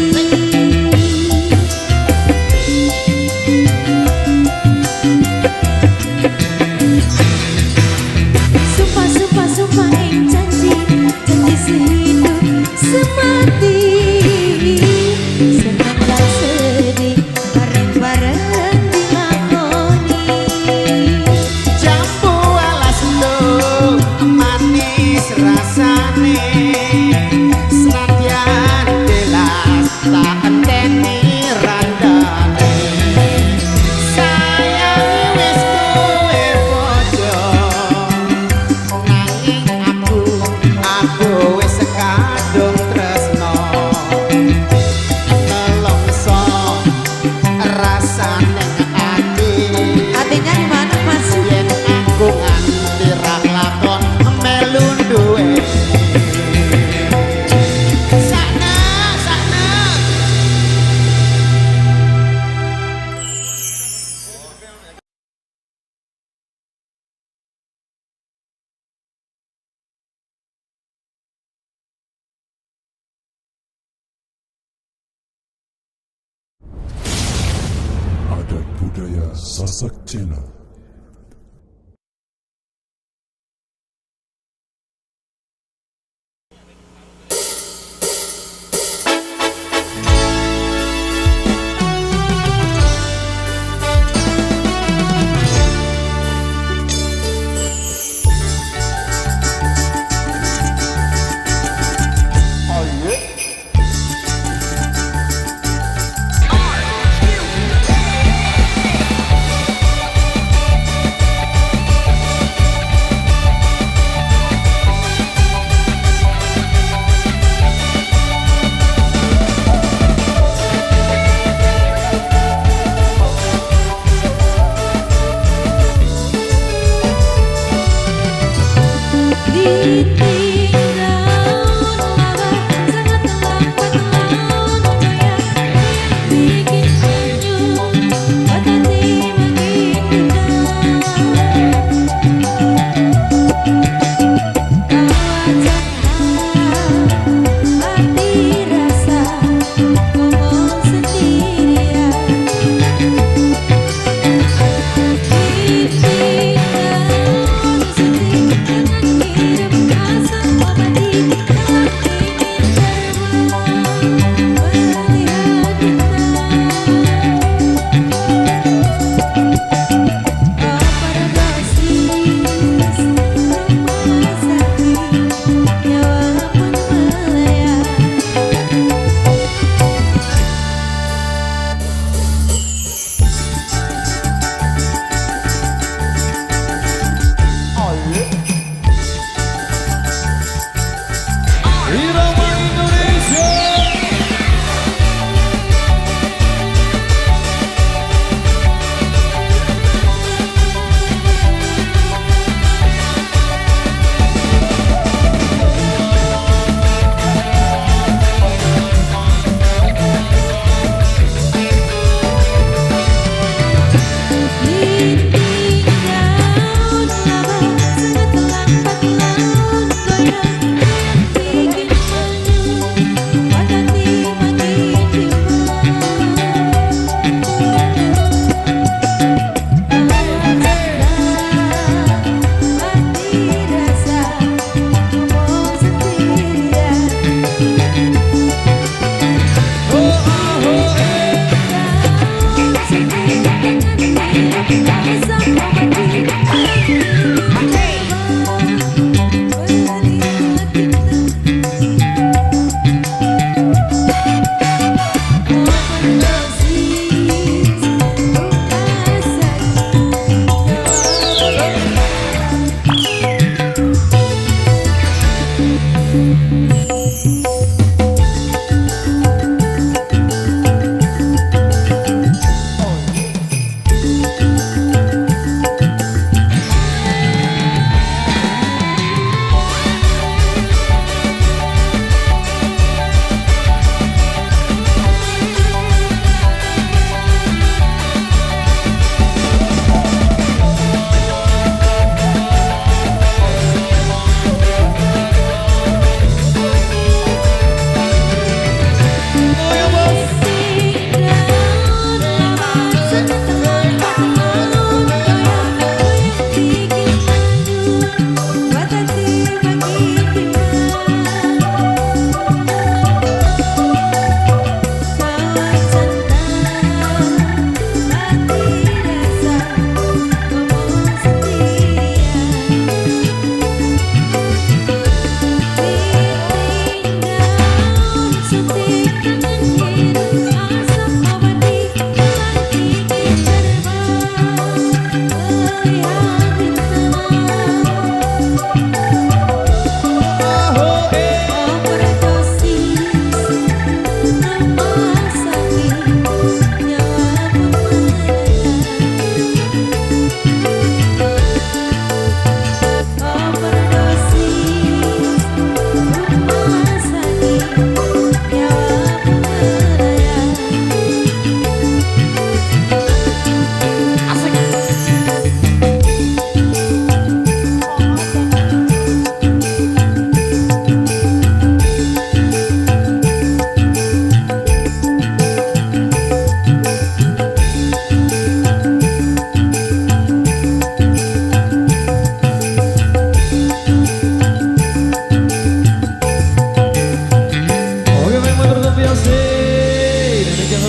Sumpah janji sehidup semati. Sasaksena.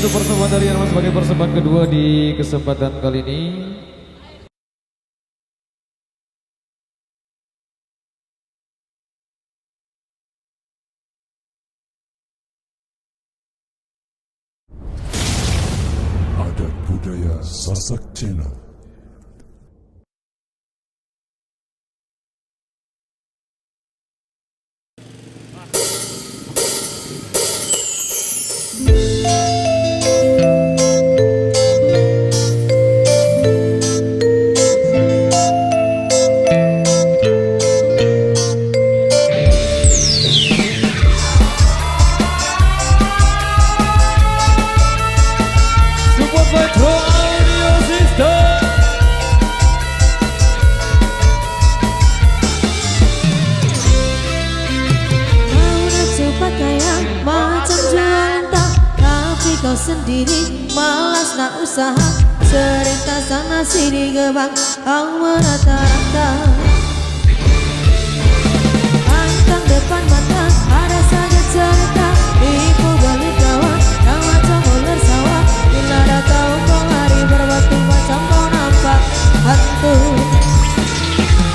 untuk persembahan dari Yanma sebagai persembahan kedua di kesempatan kali ini. Adat Budaya Sasak Channel. Support by Pro Audio System. Kau udah cepat kaya macam jualan tak, tapi kau sendiri malas nak usaha. Cerita sana sini gebang, kau merata-rata. Pantang depan mata, ada saja cerita. Ibu balik kawan, yang macam ular sawah. Bila dah tahu kau lari berbatu macam kau nampak hantu.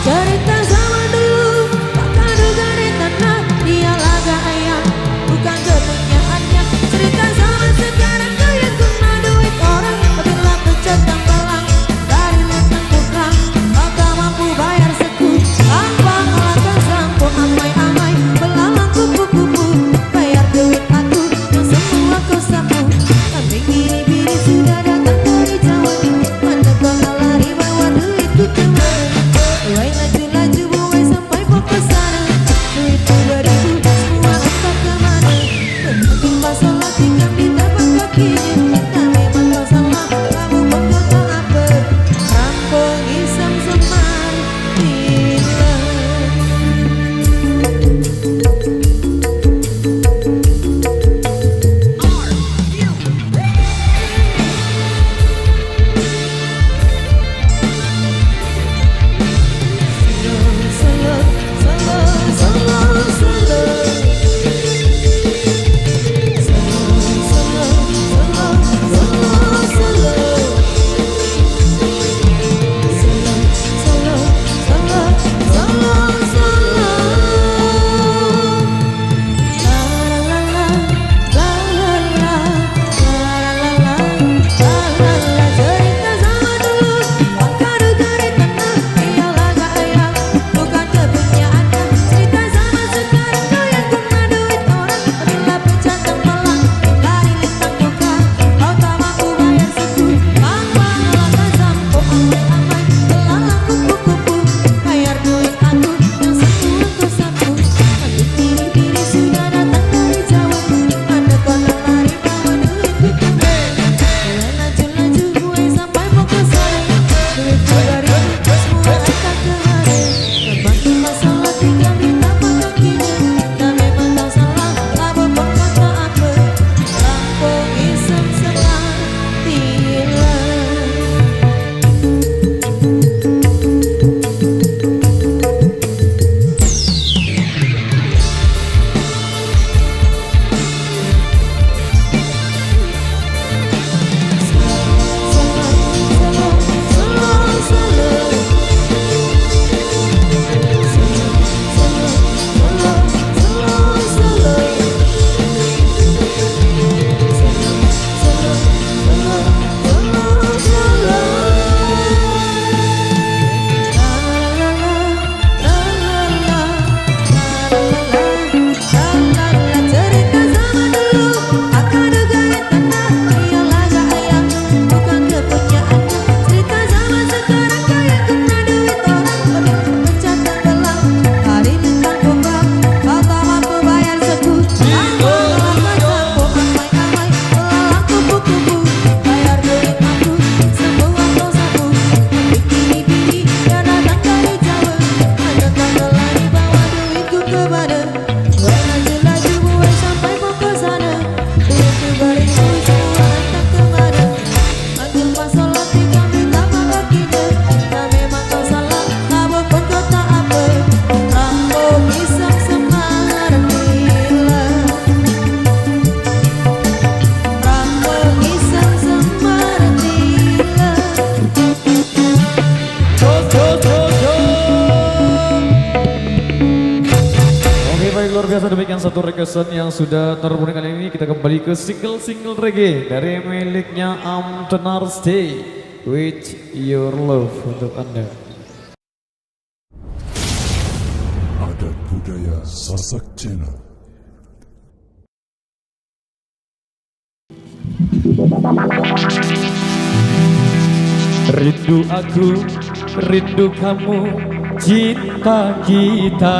Cerita zaman dulu, takkan duga di tanah. Dia laga ayam, bukan kepunyaannya. Cerita zaman sekarang kaya guna duit orang. Bila kecetang belang, dari lintang tukang, maka mampu bayar sekut. Tanpa alasan sampo amai-amai, pemirsa, demikian satu requestan yang sudah terpenuhi kali ini. Kita kembali ke single-single reggae dari miliknya Tenar Stay With Your Love untuk Anda. Adat budaya Sasak Channel. Rindu aku, rindu kamu, cinta kita.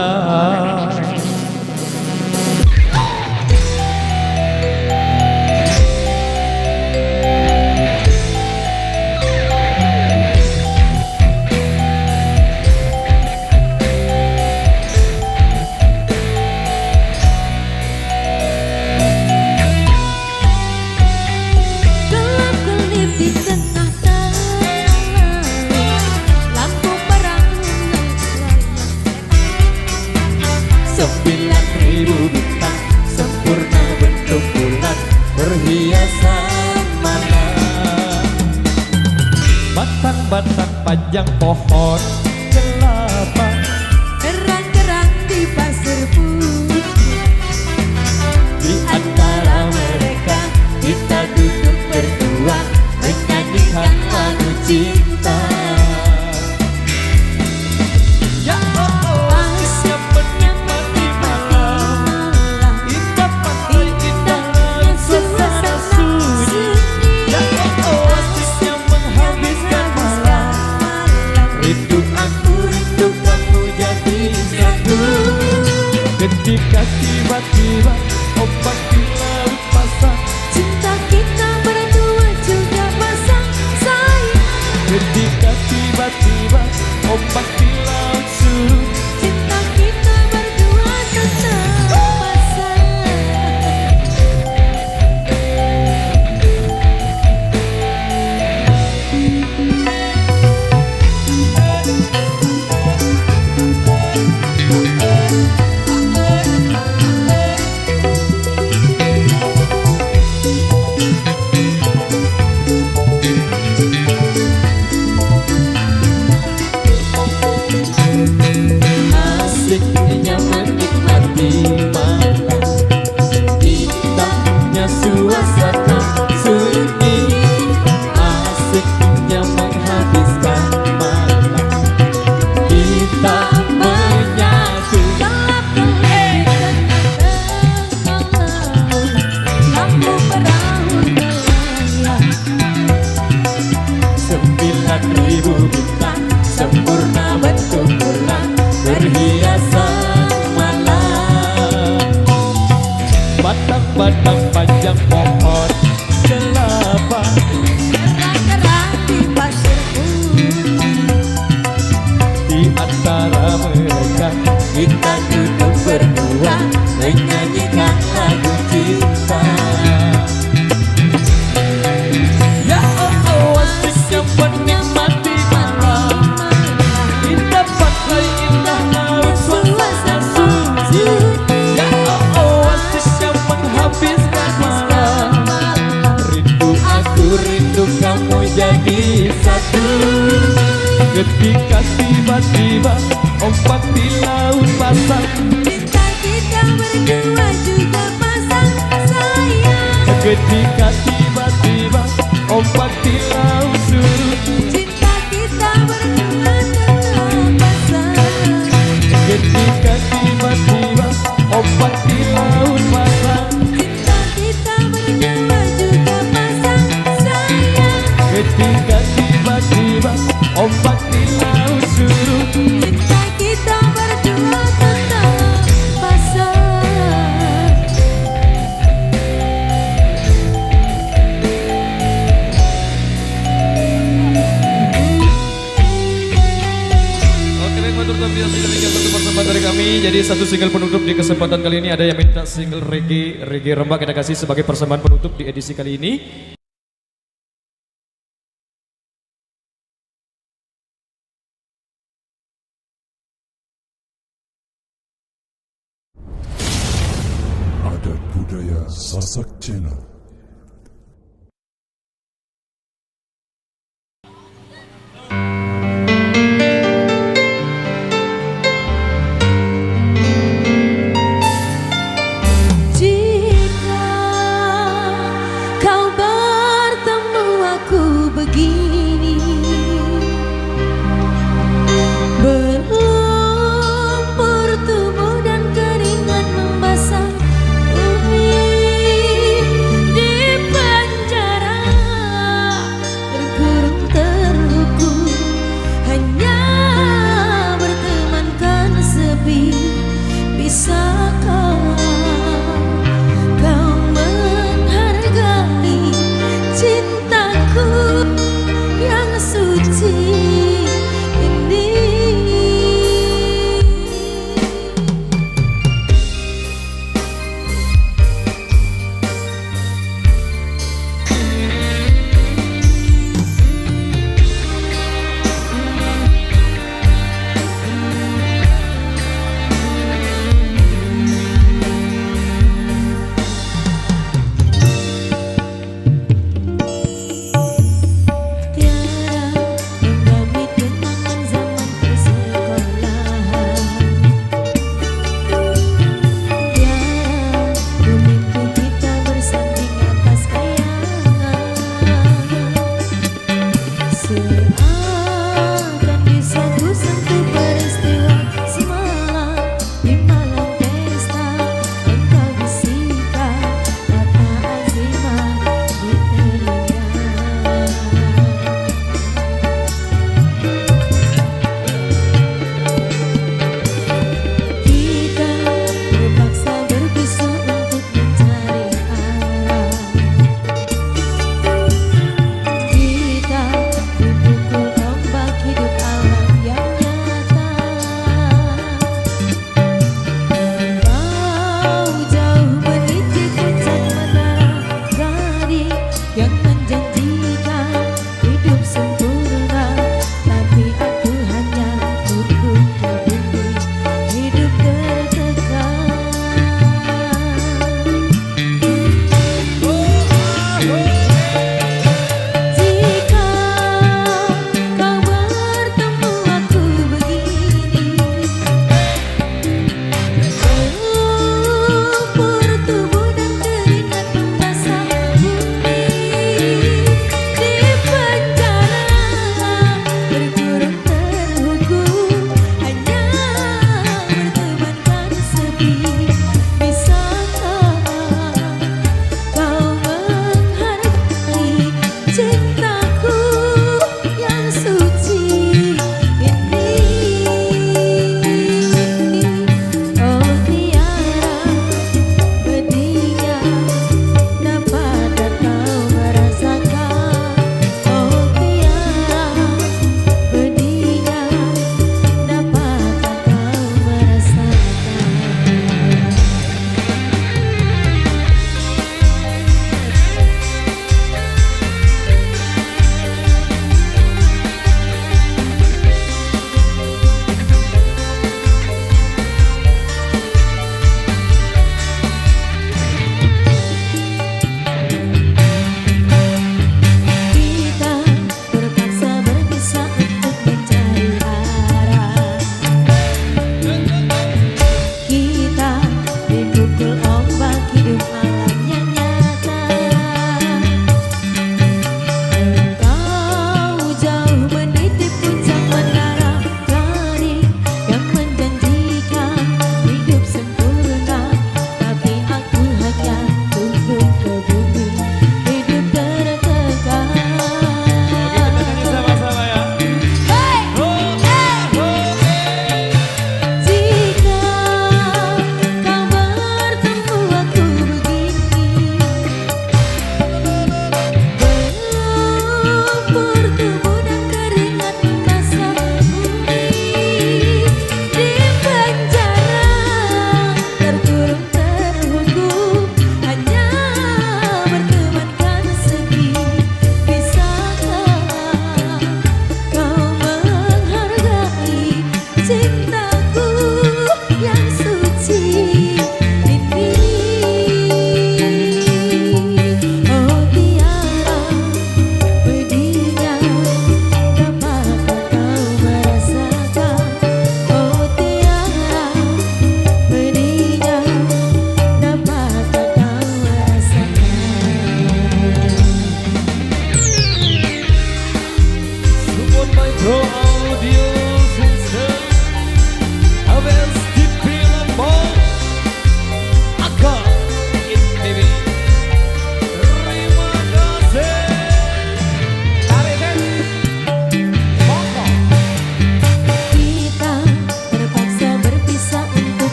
Gelap-gelip di tengah lampu perang melayang. 9.000 bintang sempurna bentuk bulan berhiasan malam. Batang-batang panjang pohon kelapa, Kerang-kerang di pasir putih. di antara mereka kita duduk berdua menyanyikan lagu cinta. Ya Asik menikmati malam, indah pantai, indah laut, suasana sunyi. Ya asiknya menghabiskan malam. Rindu aku, rindu kamu jadi satu. Ketika tiba-tiba ombak di laut pasang, Cinta kita berdua juga pasang sayang. ketika tiba-tiba ombak di laut surut, Cinta kita berdua tetap pasang. asiknya menikmati malam, indahnya suasana sunyi. Asiknya menghabiskan malam, kita menyatu. Gelap-gelip di tengah lampu perahu melayang. 9.000 bintang sempurna bentuk bulan berhiasan malam. Batang-batang panjang pohon kelapa, Kerang-kerang di pasir putih. di antara mereka kita duduk berdua menyanyikan lagu cinta. Ya asiknya menikmati malam, indah pantai, indah laut, suasana sunyi. Ya asiknya menghabiskan malam. Rindu aku, rindu kamu jadi satu. Ketika tiba-tiba ombak di laut pasang, Cinta kita berdua juga pasang sayang. ketika tiba-tiba ombak di laut surut, Cinta kita berdua tetap pasang. ketika tiba-tiba ombak di laut pasang, Cinta kita berdua juga pasang sayang. ketika tiba-tiba ombak di laut surut. Cinta kita berdua tetap pasang. Oke, baik, matur nuwun biasa demikian satu persembahan dari kami. Jadi satu single penutup di kesempatan kali ini. Ada yang minta single reggae Rembang, kita kasih sebagai persembahan penutup di edisi kali ini. Adat budaya Sasak Channel.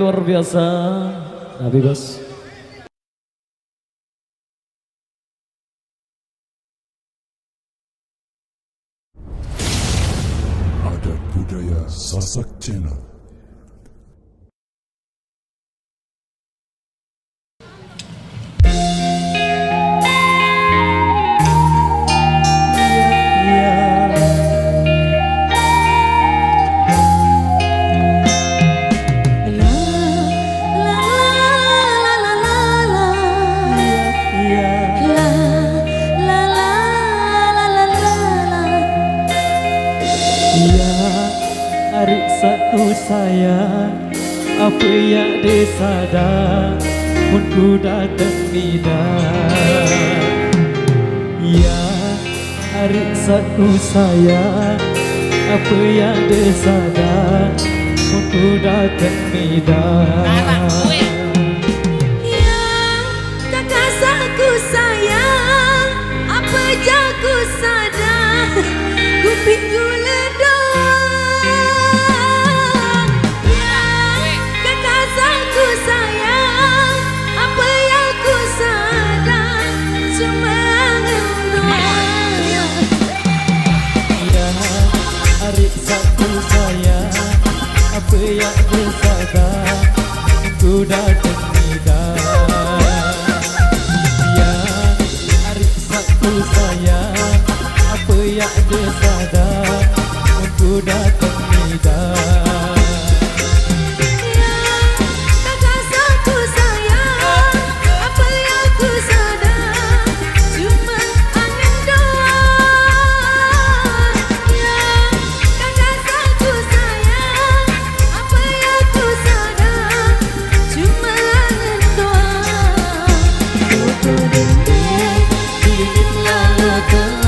luar biasa. Nabi bos. Adat budaya Sasak Channel. Hari satu saya apa yang disadar mun ku datang midang. Ya hari satu saya apa yang disadar mun ku datang midang. Yang kakak saku sayang, apa jago sadar, kuping gula doang. Yang kakak saku sayang, apa yang ku sadar, cuma angin doang. Ya hari satu saya apa yang disadar ku datang midang. Ya hari satu saya apa yang disadar ku datang midang. Kakak saku sayang, apa yang ku sadar, cuma angin doang. Kakak saku sayang, apa yang ku sadar, cuma angin doang. Foto dinding, lalu telah.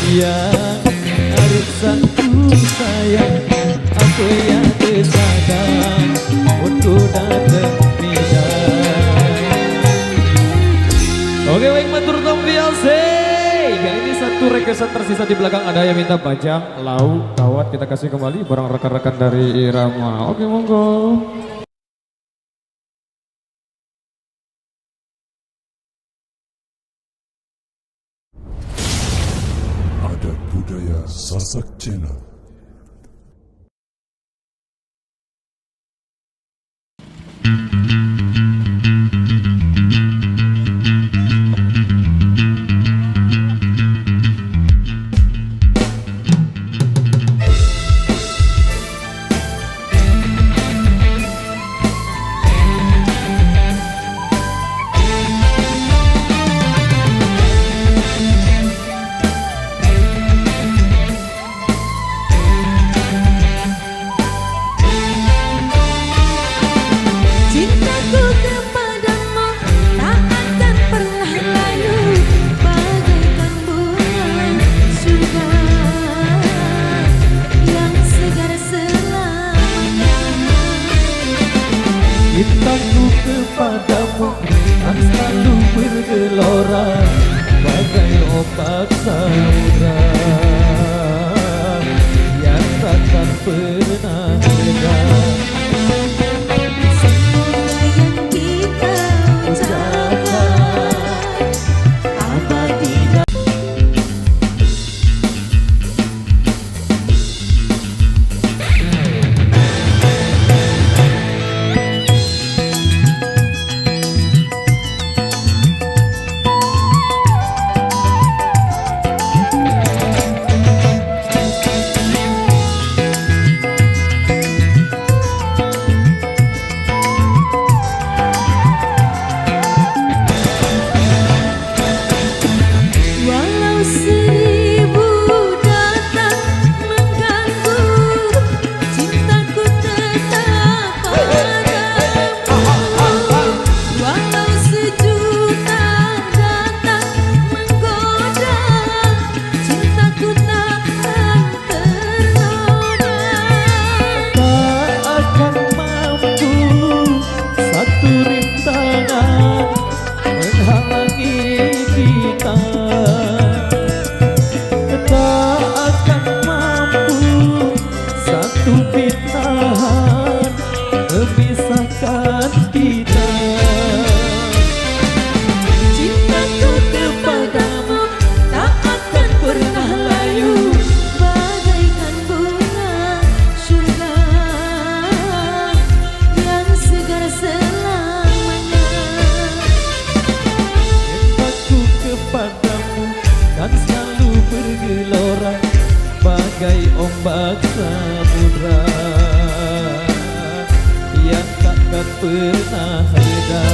yang harus satu sayang aku yang kesadang untuk datang tidak. Oke baik matur nuwun biasa. Kali ini satu requestan tersisa di belakang ada yang minta bajang, lau, kawat kita kasih kembali barang rekan-rekan dari Irama. Oke monggo. Adat Budaya Sasak Channel. Cintaku kepadamu tak akan pernah layu bagaikan bunga surga yang segar selamanya. Cintaku kepadamu akan selalu bergelora bagai ombak samudra yang takkan pernah reda. Semoga yang kita ucapkan abadi walau seribu datang mengganggu, cintaku tetap padamu. Walau sejuta datang menggoda, cintaku takkan ternoda. Tak akan mampu satu rintangan menghalangi kita. Tak akan mampu satu bintahan memisahkan kita. Cintaku kepadamu tak akan pernah layu bagaikan bunga surga yang segar selamanya. Cintaku kepadamu kan selalu bergelora bagai ombak samudra yang takkan pernah reda.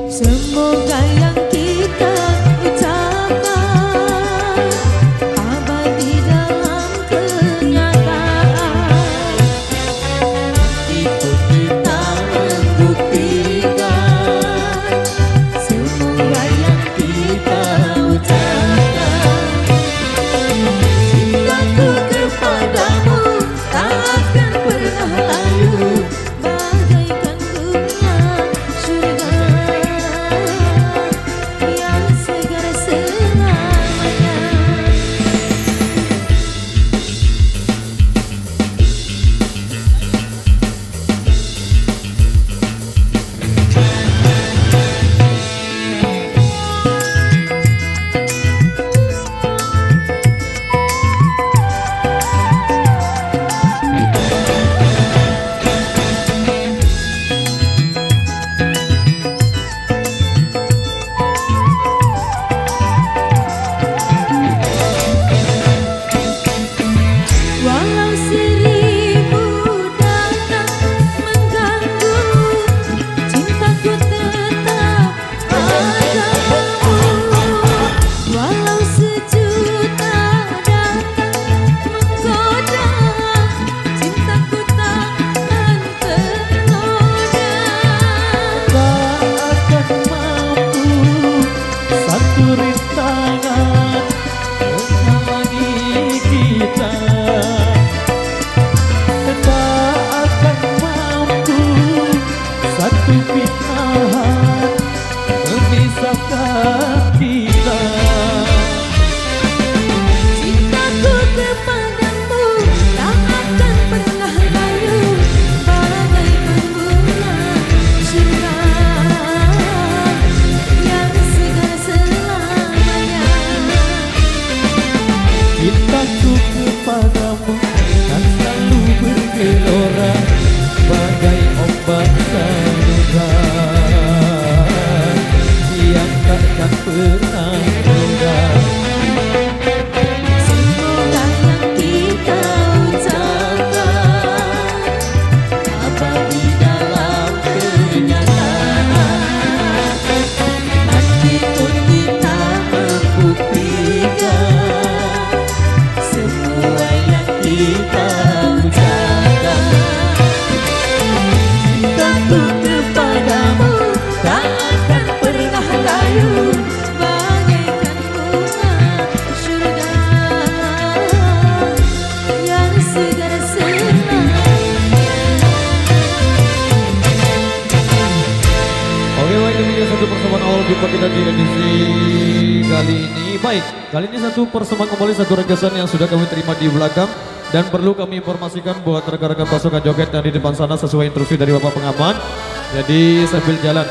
Semoga yang kita ucapkan abadi dalam kenyataan. Itu kita membuktikan. Semoga yang kita ucapkan cintaku kepadamu tak akan pernah layu bagaikan bunga surga jumpa kita di edisi kali ini. Baik, kali ini satu persembahan kembali satu requestan yang sudah kami terima di belakang. Dan perlu kami informasikan buat rekan-rekan pasukan joget yang di depan sana sesuai instruksi dari Bapak Pengaman. Jadi sambil jalan.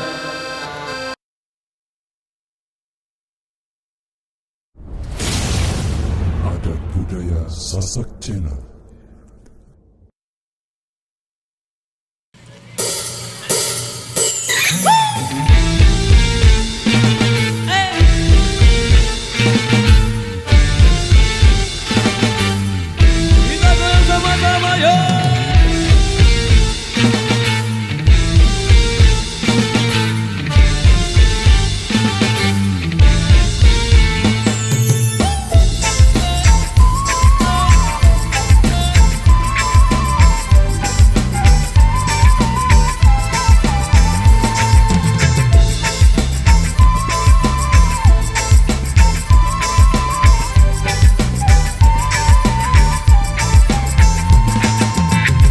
Adat Budaya Sasak Channel. Kita bersama-sama yuk.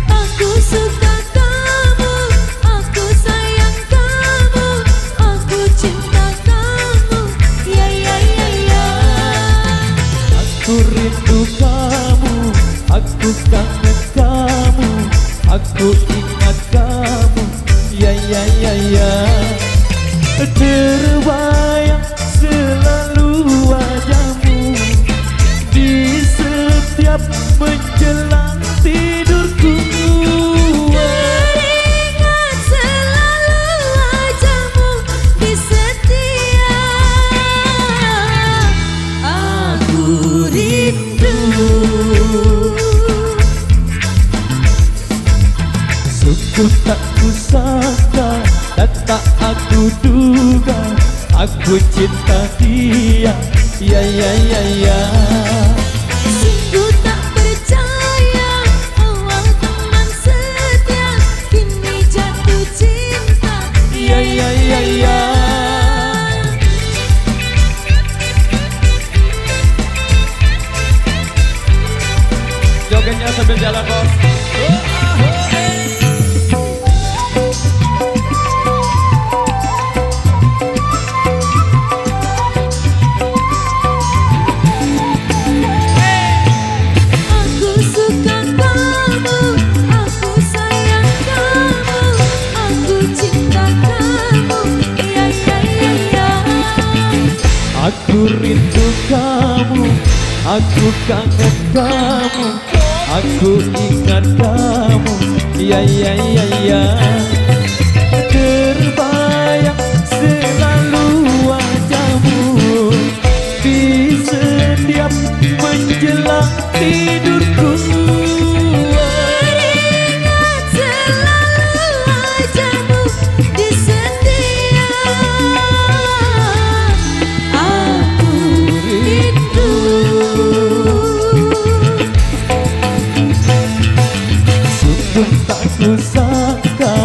Aku suka kamu, aku sayang kamu, aku cinta kamu, ya ya ya ya. Aku rindu kamu, aku kangen kamu, aku ingat kamu, ya ya ya ya. Terbayang selalu wajahmu di setiap menjelang tidurku. Teringat selalu wajahmu di setiap aku rindu. Sungguh tak kusangka dan tak aku duga, aku cinta dia, ya ya ya ya. Sungguh tak percaya awal teman setia, kini jatuh cinta, Ya ya ya ya. Jogetnya sambil jalan bos. Aku suka kamu, aku sayang kamu, aku cinta kamu, ya ya ya ya. Aku rindu kamu, aku kangen kamu, aku ingat kamu, ya ya ya ya. Terbayang selalu wajahmu di setiap menjelang tidurku. Teringat selalu wajahmu di setiap aku rindu. Sungguh tak kusangka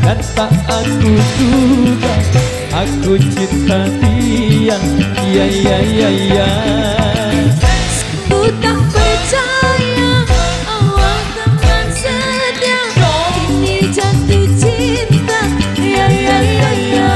dan tak aku duga, aku cinta dia, ya ya ya ya. Ku tak percaya awal teman setia, kini jatuh cinta, ya ya ya ya.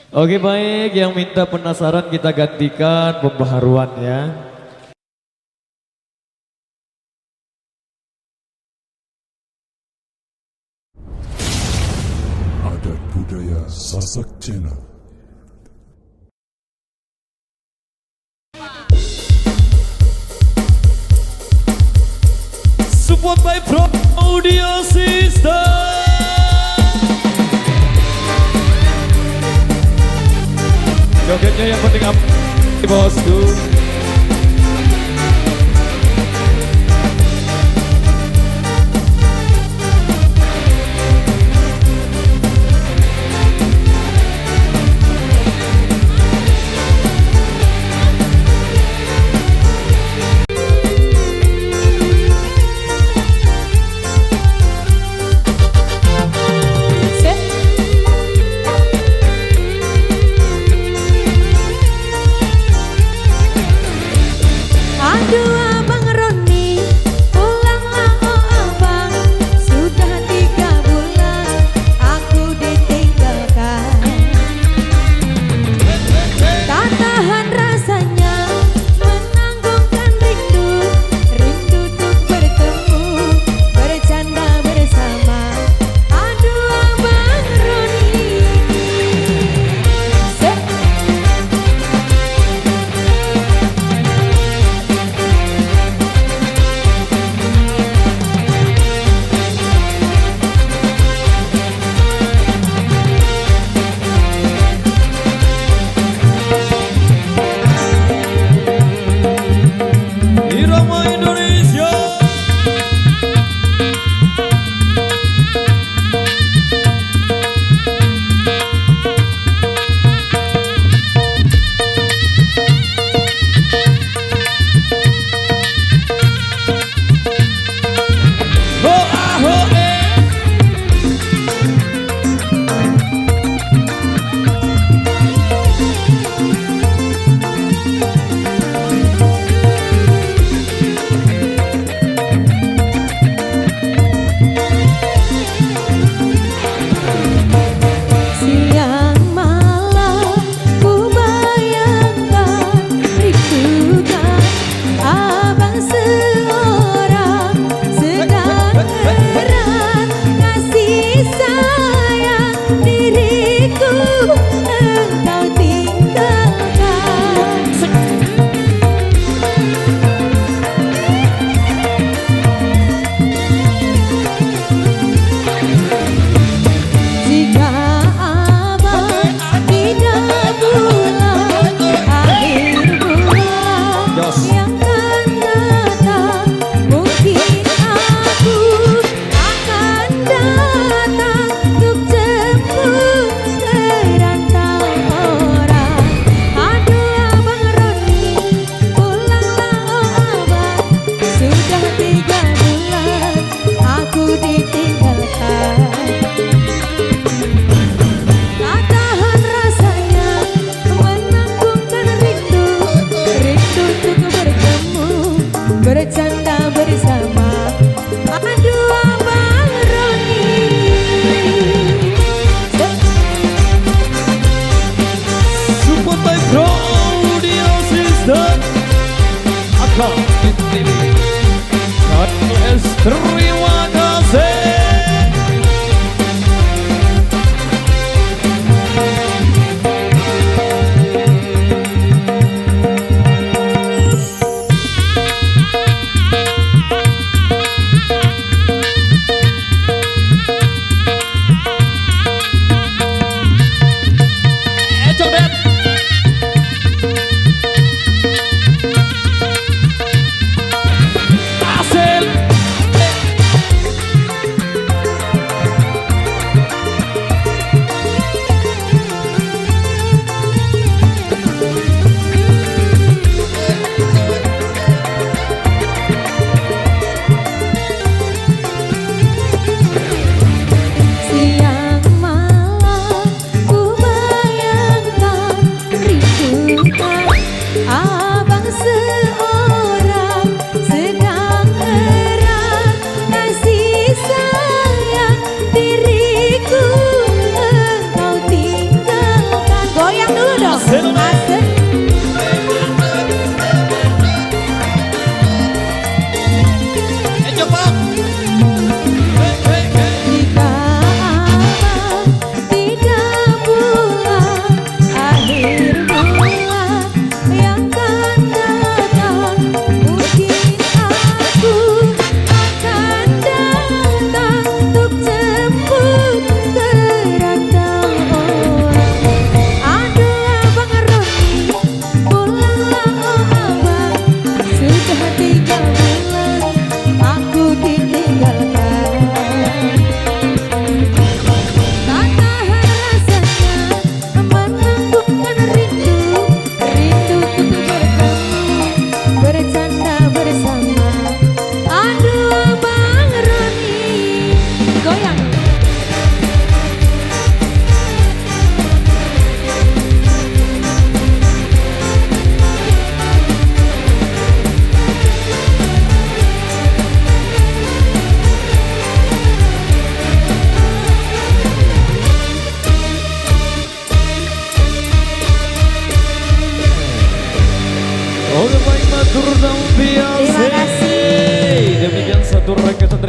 Oke baik, yang minta penasaran kita gantikan pembaharuan ya. Adat budaya Sasak Channel. Support by Pro Audio System. Jogetnya yang penting apa bosku.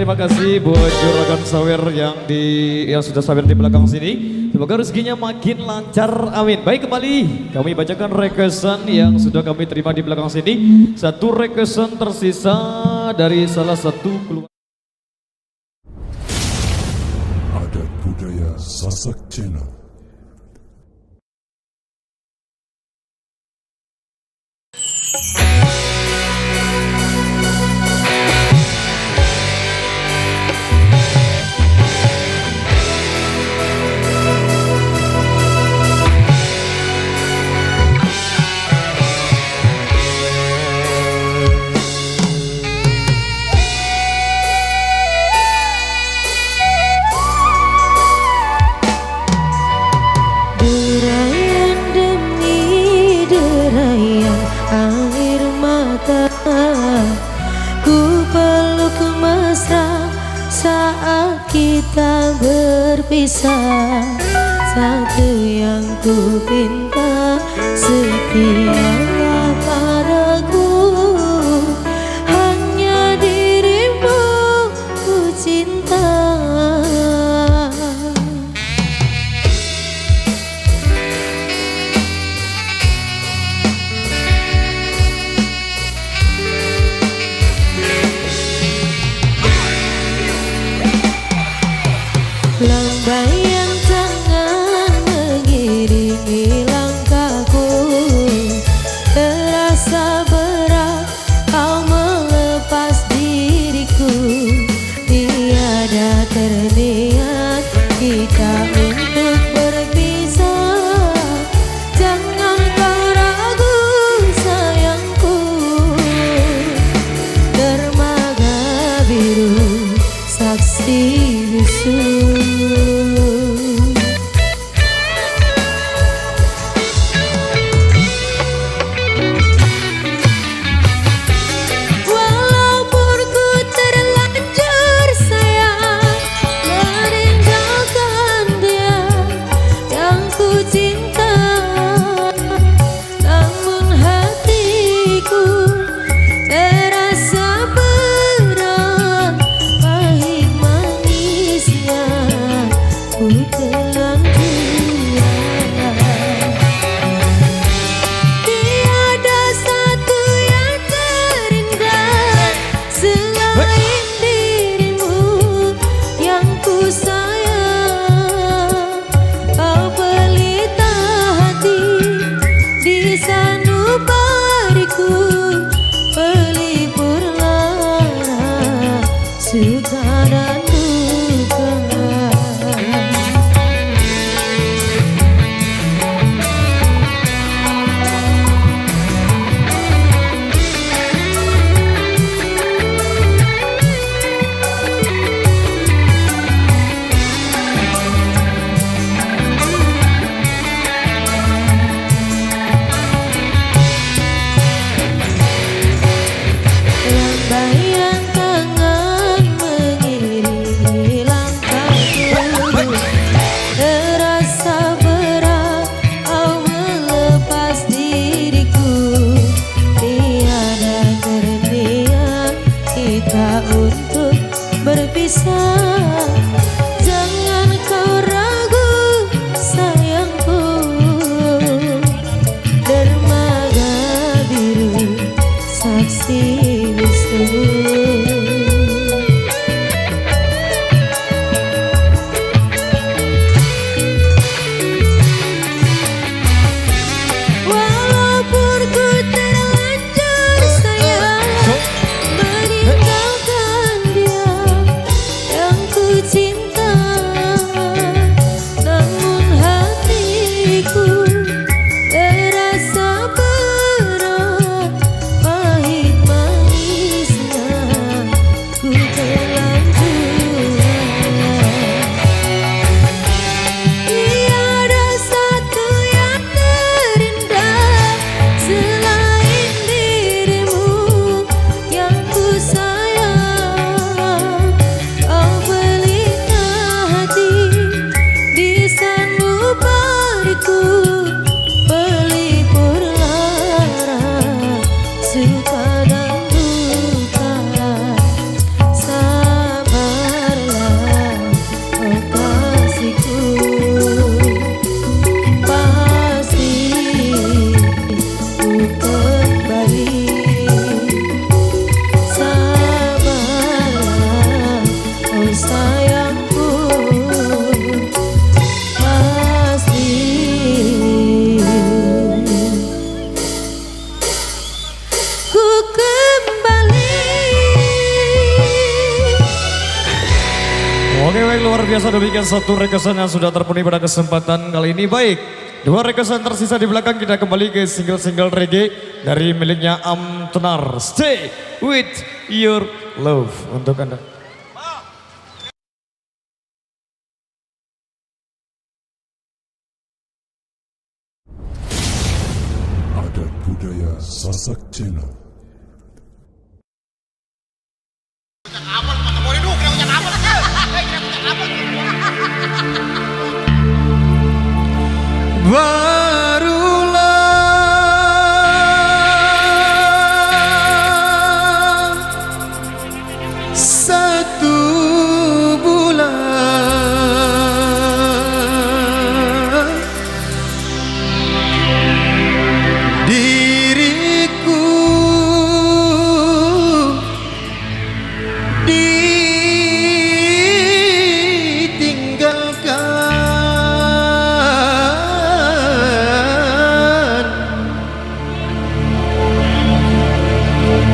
terima kasih buat juragan sawer yang sudah sawer di belakang sini. Semoga rezekinya makin lancar, amin. Baik, kembali kami bacakan requestan yang sudah kami terima di belakang sini. Satu requestan tersisa dari salah satu keluarga. Adat budaya Sasak Channel. Derayan demi derayan air mata, ku peluk mesra saat kita berpisah. Satu yang ku pinta, setialah padaku, hanya dirimu ku cinta. Lambaian tangan mengiringi langkahku, terasa berat kau melepas diriku. Tiada terniat kita untuk berpisah, jangan kau ragu sayangku. Dermaga biru saksi bisu, walaupun ku terlanjur sayang meninggalkan dia yang ku cinta, namun hatiku terasa berat, pahit manisnya ku telan jua. Tiada satu yang terindah selain dirimu yang ku sayang. Kau pelita hati di sanubariku, pelipur lara suka dan duka. biasa demikian satu requestan yang sudah terpenuhi pada kesempatan kali ini. Baik, dua requestan tersisa di belakang, kita kembali ke single-single reggae dari miliknya Amtenar. Stay with your love untuk Anda. Adat budaya Sasak Channel. Barulah satu bulan diriku ditinggalkan.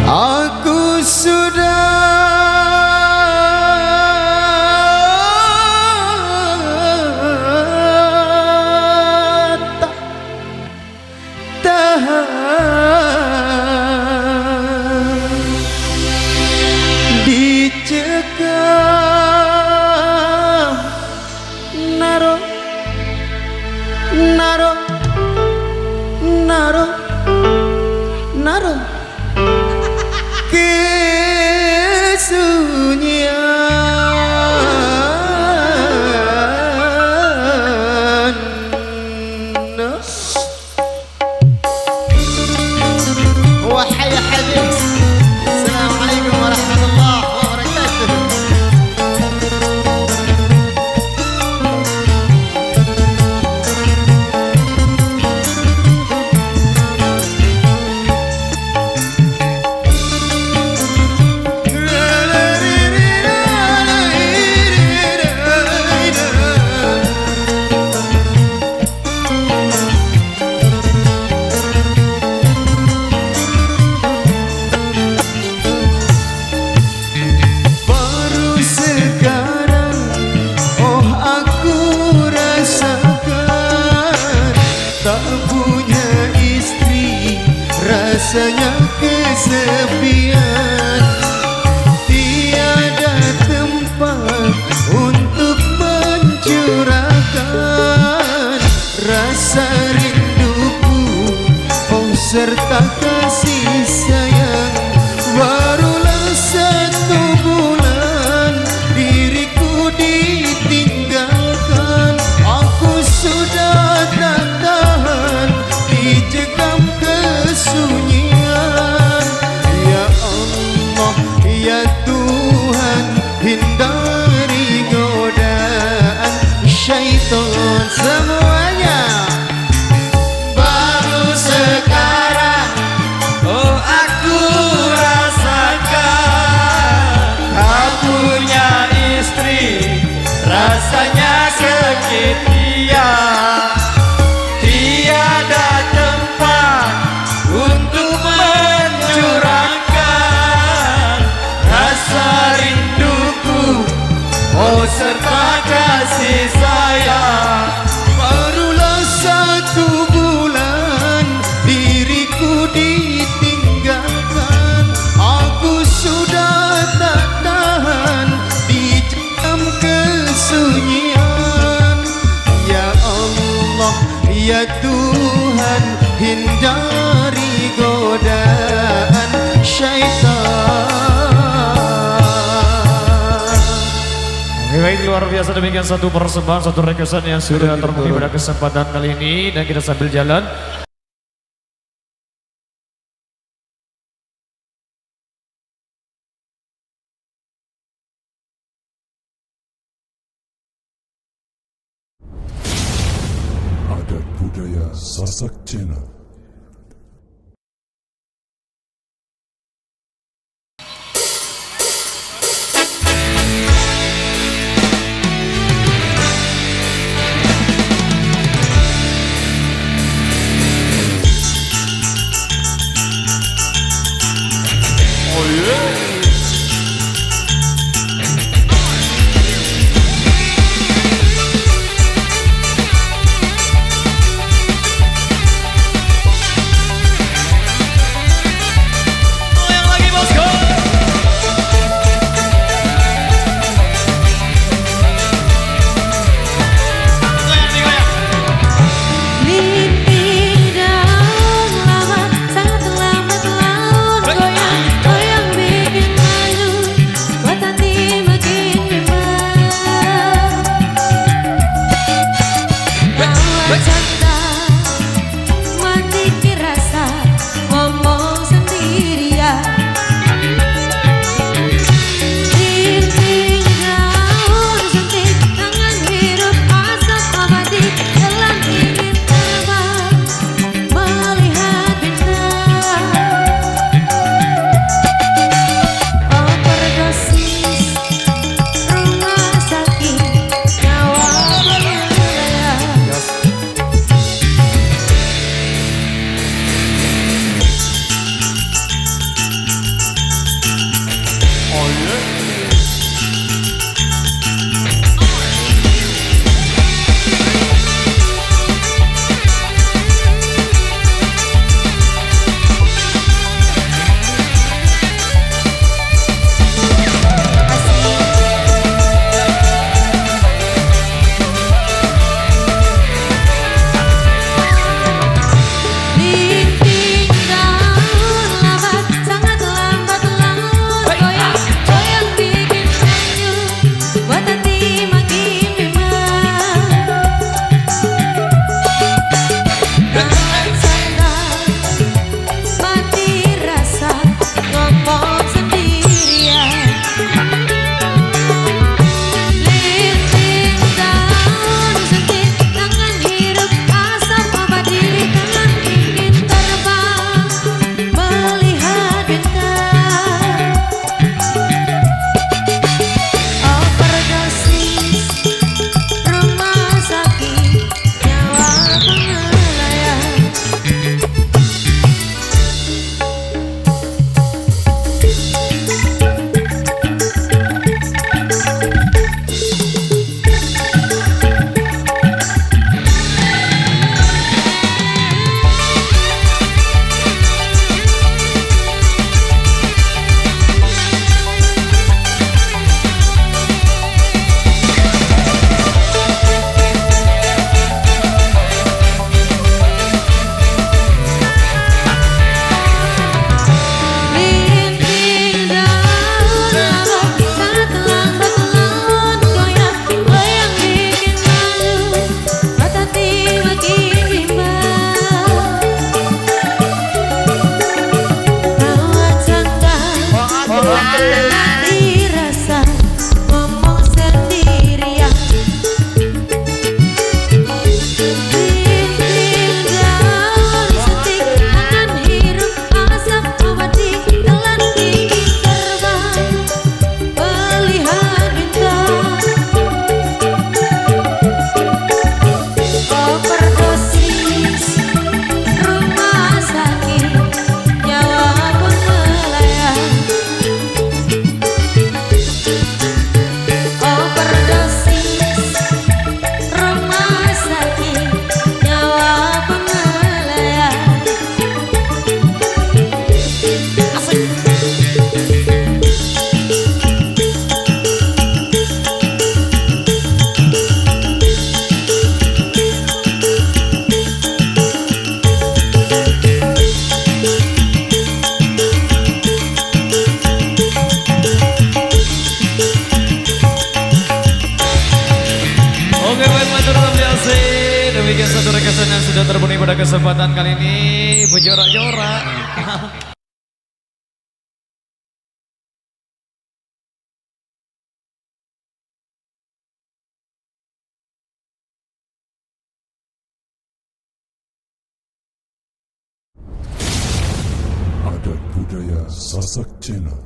Aku sudah tak tahan dicekam naro naro naro naro kesunyian. Wahai hadis, Assalamualaikum warahmatullahi wabarakatuh. Baru sekarang, oh aku rasakan tak punya istri, rasanya kesepian. Tiada tempat untuk mencurahkan rasa rinduku, oh serta kasih sayang. Barulah satu bulan diriku ditinggalkan. Aku sudah tak tahan dicekam kesunyian. Ya Allah, ya Tuhan, hindari godaan syaitan semuanya. Baru sekarang, oh aku rasakan tak punya istri, rasanya kesepian. Tiada tempat untuk mencurahkan rasa rinduku, oh serta kasih sayang. Barulah satu bulan diriku ditinggalkan. Aku sudah tak tahan dicekam kesunyian. Ya Allah, ya Tuhan, hindari godaan syaitan. Baik, luar biasa demikian satu persembahan, satu requestan yang sudah terpenuhi pada kesempatan kali ini. Dan kita sambil jalan Adat budaya Sasak Channel. Bawa canda mati dirasa ngomong sendirian. Rinting daun sentik tangan hirup asap abadi dalam ingin terbang melihat bintang. Overdosis rumah sakit nyawa melayang. Linting daun lambat, sangat lambat laut goyang, goyang bikin sanyu, buat hati makin bimbang. Tangan sandal, mati rasa, ngomong sendirian. Linting daun sentik, tangan hirup asap abadi dalam ingin terbang melihat bintang. Overdosis rumah sakit nyawa melayang. Linting daun lambat, sangat lambat laut goyang, goyang bikin malu, buat hati makin bimbang. Bawa canda mati rasa, ngomong sendirian. Linting daun sentik, tangan hirup asap abadi dalam ingin terbang melihat bintang. Overdosis rumah sakit nyawa pun melayang. Overdosis rumah sakit nyawa pun melayang. Oke baik matur biasa. Demikian satu rekesan yang sudah terpenuhi pada kesempatan kali ini. Berjorak-jorak. Adat budaya Sasak Channel.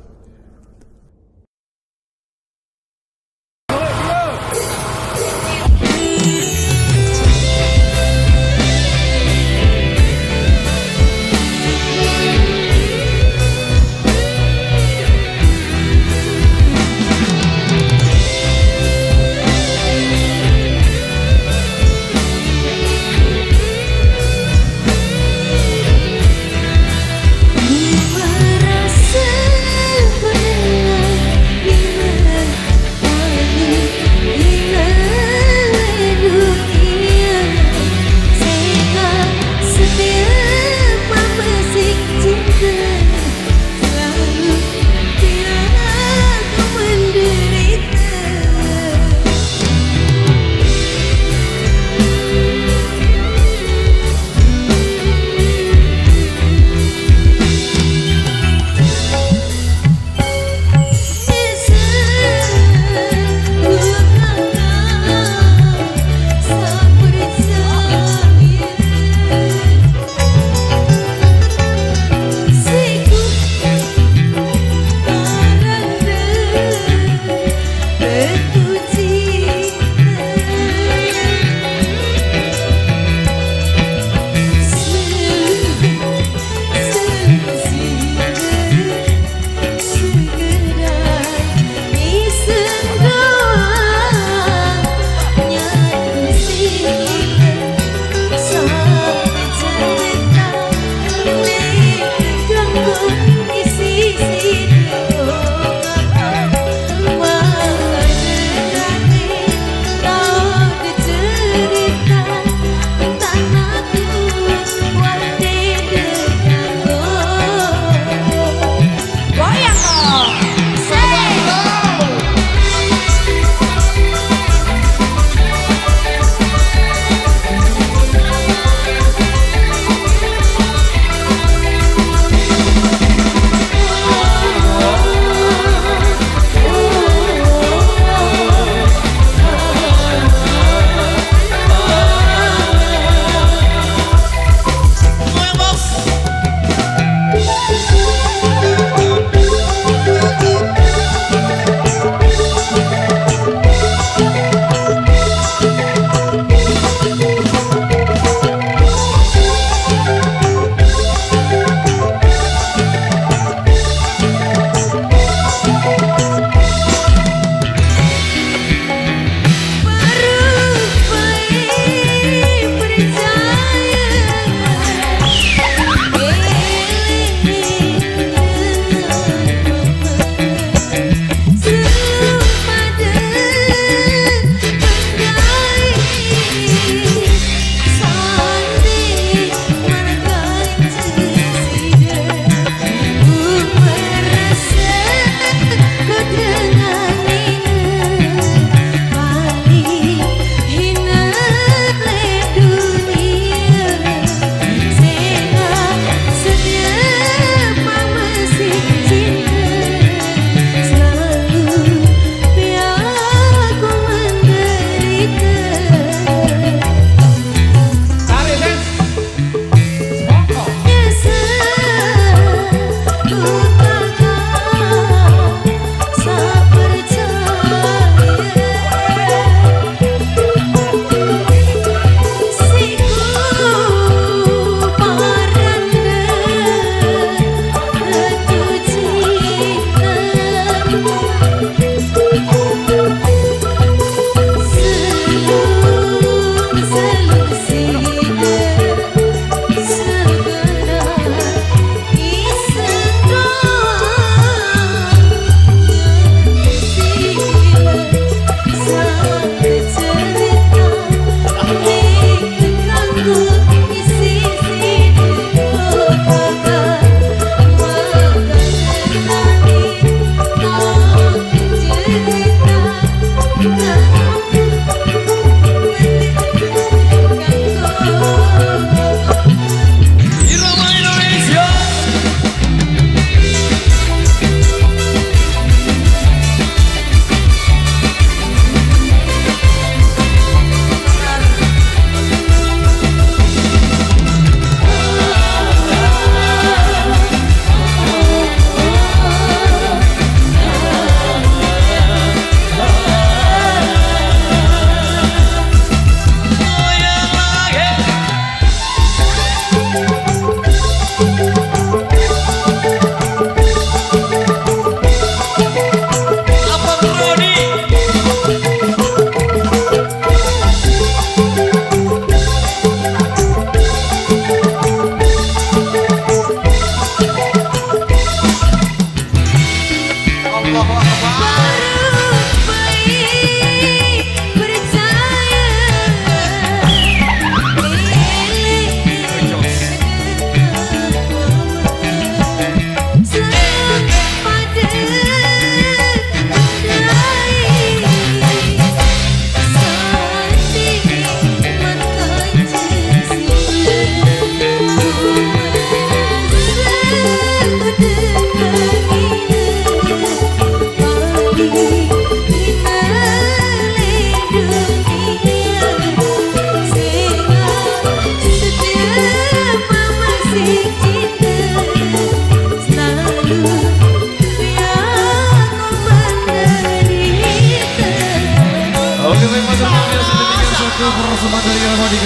Merasa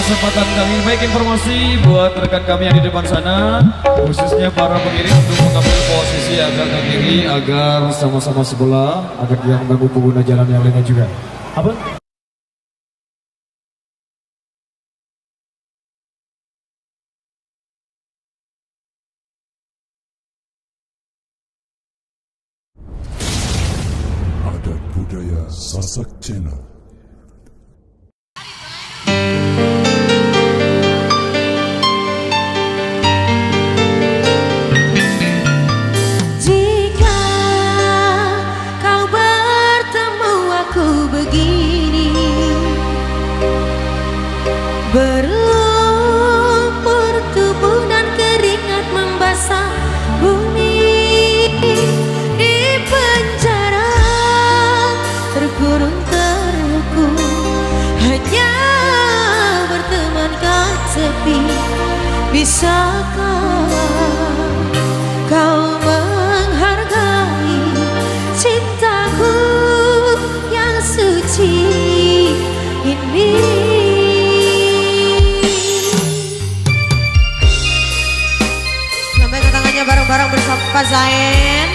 kesempatan kami. Baik, informasi buat rekan kami yang di depan sana, khususnya para pengiring untuk mengambil posisi agak ke kiri agar sama-sama sebelah, agar tidak mengganggu pengguna jalan yang lainnya juga. Apa? Adat budaya Sasak Channel. Jika kau bertemu aku begini, berlumpur tubuh dan keringat membasah bumi, di penjara terkurung terhukum, hanya bertemankan sepi. Bisakah kau menghargai cintaku yang suci ini? Lambaikan tangannya bareng-bareng bersama Pak Zain.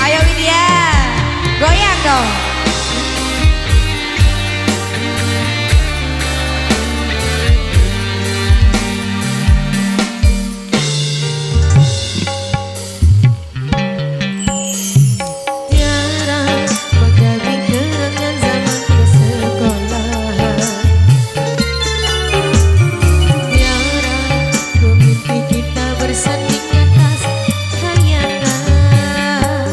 Ayo Widya, goyang dong. Tiara menggaming kenangan zaman persekolahan. Tiara memimpi kita bersanding atas kayangan.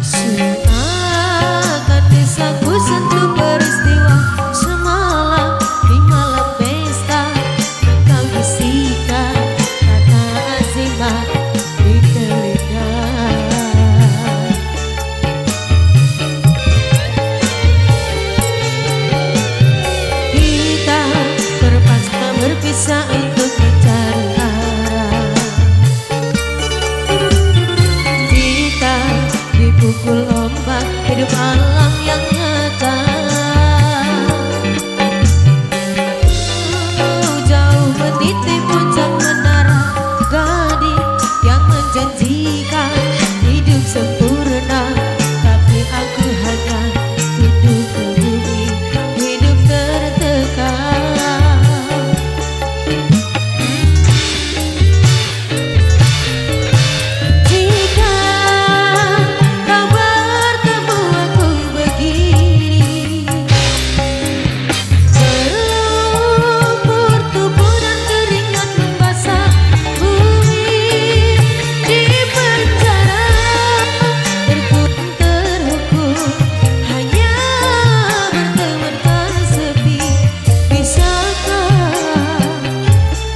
Seakan desaku sentuh peristiwa semalam di malam pesta. Engkau bisikan kata azimat di telinga. Kita terpaksa berpisah untuk mencari arah. Kita dipukul ombak hidup alam yang nyata. Jauh meniti puncak menara gading yang menjanjikan hidup sempurna, tapi aku hanya duduk ke bumi, hidup tertekan. Jika kau bertemu aku begini, berlumpur tubuh dan keringat membasah bumi, di penjara terkurung terhukum, hanya bertemankan sepi. Bisakah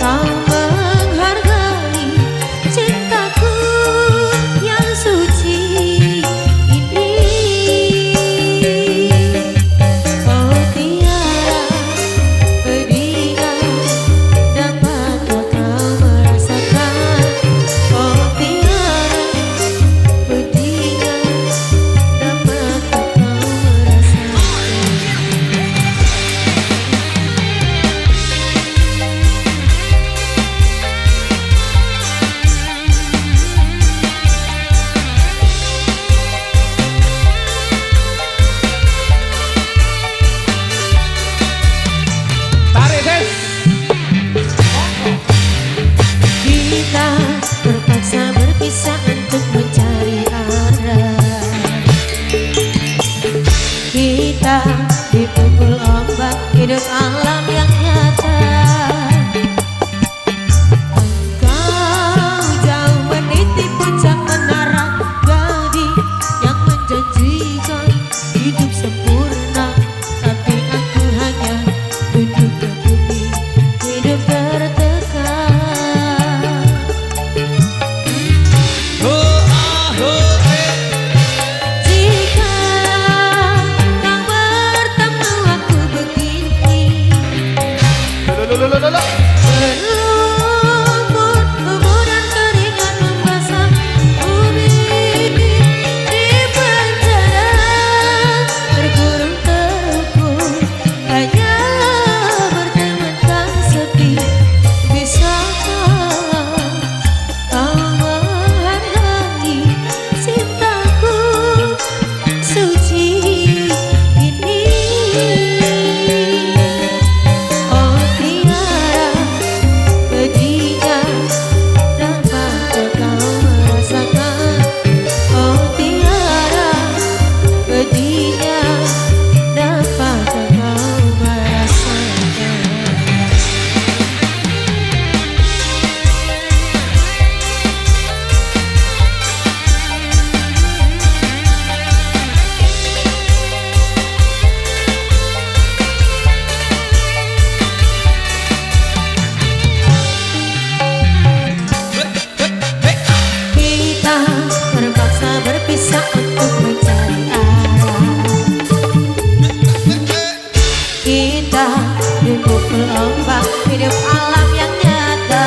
kau menghargai cintaku yang suci ini? Oh tiara pedihnya dapatkah kau merasakan? Oh tiara pedihnya dapatkah kau merasakan? Kita terpaksa berpisah untuk mencari arah. Kita dipukul ombak hidup alam yang nyata. Engkau jauh meniti puncak menara gading yang menjanjikan hidup sempurna, tapi aku hanya duduk ke bumi, hidup tertekan. Jika kau bertemu aku begini, berlumpur tubuh dan keringat membasah bumi, di penjara terkurung terhukum, hanya terpukul ombak hidup alam yang nyata.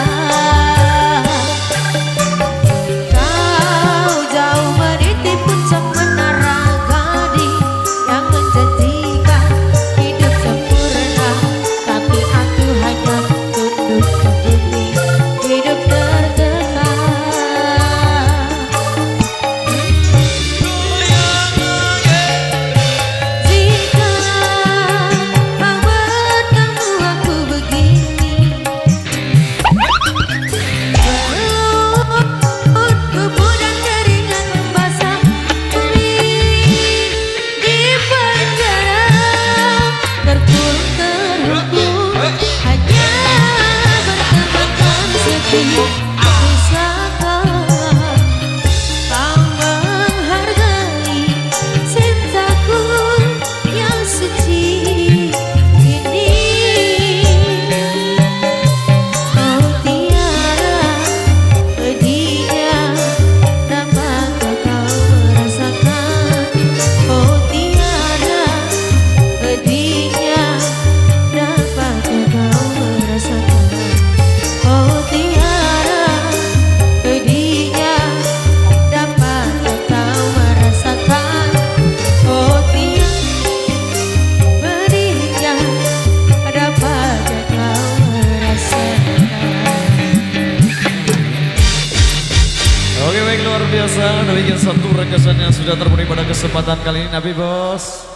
Kau jauh meniti puncak menara gading yang menjanjikan hidup sempurna, tapi aku hanya tunduk ke bumi, hidup tertekan. Jika kau bertemu aku begini, berlutut tubuh dan keringat membasah bumi di penjara, terkurung terhukum hanya bertemankan sedih. Bisakah kau menghargai cintaku yang suci ini? Oh tiara pedihnya dapatkah kau merasakan? Oh tiara pedihnya dapatkah kau merasakan? Oh tiara pedihnya dapatkah kau merasakan? Oh tiara pedihnya dapatkah kau merasakan? Oke baik, luar biasa. Demikian satu rekesan yang sudah terpenuhi pada kesempatan kali ini, Nabi Bos.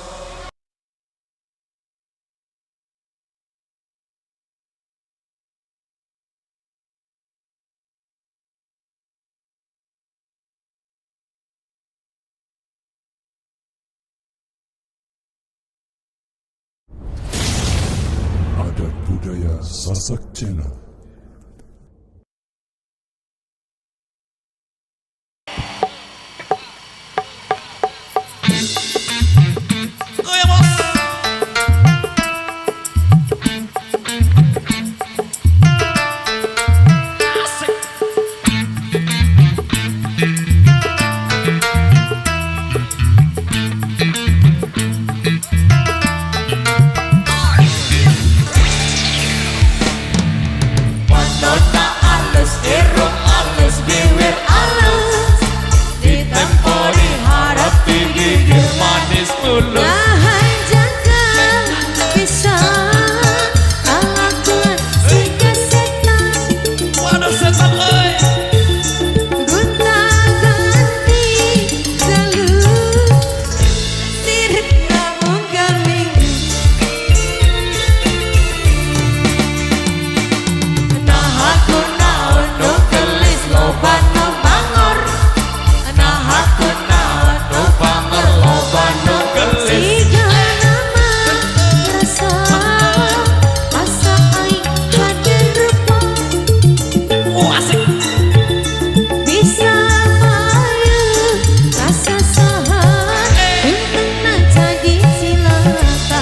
Adat budaya Sasak Channel. Nota alus, irung alus, bibir alus, ditempori harap digigir manis mulus. Nahan jaga bisa kalakuan si kesetan. Waduh setan oi. Gonta ganti jalur, sirik namun galing. Nah aku naon nu gelis loba nu bangor. Nah aku naon nu bangor loba nu gelis. Siga nama rasa asa aing hadir rupa. Asik. Bisa mayu rasa sahan untuk jadi cilaka.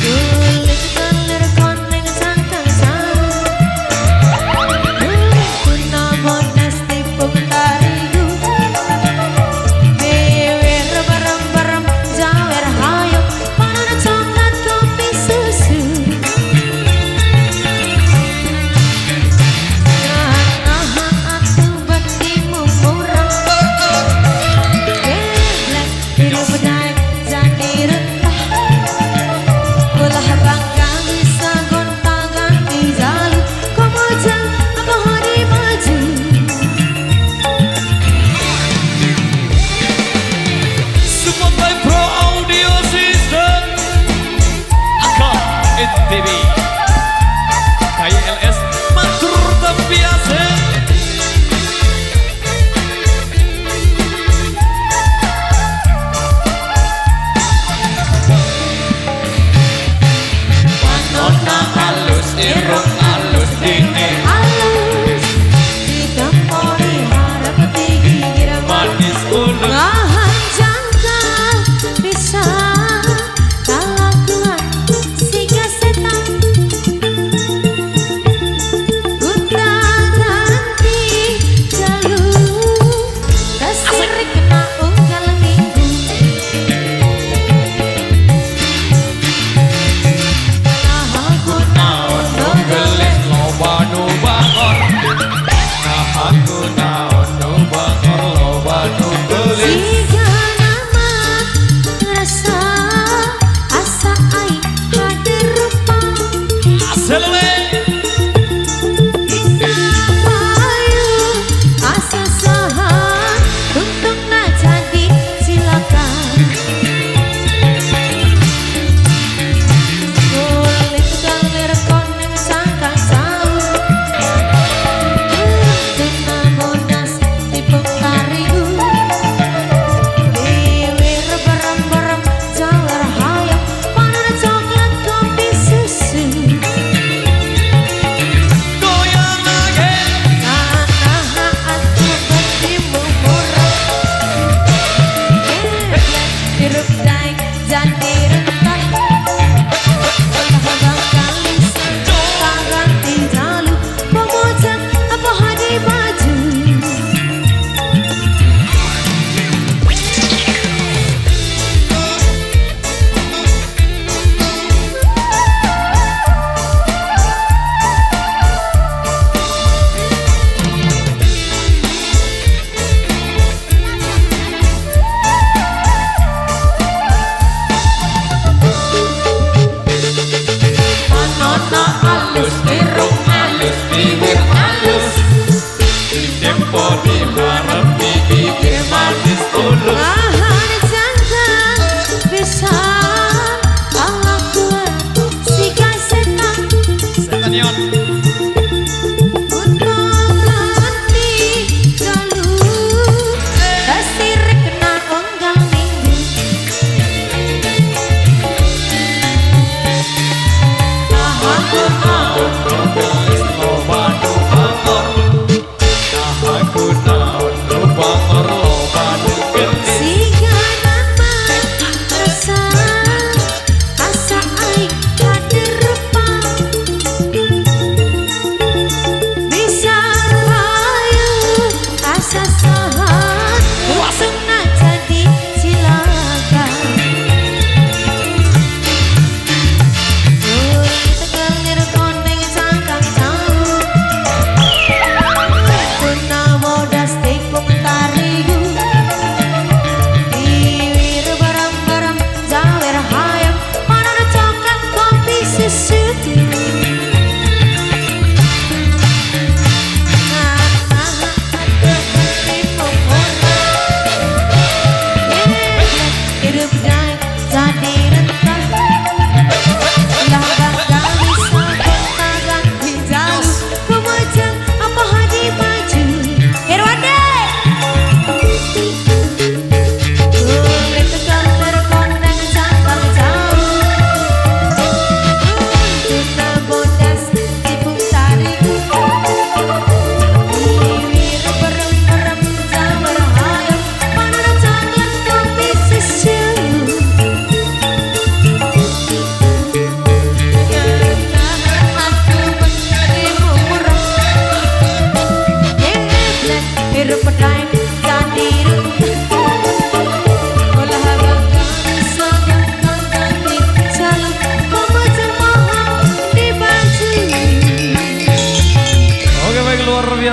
Kulit kelir koneng sangkang sang, kulit kuna bodas tipuk tarigu. Bewer barem-barem jawer hayok, panana coklat kopi susu. Nah aku betimu murah, gelek hidup daik jadi rentah. Ulah bangga bisa gonta ganti jalur, komo jang apa hari maju. Support by Pro Audio System, Aka NTV, KYLS matur terbiasa. Nona halus, irung halus, dini halus, ditempori harap digigir manis ulun. Ngahan jangka bisa kalakuan si kesetan.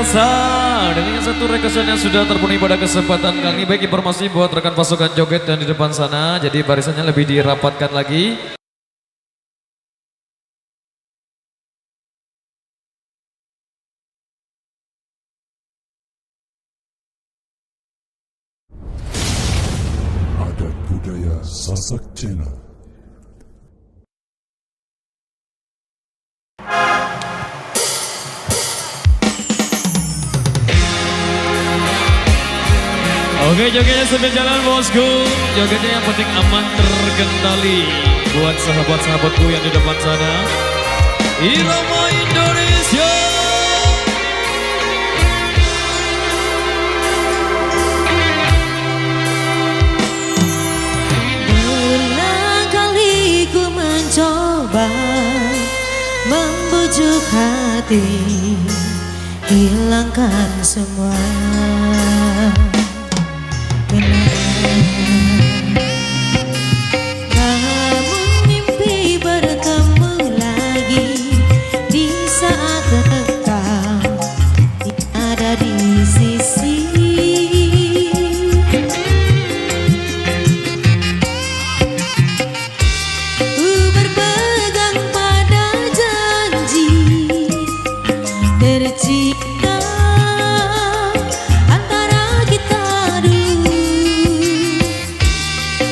pemirsa. Dan ini satu requestan yang sudah terpenuhi pada kesempatan kali ini. Baik, informasi buat rekan pasukan joget dan di depan sana. Jadi barisannya lebih dirapatkan lagi. Adat budaya Sasak Cena. Oke, jogetnya sambil jalan bosku. Jogetnya yang penting aman terkendali. Buat sahabat-sahabatku yang di depan sana. Irama Indonesia. Berulang kali ku mencoba membujuk hati, hilangkan semua namun mimpi bertemu lagi di saat engkau ada di sisi. Ku berpegang pada janji tercipta antara kita dulu.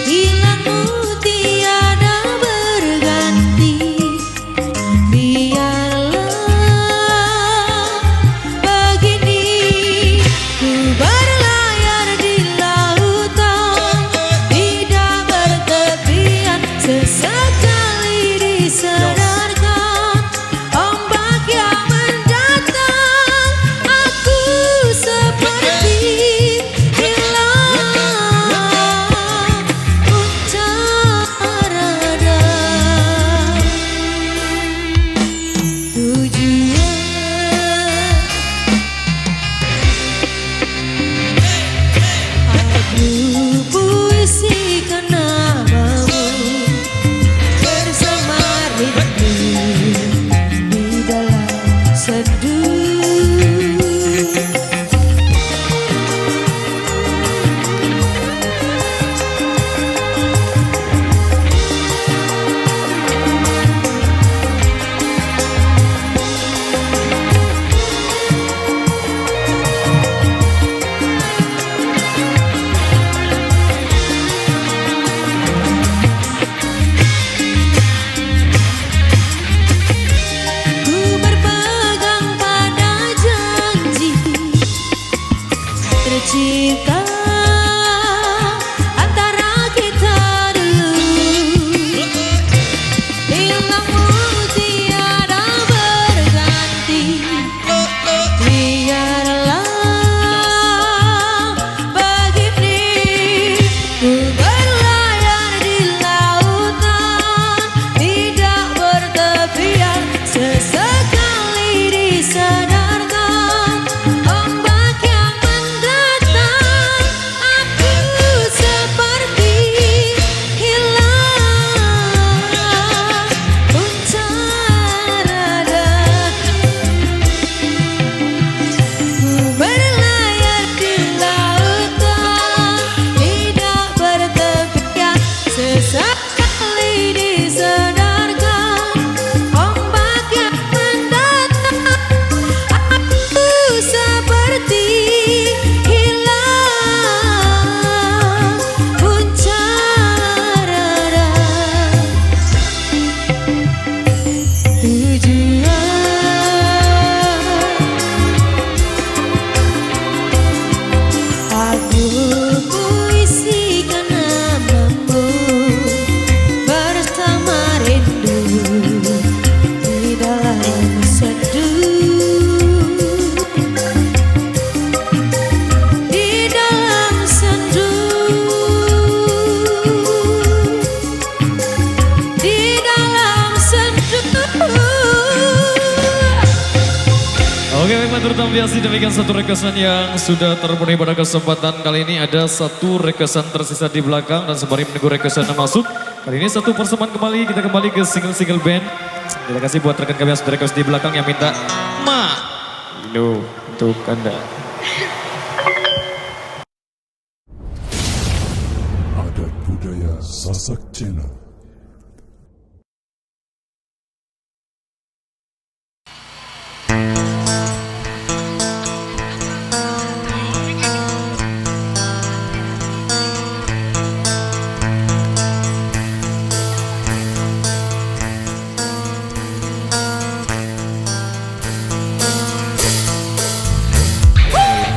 Hilangmu tiada berganti, biarlah begini. Ku berlayar di lautan, tidak bertepian. Sesekali disadarkan ombak yang mendatang, aku seperti hilang puncak rada. Tujuan aku puisikan namamu bersama rindu di dalam seduh. Ku berpegang pada janji tercipta antara kita dulu. Hilangmu tiada berganti, biarlah begini. Ku berlayar di lautan, tidak bertepian. Sesekali disadarkan ombak yang mendatang, aku seperti hilang puncak rada. Ku berlayar di lautan, tidak bertepian. Sesekali disadarkan ombak yang mendatang, aku seperti hilang puncak rada. Tujuan aku puisikan namamu bersama rindu di dalam seduh. Di dalam seduh, di dalam seduh. Oke, baik, matur tambiasi demikian satu requestan yang sudah terpenuhi pada kesempatan kali ini. Ada satu requestan tersisa di belakang dan sembari menunggu requestan masuk. Kali ini satu persembahan kembali, kita kembali ke single-single band. Terima kasih buat rekan kami yang sudah request di belakang yang minta Ma. untuk Anda. Adat budaya Sasak Channel.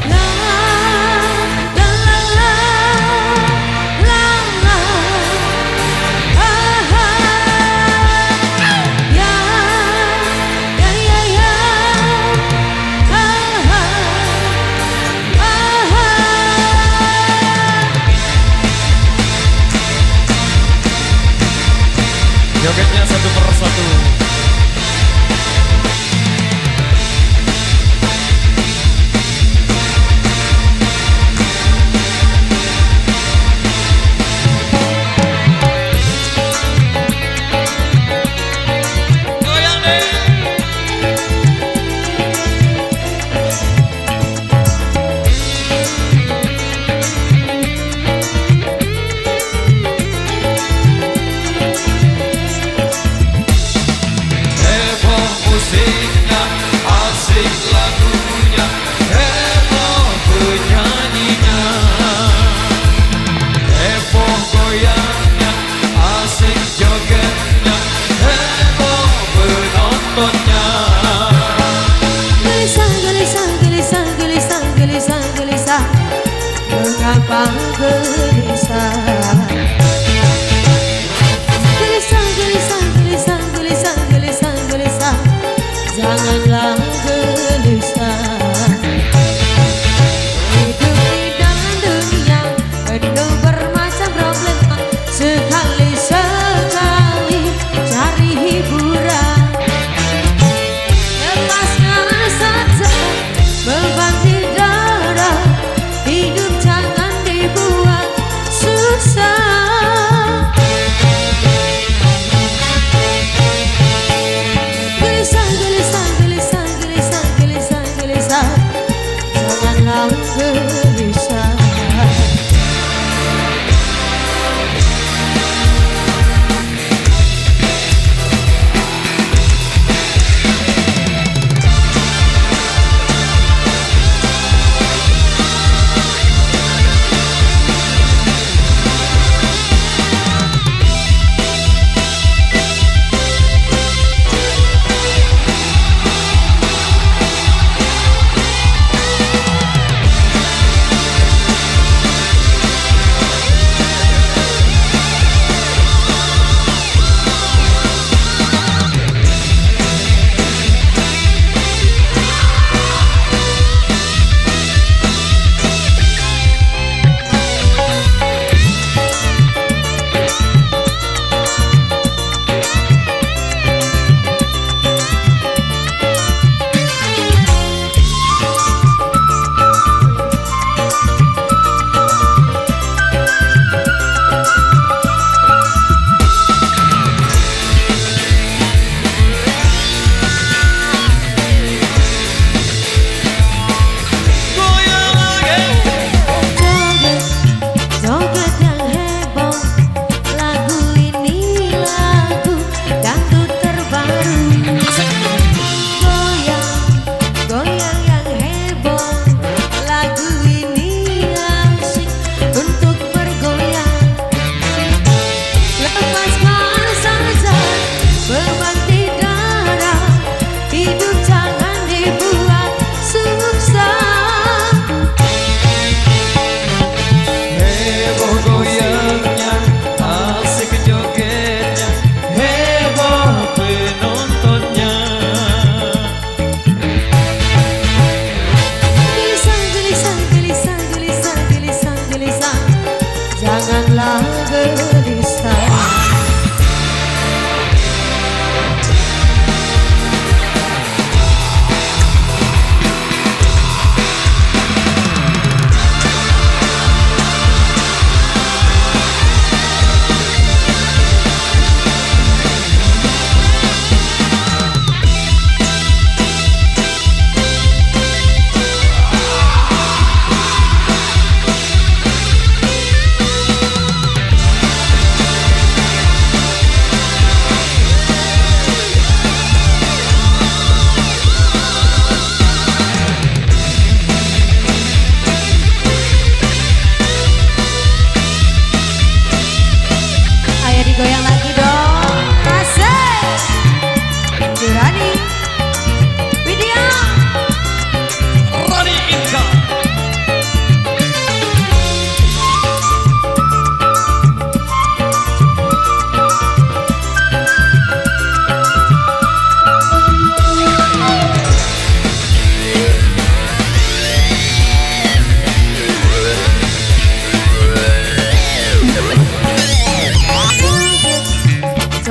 La la la la la ah ya ya ya ya Jogetnya satu per satu. Goyang deh.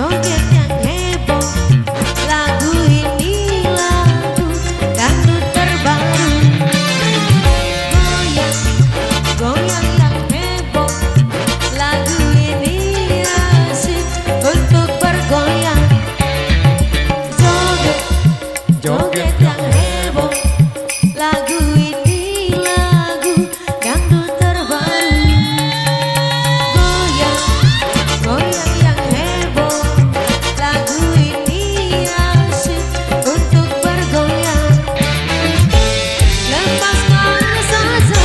joget yang heboh. Lagu ini lagu dangdut terbaru. Goyang, goyang yang heboh. Lagu ini asik untuk bergoyang. Joget, joget yang heboh. Lagu ini lagu dangdut terbaru. Goyang, goyang yang heboh. Lagu ini asik untuk bergoyang. Lepaskan saja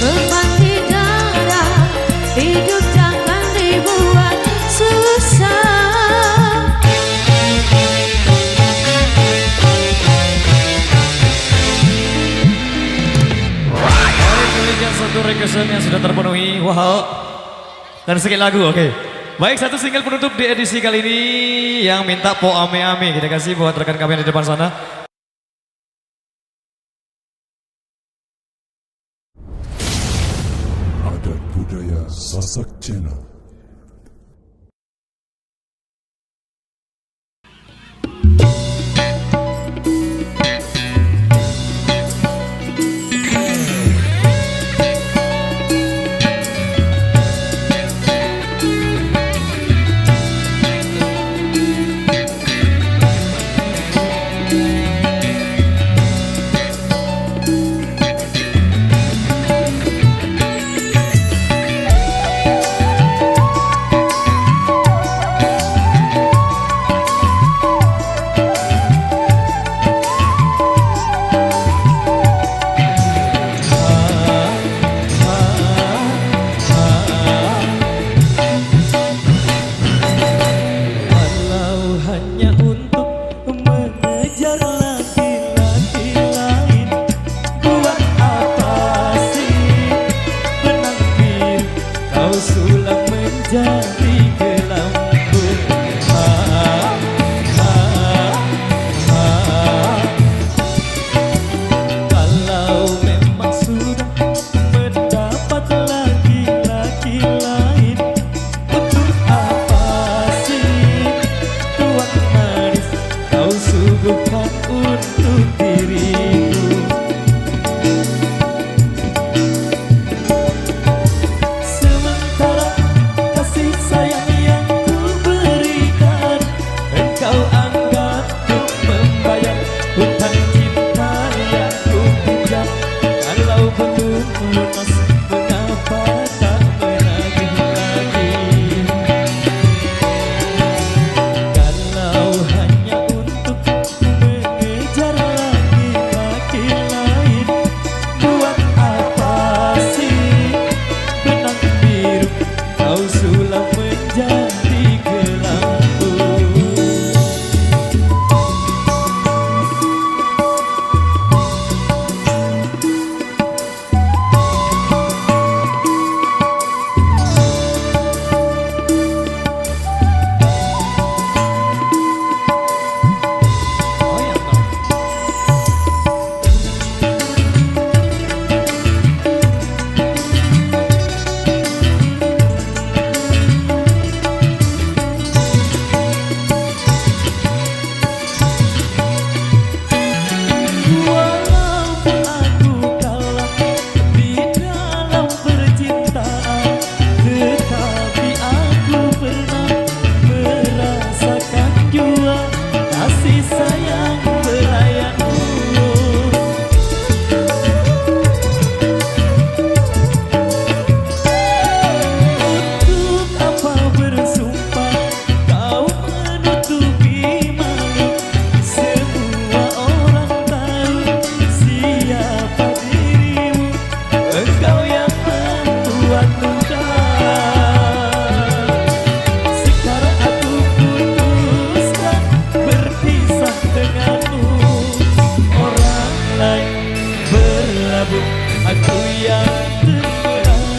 beban di dada. Hidup jangan dibuat susah. Baik, yang satu requestan yang sudah terpenuhi. Wow. Dan sekali lagu, oke. Baik, satu single penutup di edisi kali ini yang minta Po Ame Ame. Kita kasih buat rekan kami yang di depan sana. Adat budaya Sasak Channel. Walau hanya untuk mengejar laki-laki lain, buat apa sih benang biru kau sulap menjadi gelambung? Kalau memang sudah mendapat laki-laki lain, untuk apa sih tuan manis kau suguhkan untuk diriku? Sementara kasih sayang yang ku berikan, engkau anggap untuk membayar hutang cinta yang ku pinjam. Kalau belum lunas, mengapa tak menagih lagi? Kalau hanya untuk mengejar laki-laki lain, buat apa sih benang biru kau sulap menjadi gelambung? Oh ya, no. Walaupun aku kalah di dalam percintaan, tetapi aku pernah merasakan jua kasih sayang pelayanmu. Untuk apa bersumpah kau menutupi malu? Semua orang tahu siapa dirimu. Engkau yang membuat luka. Sekarang aku putuskan berpisah denganmu. Orang lain berlabuh, aku yang terberat.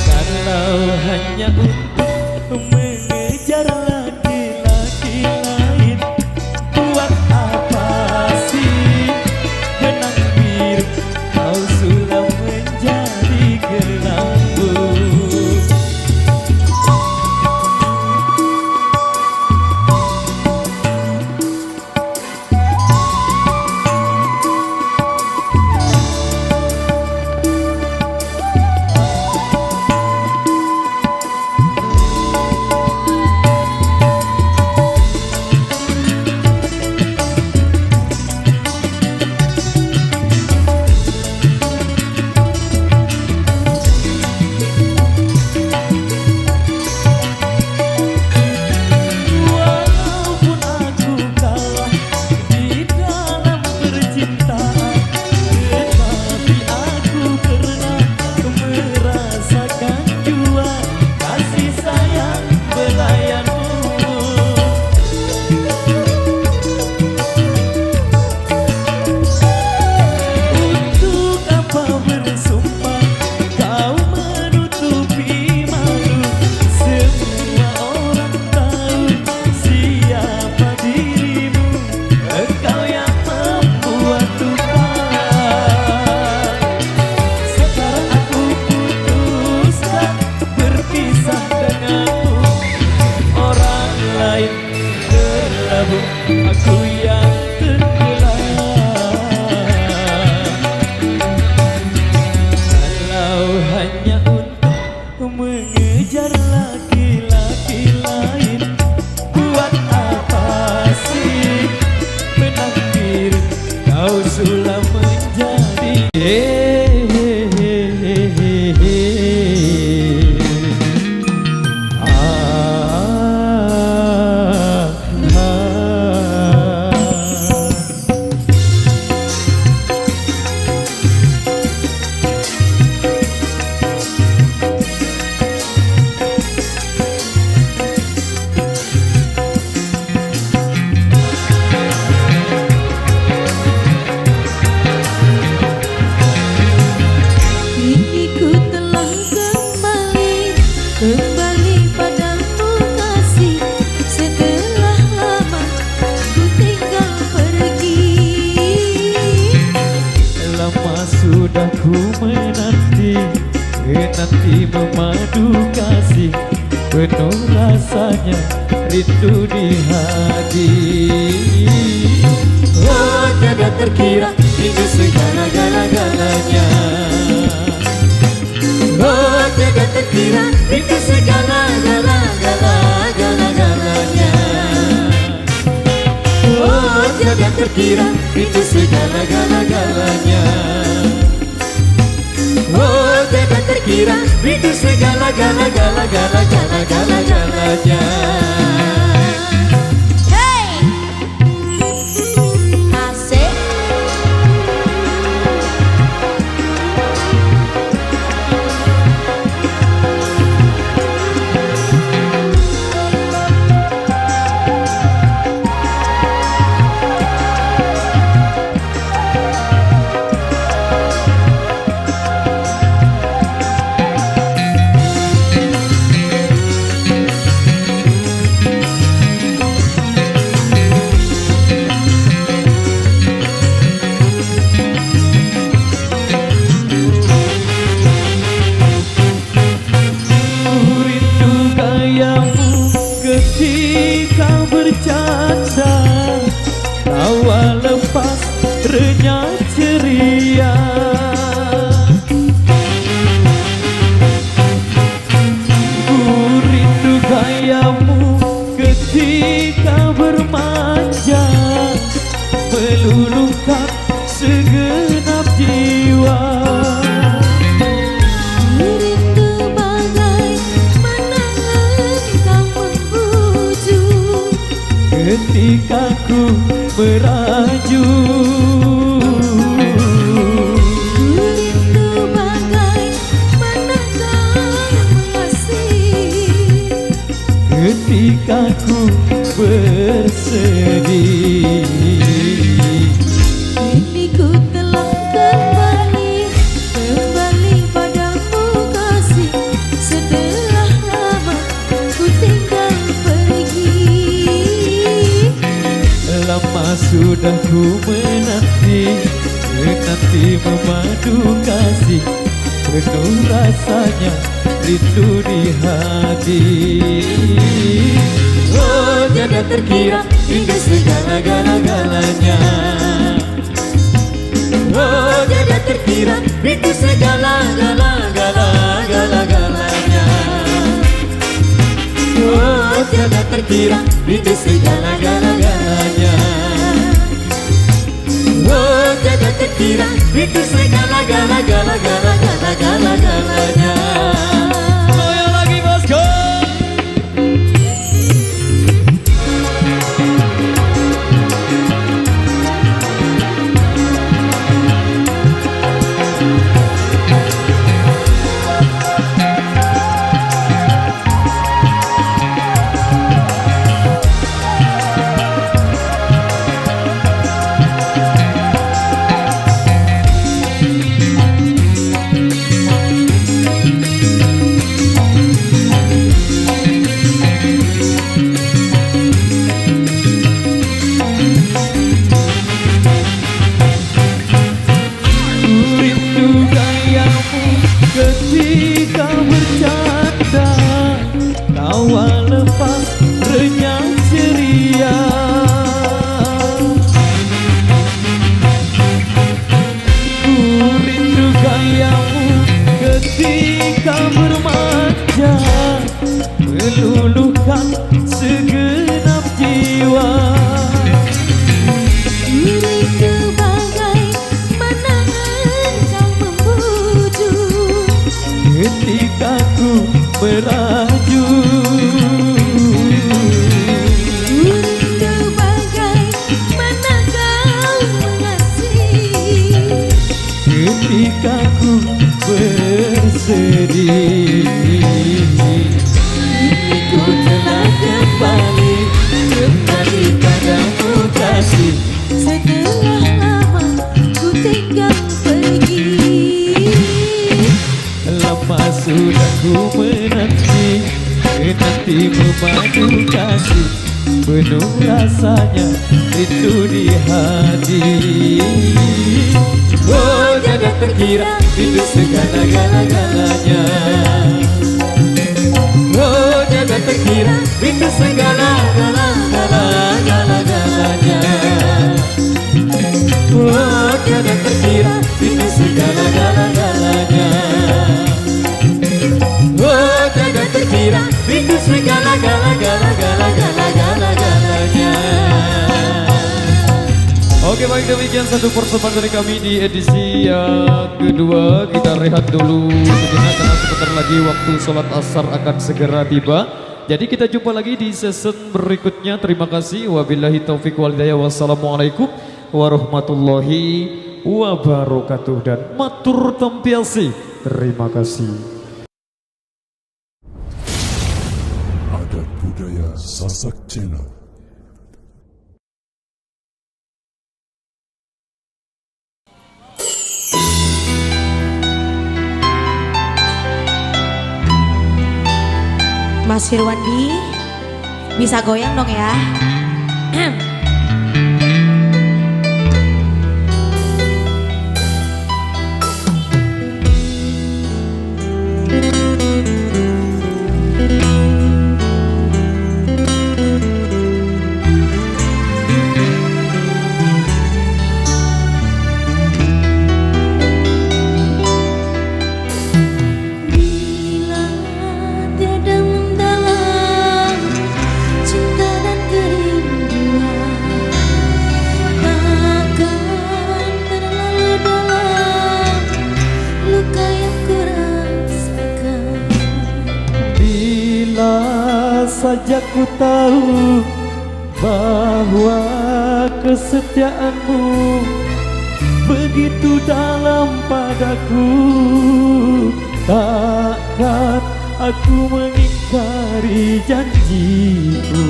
Kalau hanya untuk mengejar laki-laki lain, buat apa sih benang biru kau sulap menjadi gelambung? denganmu. Orang lain berlabuh, aku yang tenggelam. Kalau hanya untuk mengejar laki-laki lain, buat apa sih menampir kau sulam menjadi Kini ku telah kembali padamu kasih. Setelah lama ku tinggal pergi. lama sudah ku menanti memadu kasih, penuh rasanya rindu di hati. Oh, tiada terkira hingga segala-galanya. Oh, tiada terkira hingga segala-galanya. Oh, tiada terkira hingga segala-galanya. Oh, tiada terkira hingga segala-galanya. Hey, asik. Rindu gayamu ketika bercanda, tawa lepas renyah ceria. Ku rindu gayamu ketika bermanja, meluluhkan segenap jiwa. Rindu bagaimana engkau membujuk. Ketika ku meraju, Rindu bagaimana kau mengasihi. ketika ku bersedih. Kini ku telah kembali padamu kasih. Setelah lama ku tinggal pergi. Lama sudah ku menanti memadu kasih, penuh rasanya rindu di hati. Oh, tiada terkira hingga segala-galanya. Oh, tiada terkira hingga segala-galanya. Oh, tiada terkira hingga segala-galanya. Oh, tiada terkira hingga segala-galanya. Goyang lagi bosku. awal lepas renyah ceria. Ku rindu gayamu ketika bermanja, meluluhkan segenap jiwa. Diriku bagai mana engkau membujuk Ketika ku meraju, Diriku bagai mana kau mengasihi ketika ku bersedih. Ku telah kembali padamu kasih. setelah lama ku tinggal pergi. Lama sudah ku menanti memadu kasih, penuh rasanya itu di hati. Oh jangan terkira itu segala-galanya. Oh jangan terkira itu segala-galanya. Oh jangan terkira itu segala-galanya. Oh jangan terkira itu segala-galanya. Oke baik, demikian satu persembahan dari kami di edisi yang kedua. Kita rehat dulu sejenak karena sebentar lagi waktu sholat asar akan segera tiba. Jadi kita jumpa lagi di season berikutnya. Terima kasih. Wabillahi taufiq wal hidayah. Wassalamualaikum warahmatullahi wabarakatuh. Dan matur tampiasi. Terima kasih. Adat Budaya Sasak Channel. Mas Firwandi bisa goyang dong ya. Bila tiada mendalam cinta dan kerinduan, takkan terlalu dalam luka yang ku rasakan. Bila saja ku tahu bahwa kesetiaanmu begitu dalam padaku, takkan aku mengingkari janjiku.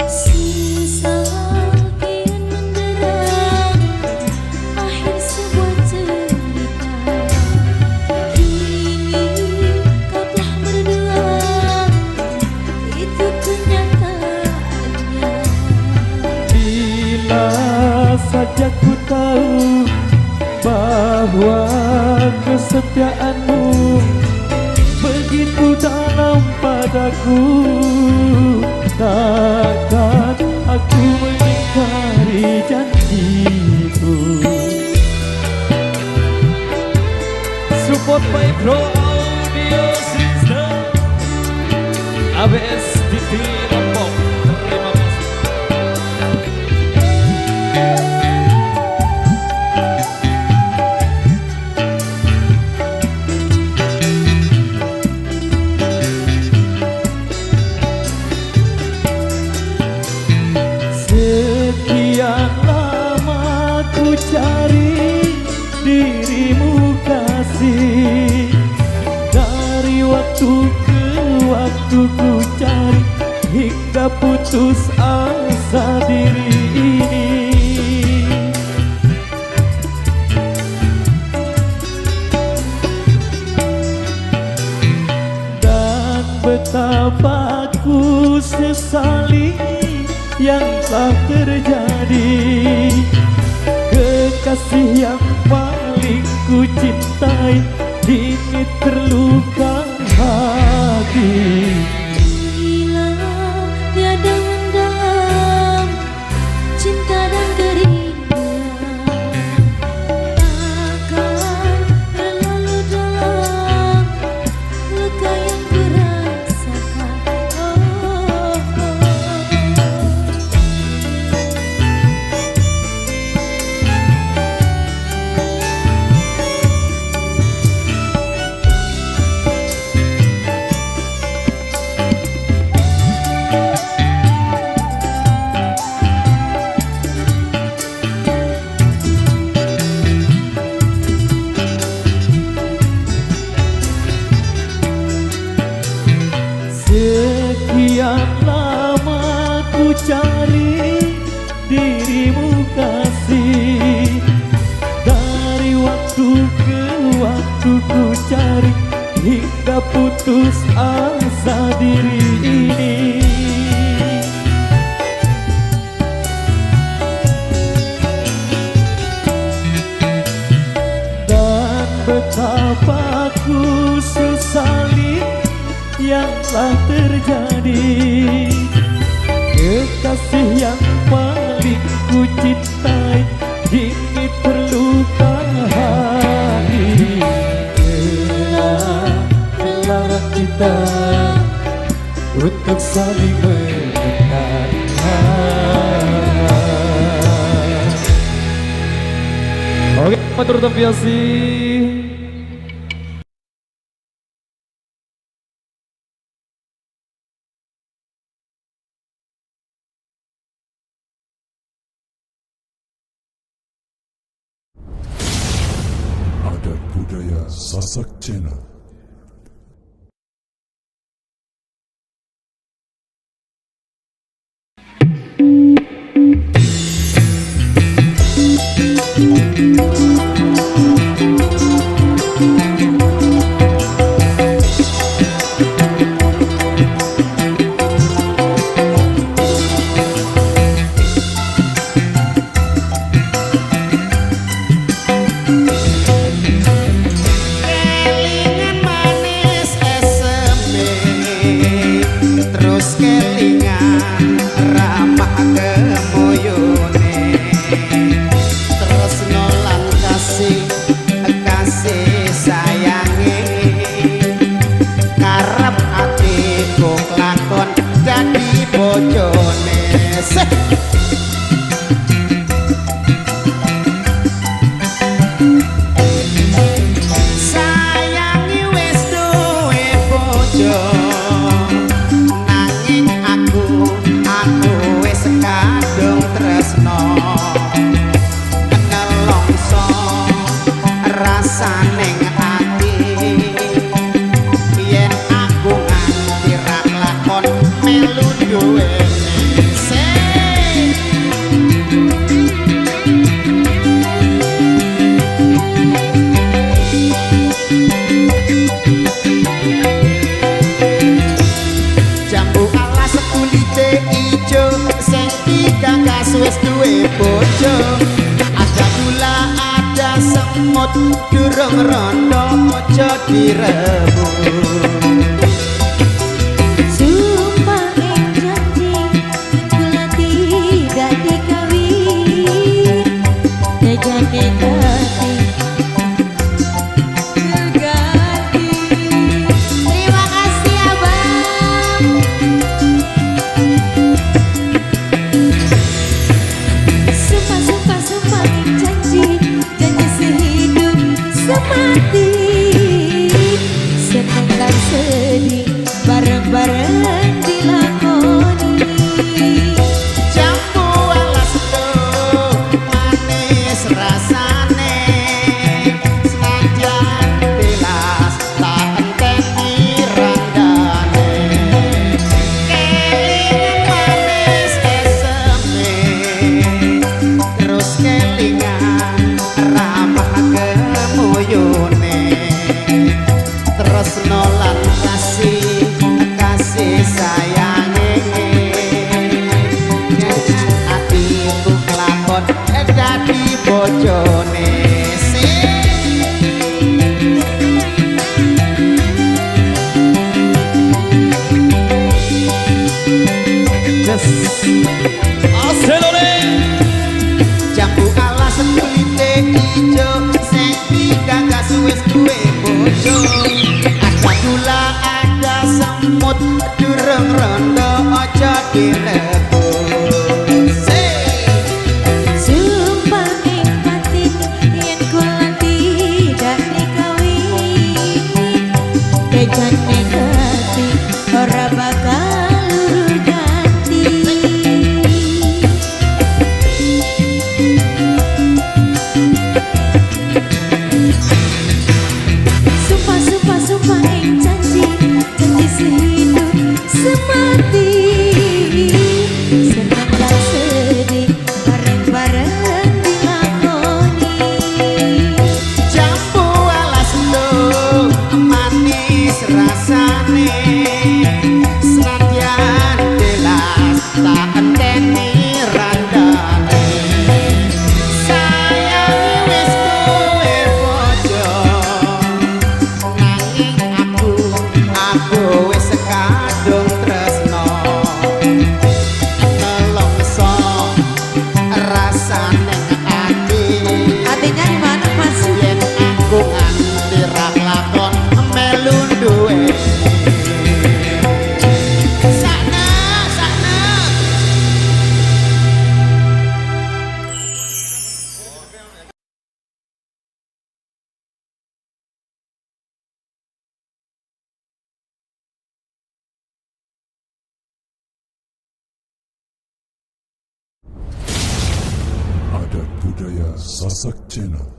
Sisa kian menderang akhir sebuah cerita. Kini kau telah berdua, itu kenyataannya. Bila saja ku tahu bahwa kesetiaanmu begitu dalam padaku, takkan aku mengingkari janjiku. Support by Pro Audio System ABS TV Lombok. Terima kasih. Sekian lama ku cari dirimu kasih, dari waktu ke waktu ku cari hingga putus asa diri ini. Dan betapa ku sesali yang telah terjadi. dirimu kasih. Dari waktu ke waktu ku cari hingga putus asa diri ini. Dan betapa ku sesali yang telah terjadi. Kekasih yang paling ku cintai kini terluka hati. Telah kita untuk saling mendekat. Oke, matur tampiasi. Adat Budaya Sasak Channel. Kelingan manis eseme, terus kelingan ramah kemoyone, terus nolan kasih sayange, karep atiku lakon dadi bojone. Sayangi wis duwe bojo, nanging aku wis kadung tresno. Nelongso rasaning ati, yen aku nganti ra lakon melu duweni. Jambu alas kulite ijo, sing digagas wis duwe bojo. Ada gula ada semut, durung rondo aja direbut. Sumpah ing janji kula tidak dikawin. Terjadi ganti terganti. Terima kasih abang. Sumpah ing janji sehidup semati. Senang dan sedih Budaya Sasak Channel.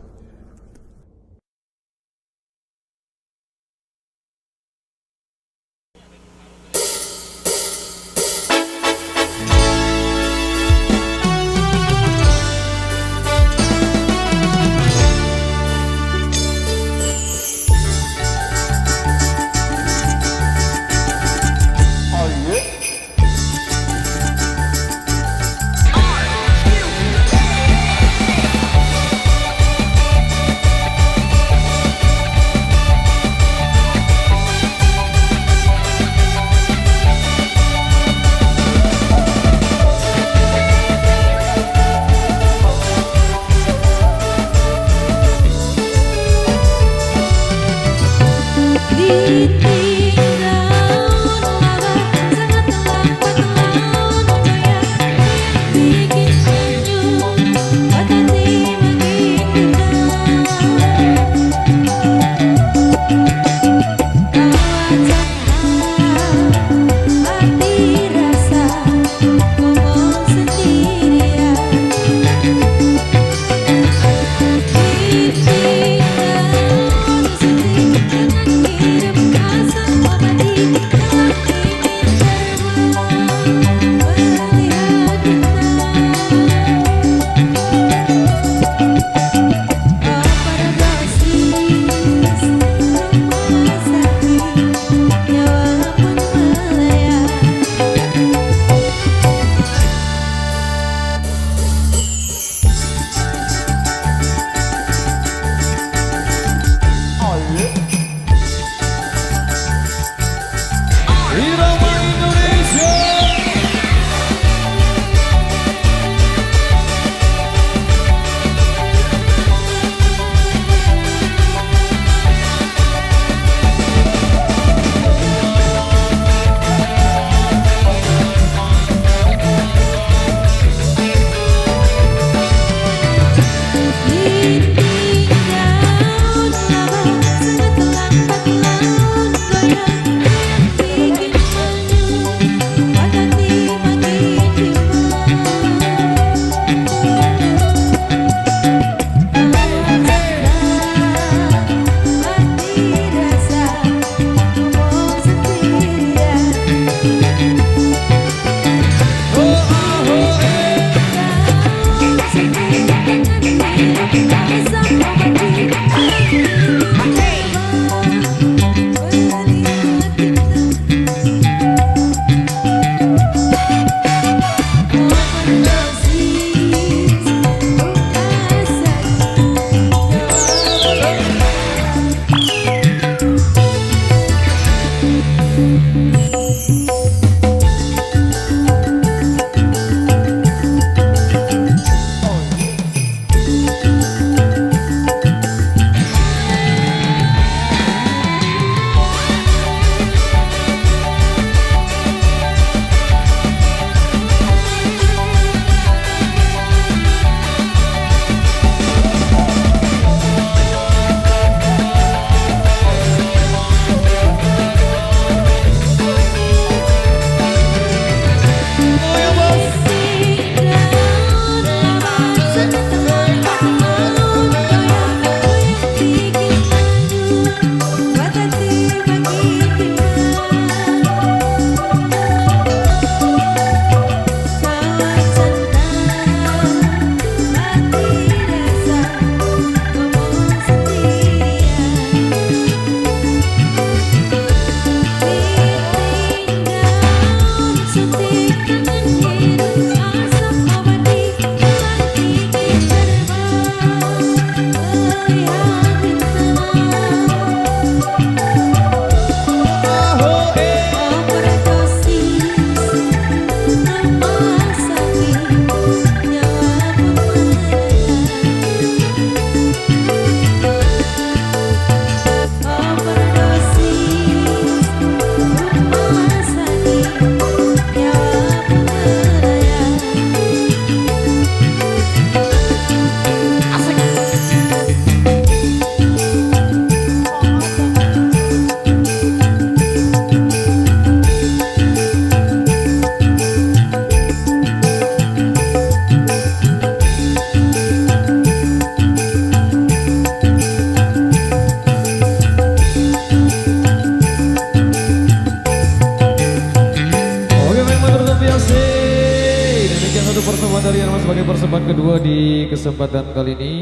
di kesempatan kali ini.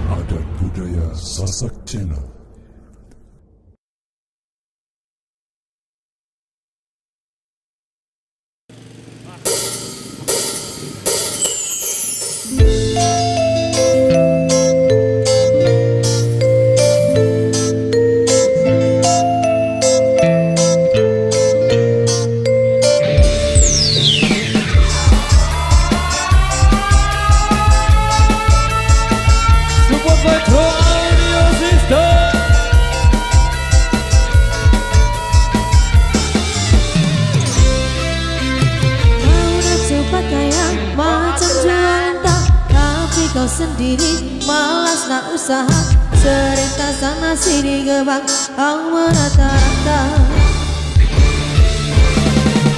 Adat budaya Sasak Channel. Support by Pro Audio System. Kau udah cepat kaya macam jualan tak, tapi kau sendiri malas nak usaha. Cerita sana sini gebang kau merata-rata.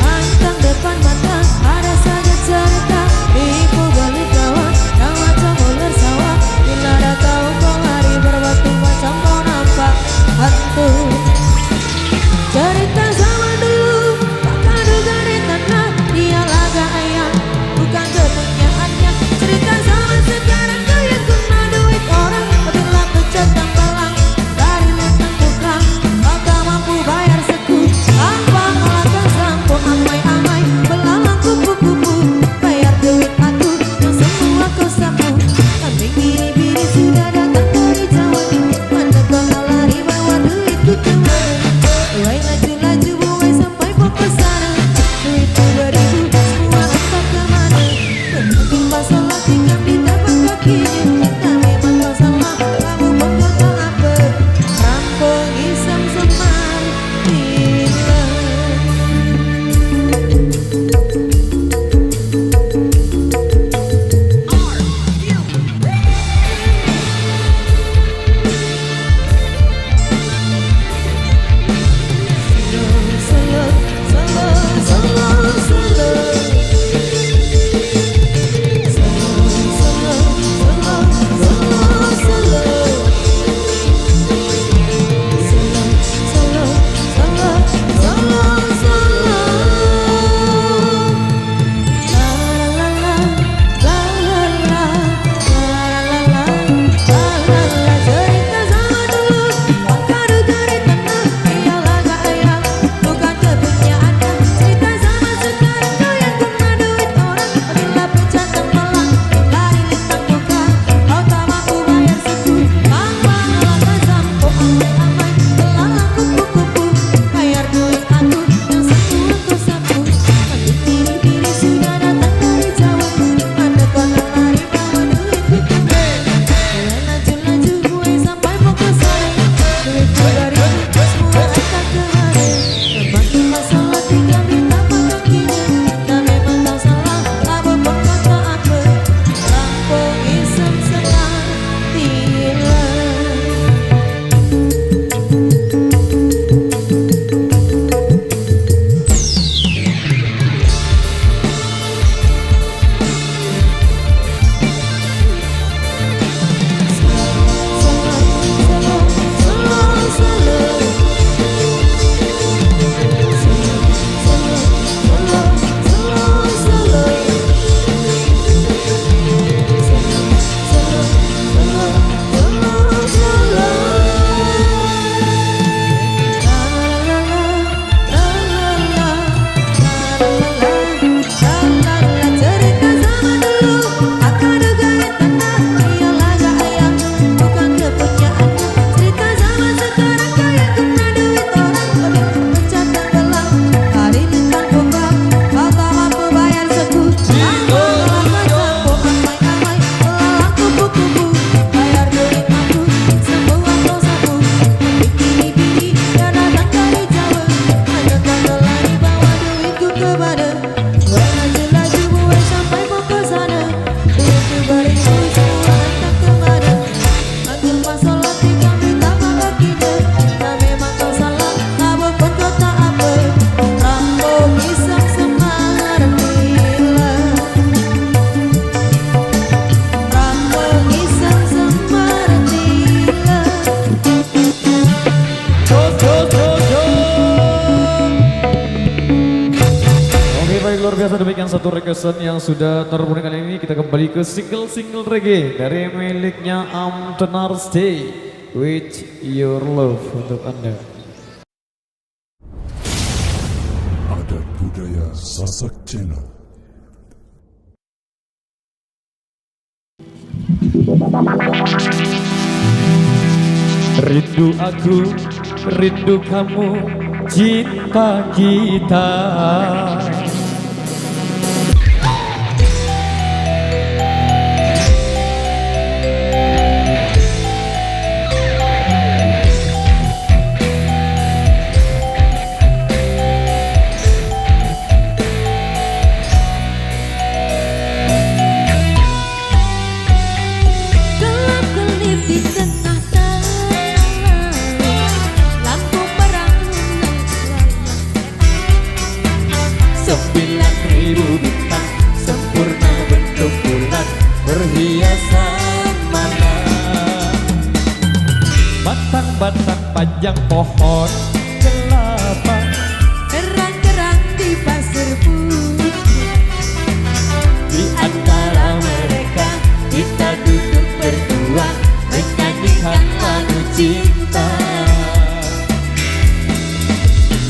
Pantang depan mata ada saja cerita, tipu balik kawan yang macam ular sawah. Bila dah tahu kau hari berbatu macam kau nampak hantu. Cerita zaman dulu takkan duga di tanah, dia laga ayam bukan kepunyaannya. Cerita zaman sekarang kaya guna duit orang, bila kecetang belang dari lintang tukang, maka mampu bayar seku. Tanpa alasan sampo amai-amai belalang kupu-kupu, bayar biasa demikian satu requestan yang sudah terhubung kali ini. Kita kembali ke single-single reggae dari miliknya Tenar Stay with Your Love untuk Anda. Adat budaya Sasak Channel. Rindu aku, rindu kamu, cinta kita. Gelap kelip di tengah malam, lampu perahu Sembilan ribu bintang sempurna bentuk bulan berhiasan malam. Batang-batang panjang pohon kelapa, kerang-kerang di pasir putih. di antara mereka kita duduk berdua menyanyikan lagu cinta.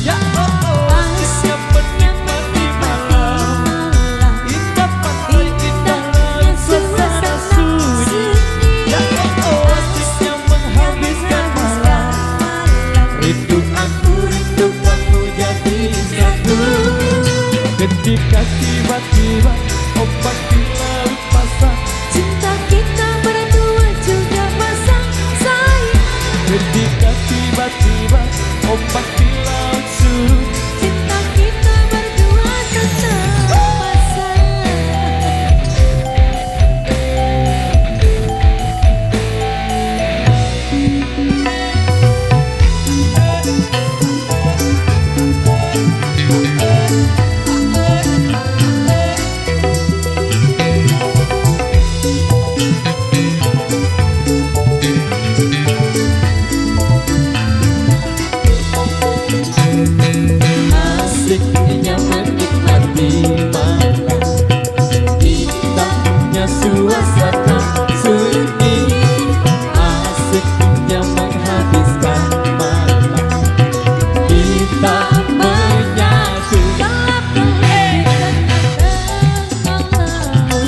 Ya Asik menikmati malam, indah pantai indahnya suasana sunyi. Ya asiknya menghabiskan malam. Rindu aku, rindu kamu jadi satu. Ketika tiba-tiba ombak di laut pasang, cinta kita berdua juga pasang sayang. ketika tiba-tiba ombak di laut surut, Cinta kita berdua tetap pasang. asiknya menikmati malam, indahnya suasana sunyi. Asiknya menghabiskan malam, kita menyatu. Gelap kelip di tengah malam,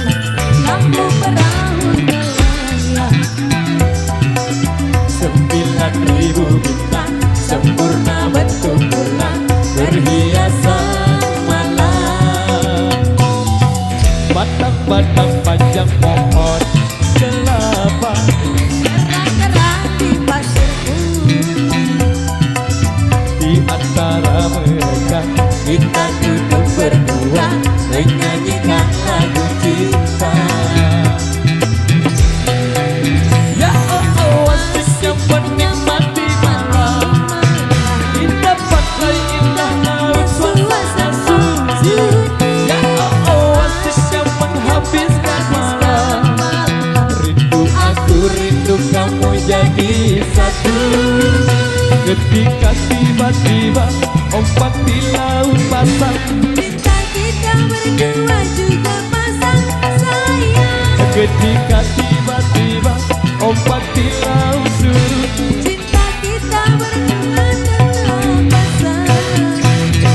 lampu perahu melayang. Sembilan ribu bintang sempurna bentuk bulan berhiasan malam. Batang-batang panjang pohon kelapa, Kerang-kerang di pasir putih. di antara mereka kita duduk berdua menyanyikan lagu cinta. Ya asiknya menikmati malam, indah pantai indah laut suasana sunyi. Ya asiknya menghabiskan malam. Rindu aku, rindu kamu jadi satu. Ketika tiba-tiba ombak di laut pasang, Cinta kita berdua juga pasang sayang. ketika tiba-tiba ombak di laut surut, Cinta kita berdua tetap pasang.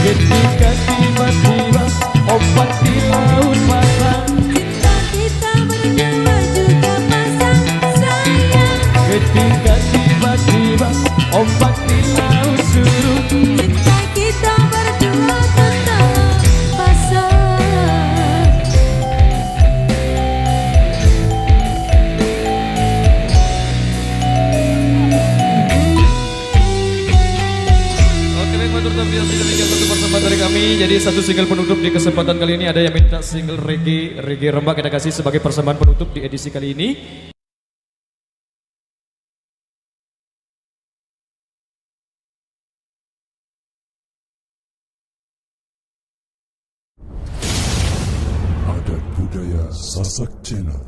ketika tiba-tiba ombak di laut pasang, Cinta kita berdua juga pasang sayang. ketika tiba-tiba ombak di laut surut. Cinta kita berdua tetap pasang. Oke baik, matur demikian satu persembahan dari kami. Jadi satu single penutup di kesempatan kali ini. Ada yang minta single reggae Rembak, kita kasih sebagai persembahan penutup di edisi kali ini. Adat budaya Sasak Channel.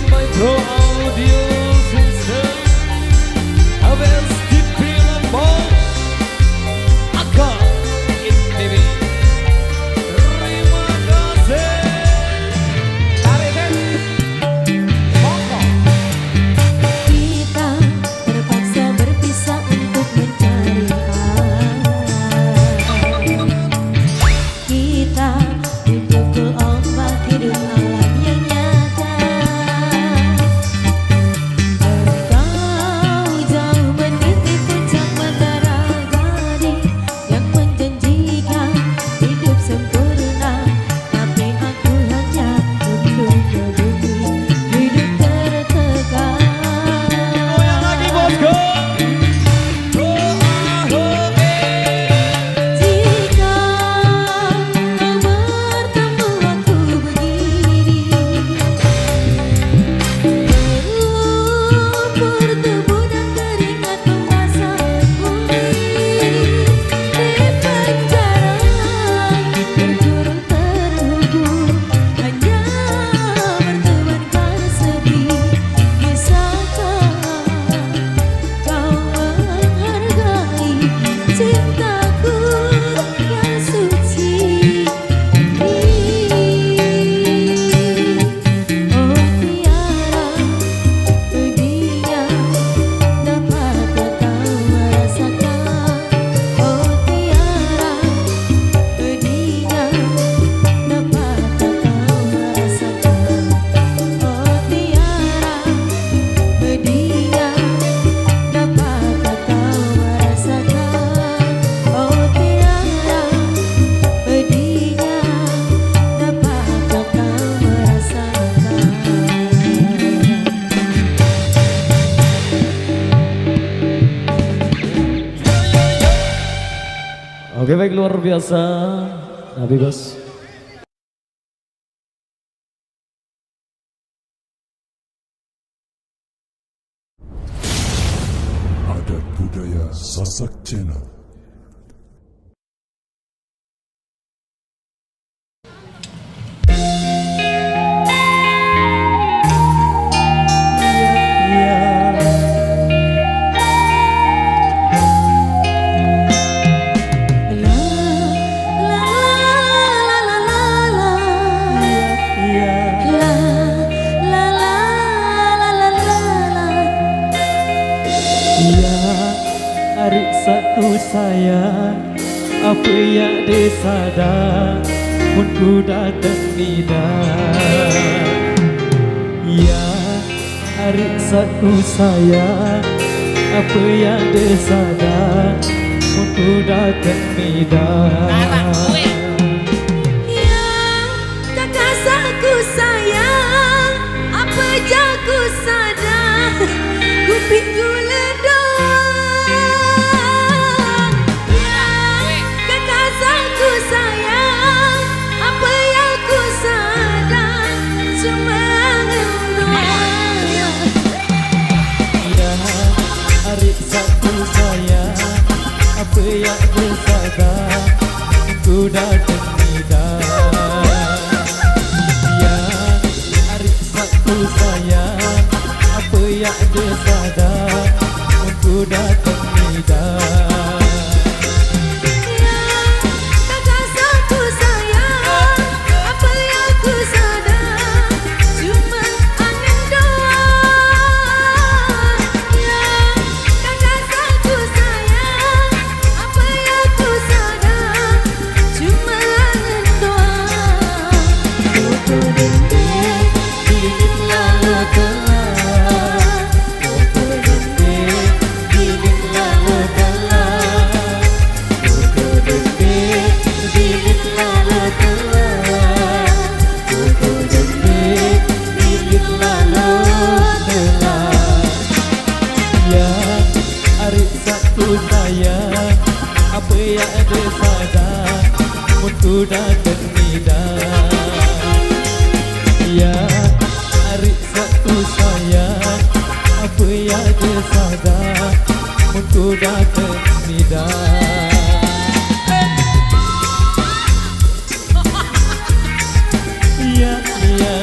Sound Micro Audio System ABS TV Lembong Aka ITV. Terima kasih. Kita terpaksa berpisah untuk mencari kita dipukul ombak hidup alam yang nyata. Engkau jauh meniti puncak matahari yang menjanjikan hidup sempurna, tapi aku hanya untuk ke bumi hidup tertekan. Goyang lagi bosku. Jika kau bertemu aku begini, bertemu dan keringat membasah bumi di penjara berkurung terhubung hanya bertemankan sepi. Bisakah kau menghargai cintaku yang suci ini? Oh tiara pedihnya dapatkah kau merasakan? Oh tiara pedihnya dapatkah kau merasakan? Oh tiara pedihnya dapatkah kau merasakan? Oh tiara pedihnya dapatkah kau merasakan? Oke baik, luar biasa. Nabi bos. Adat budaya Sasak Channel. La la la la la la. La la la la la la. Ya, hari satu saya apa yang disadar pun ku datang tidak. Ya, hari satu saya apa yang disadar pun ku datang tidak. Ya, kekasihku sayang, apa jago sadar, kupingku ledang. Ya, kekasihku sayang, apa yang ku sadar, cuma doang. Ya, hari satu saya apa yang disadar ku datang tidak. Ya, hari satu saya apa yang disadar ku datang tidak. Kekasihku sayang, apa yang ku sadar, cuma angin doang. Ya, kekasihku sayang, apa yang ku sadar, cuma angin doang. Kuku dinding, dingin lalu telah. Kuku dinding, dingin lalu telah. Kuku dinding, dingin lalu telah. Kuku dinding, dingin lalu telah. Ya, hari satu saya apa yang disadar pun ku datang tidak. Ya, hari satu saya apa yang disadar pun ku datang tidak. Ya, ya.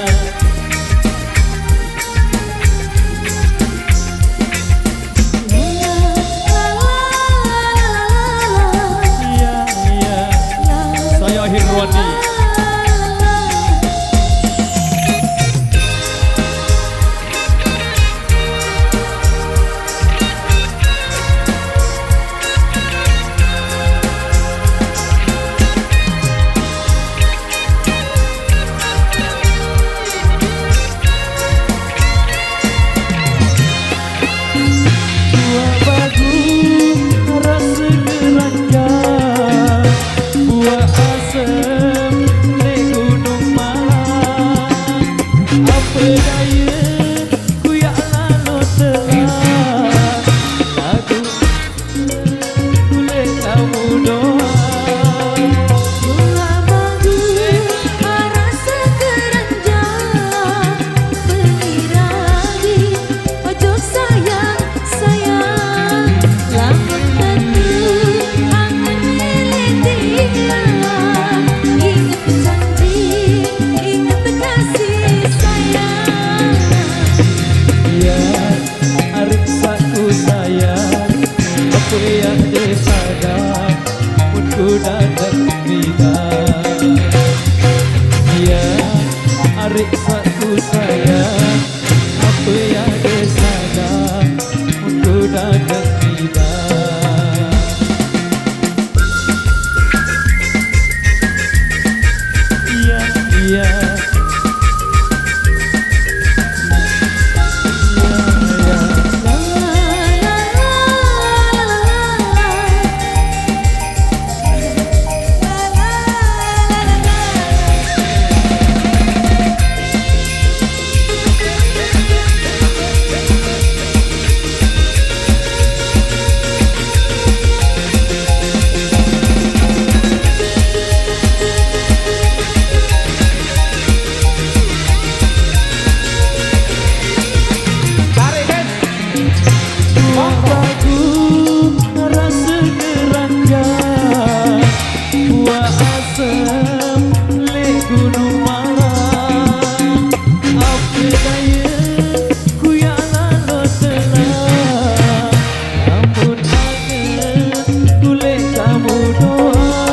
daya ku ya lalu telah lagu kulit kamu doa Bunga bagus rasa keranjang Peniragi ojo sayang sayang Lamun tentu angan milih dia Ingat janji ingat kasih sayang ya arif saku sayang apa yang disadar pun ku datang bidang ya arif saku sayang apa yang disadar pun ku datang bidang ya ya Wakaku rasa keranjang buah asam le gunung malang apa daya ku ya lalu telah ampun angen kulit kamu doa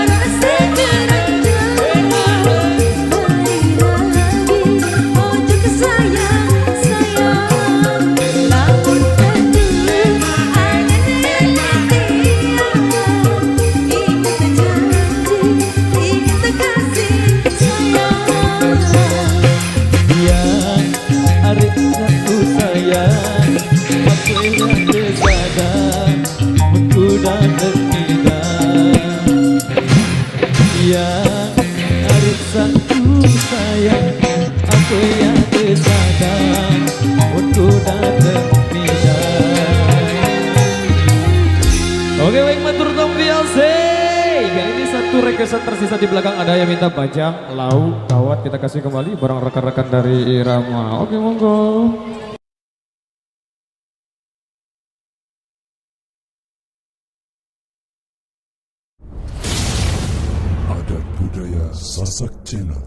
Rasa keranjang Peniragi ojo sayang sayang Lamun tentu angan milih dia Ingat janji ingat kasih sayang yang arif satu sayang apa yang tersadar aku datang tidak yang arif satu sayang apa yang tersadar aku datang tidak. Oke baik matur biasa. Kali ini satu requestan tersisa di belakang ada yang minta bajang, lau, kawat kita kasih kembali barang rekan-rekan dari Irama. Oke monggo. Adat budaya Sasak Channel.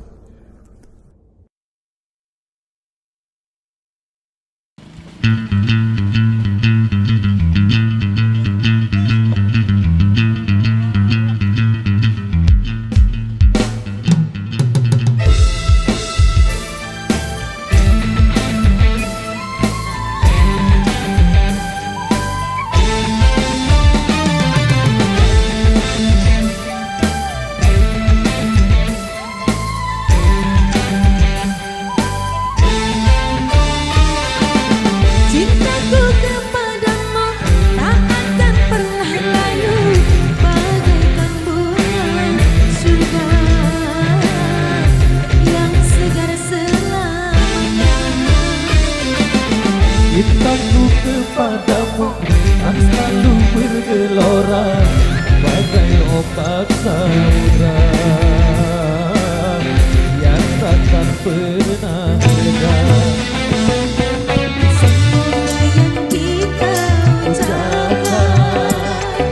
Cintaku kepadamu tak akan pernah layu Bagaikan bunga surga yang segar selamanya Cintaku kepadamu akan selalu bergelora bagai obat samudra yang takkan pernah reda. Semoga yang kita ucapkan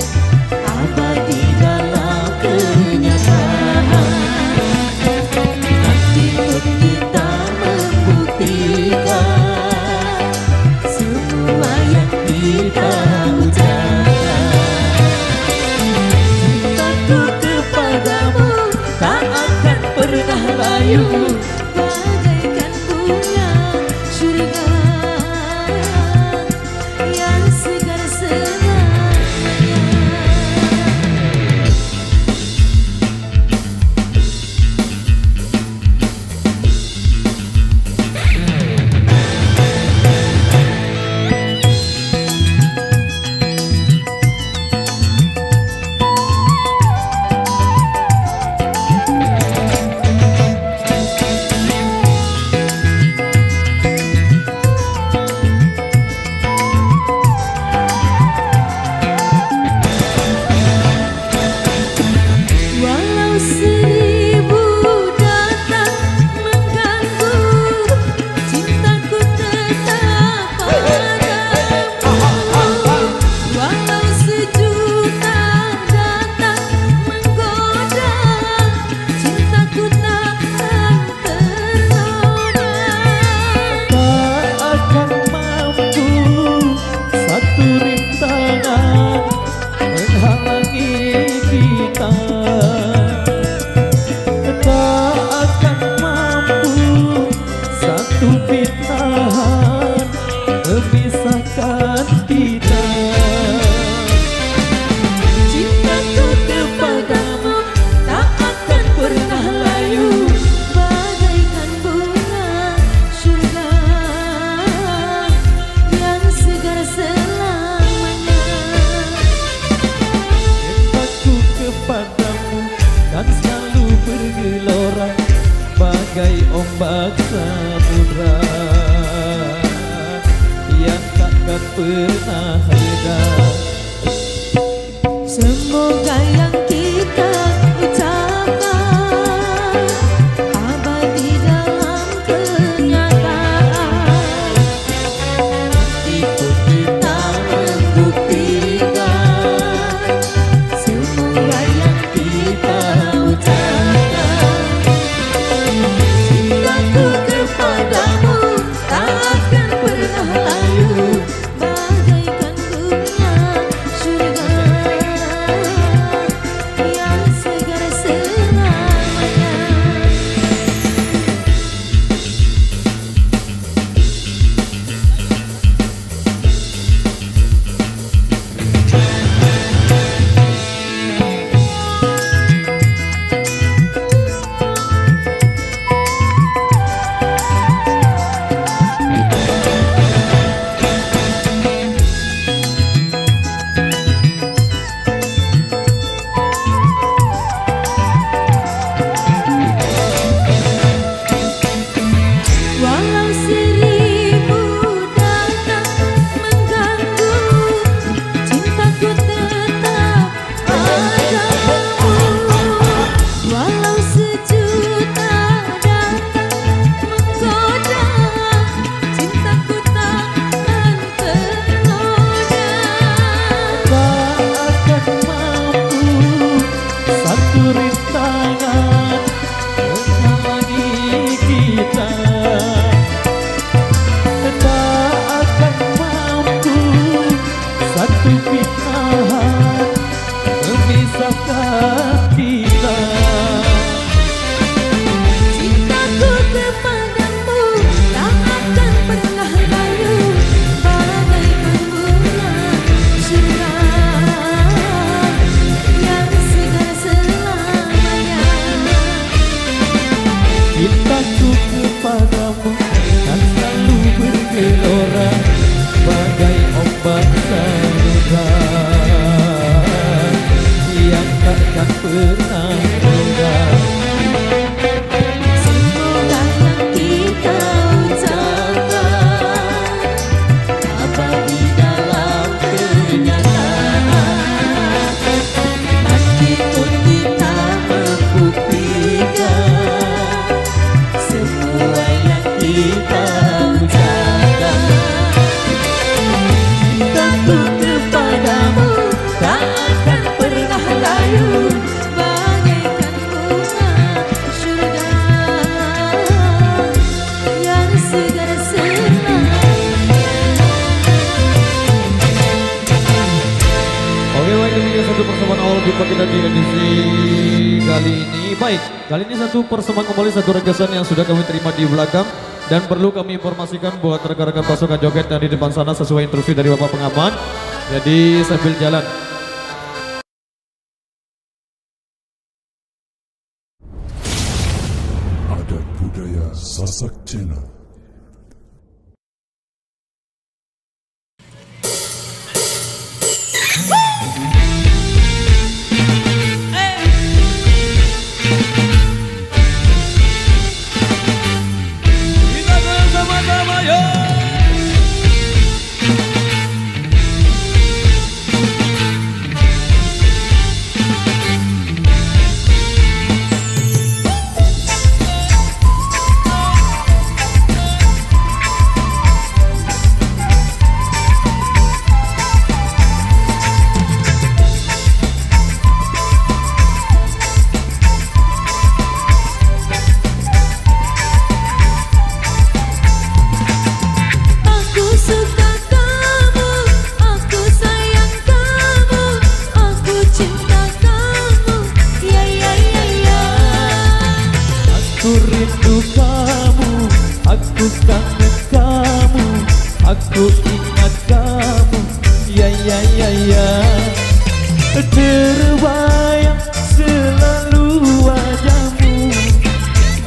abadi dalam kenyataan Nanti pun kita membuktikan semua yang kita ucapkan Cintaku kepadamu tak akan pernah layu Bagaikan bunga surga yang segar selamanya bagai ombak samudra yang takkan pernah reda. Semoga yang kita ucapkan abadi dalam kenyataan. Itu kita membuktikan. Semoga yang kita ucapkan, cintaku kepadamu tak akan pernah layu, bagaikan bunga surga yang segar selamanya. Walau seribu datang mengganggu, cintaku tetap padamu. Walau sejuta datang menggoda, cintaku takkan ternoda. Tak akan mampu satu rintangan menghalangi kita. Tak akan mampu satu pilihan memisahkan kita. Cintaku kepadamu tak akan pernah layu, bagaikan bunga surga yang segar selamanya. Cintaku kepadamu kan selalu bergelora bagai ombak samudra yang takkan pernah reda. Semoga yang kita ucapkan abadi dalam kenyataan. Meskipun kita membuktikan semua yang kita ucapkan, cintaku kepadamu tak akan pernah layu, bagaikan bunga surga yang segar selamanya. Oke, baik, demikian satu persamaan awal jumpa kita di edisi kali ini. Baik, kali ini satu persamaan kembali, satu requestan yang sudah kami terima di belakang. Dan perlu kami informasikan buat rekan-rekan pasukan joget yang di depan sana sesuai instruksi dari Bapak Pengaman. Jadi sambil jalan. Adat budaya Sasak Channel. Kita bersama-sama yo. Aku ingat kamu, ya ya ya ya. Terbayang selalu wajahmu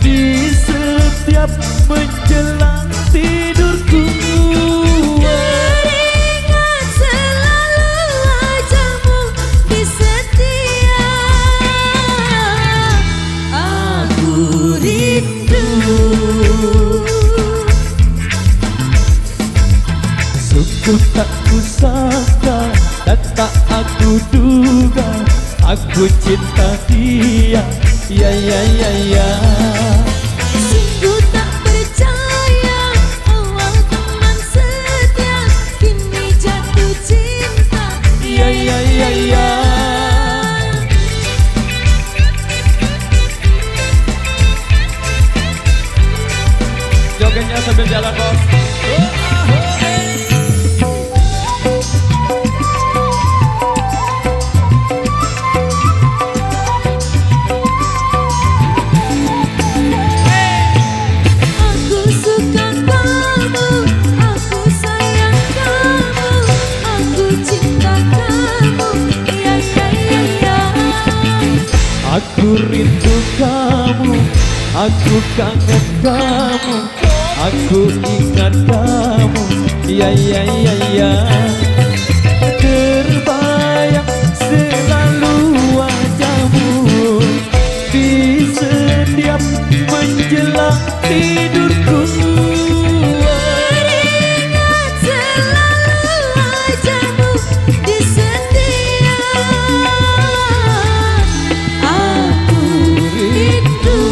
di setiap menjelang tidurku. Teringat selalu wajahmu di setiap aku rindu. Sungguh tak kusangka dan tak aku duga, aku cinta dia, ya ya ya ya. Sungguh tak percaya, awal teman setia, kini jatuh cinta, Ya ya ya ya. Jogetnya sambil jalan bos. Aku suka kamu, aku sayang kamu, aku cinta kamu, ya ya ya ya. Aku rindu kamu, aku kangen kamu, aku ingat kamu, ya ya ya ya. Terbayang selalu wajahmu di setiap menjelang tidurku. Teringat selalu wajahmu di setiap aku rindu.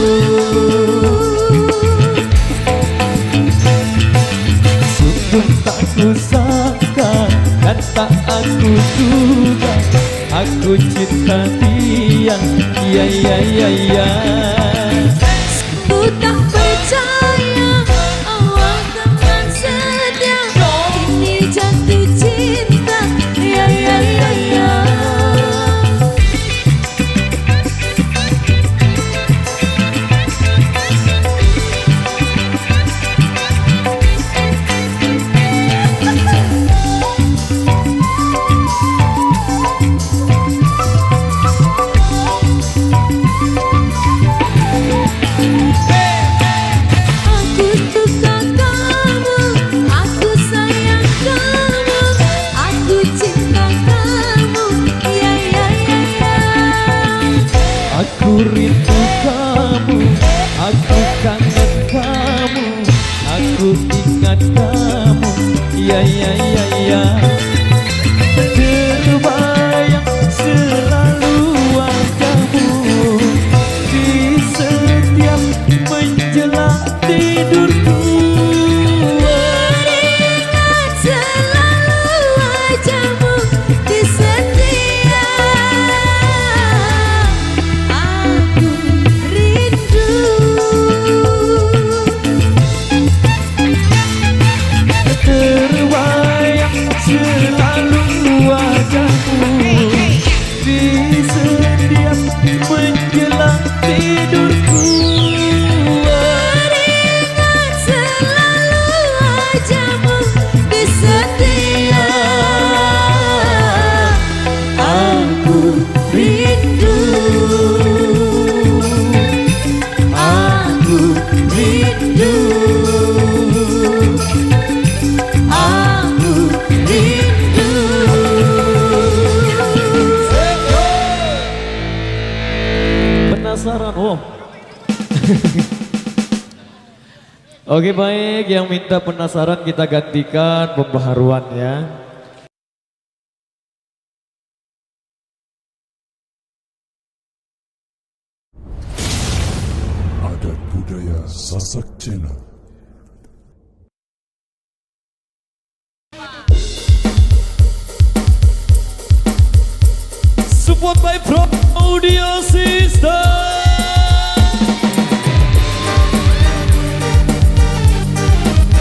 Sungguh tak kusangka dan tak aku duga, aku cinta dia, ya ya ya ya. Ku tak percaya, awal teman setia, kini jatuh cinta, ya ya ya ya. Aku suka kamu, aku sayang kamu, aku cinta kamu, ya ya ya ya. Aku rindu kamu, aku kangen kamu, aku ingat kamu, ya ya ya ya. Terbayang selalu wajahmu di setiap menjelang tidurku. Teringat selalu wajahmu di setiap aku rindu. Terbayang selalu wajahmu di setiap menjelang tidurku. Teringat selalu wajahmu di setiap aku rindu. Aku rindu. Aku rindu. Penasaran, oh. Oke baik, yang minta penasaran kita gantikan pembaharuan ya. Adat budaya Sasak Channel. Support by Pro Audio System.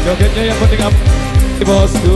Jogetnya yang penting apa bosku.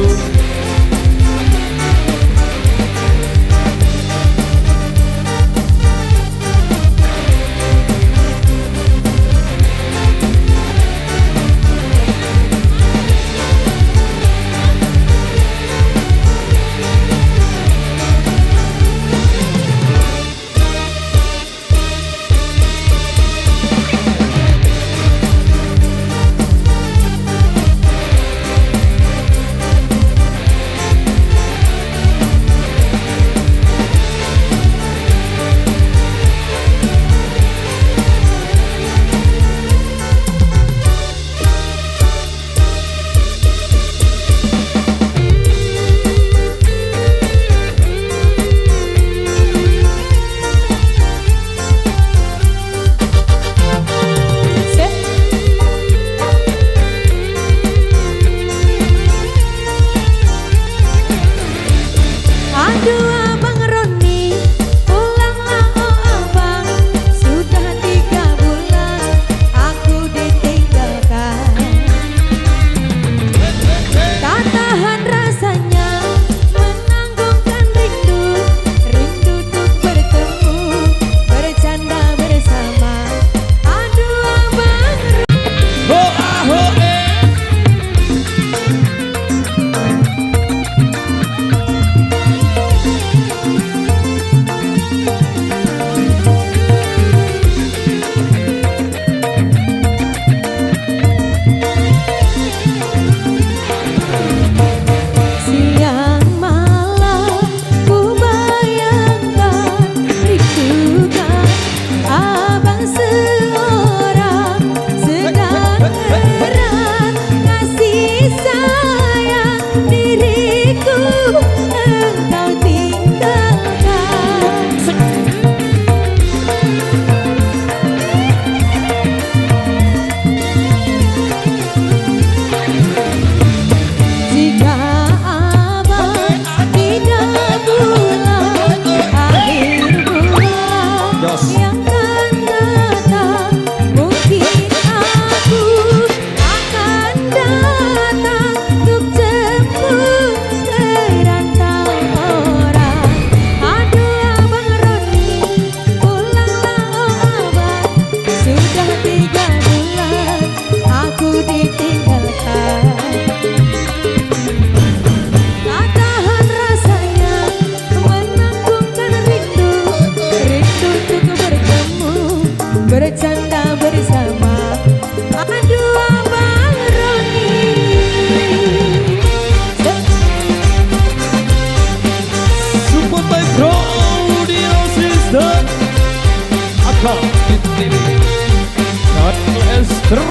Terima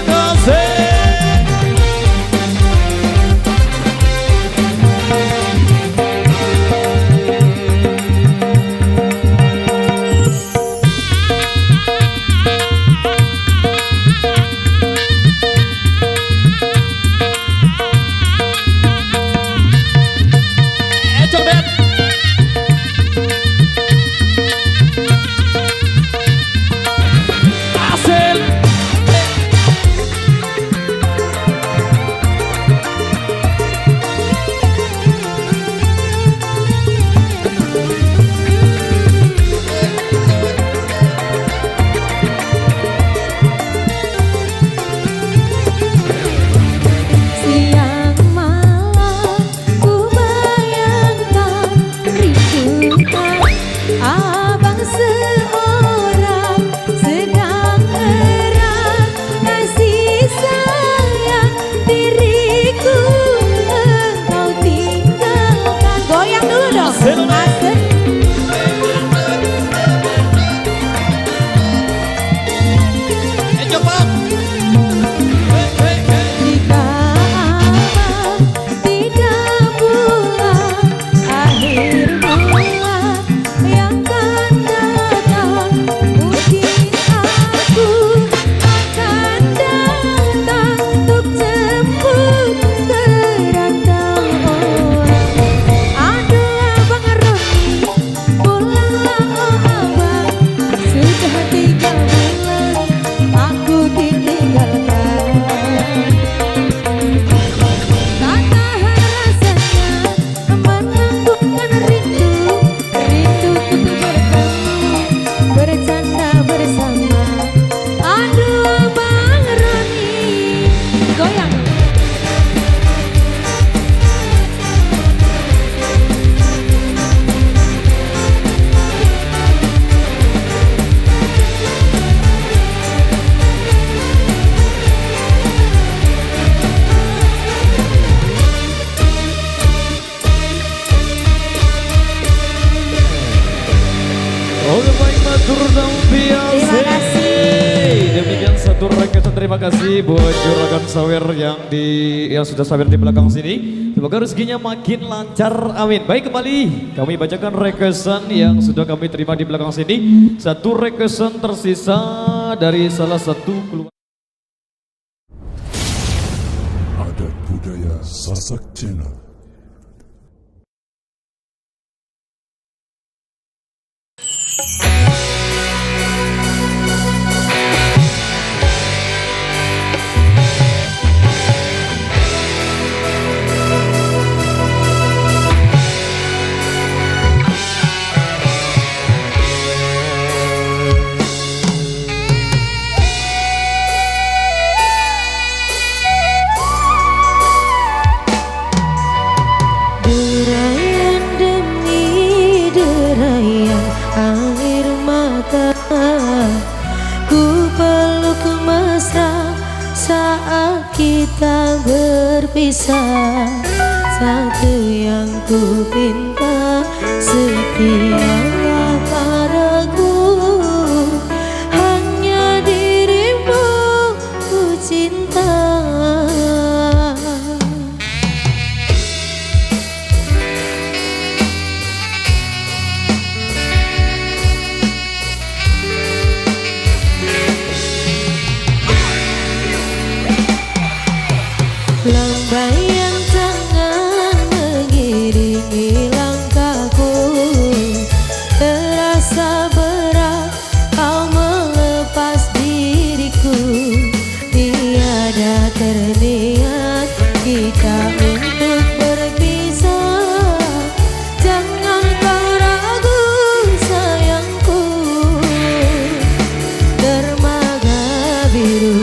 kasih. Codet. Hasil. Siang malam ku bayangkan rindukan abang seorang sedang erat kasih sayang diriku engkau tinggalkan. Goyang dulu dong. Asik. Asik. Coba. Jika abang tidak pulang akhir bulan yang akan datang, mungkin aku akan datang untuk jemput kerantau orang. Aduh abang Roni, pulanglah oh abang, sudah 3 bulan aku ditinggalkan. Tak tahan rasanya menangguhkan rindu, rinduku bertemu, bercanda bersama. Aduh abang Roni, goyang. Oke baik matur biasa. Terima kasih. Demikian satu requestan, terima kasih buat juragan sawer yang sudah sawer di belakang sini. Semoga rezekinya makin lancar, amin. Baik, kembali kami bacakan requestan yang sudah kami terima di belakang sini. Satu requestan tersisa dari salah satu keluarga. Adat Budaya Sasak Channel. Derayan demi derayan air mata, ku peluk mesra saat kita berpisah. Satu yang ku pinta, setialah padaku, hanya dirimu ku cinta. Lambaian tangan mengiringi langkahku, terasa berat kau melepas diriku. Tiada terniat kita untuk berpisah, jangan kau ragu sayangku. Dermaga biru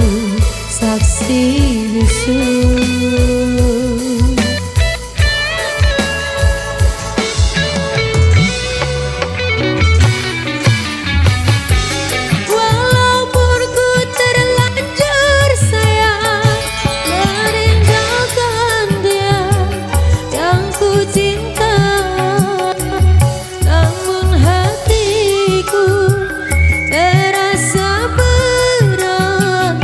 saksi bisu, walaupun ku terlanjur sayang meninggalkan dia yang ku cinta, namun hatiku terasa berat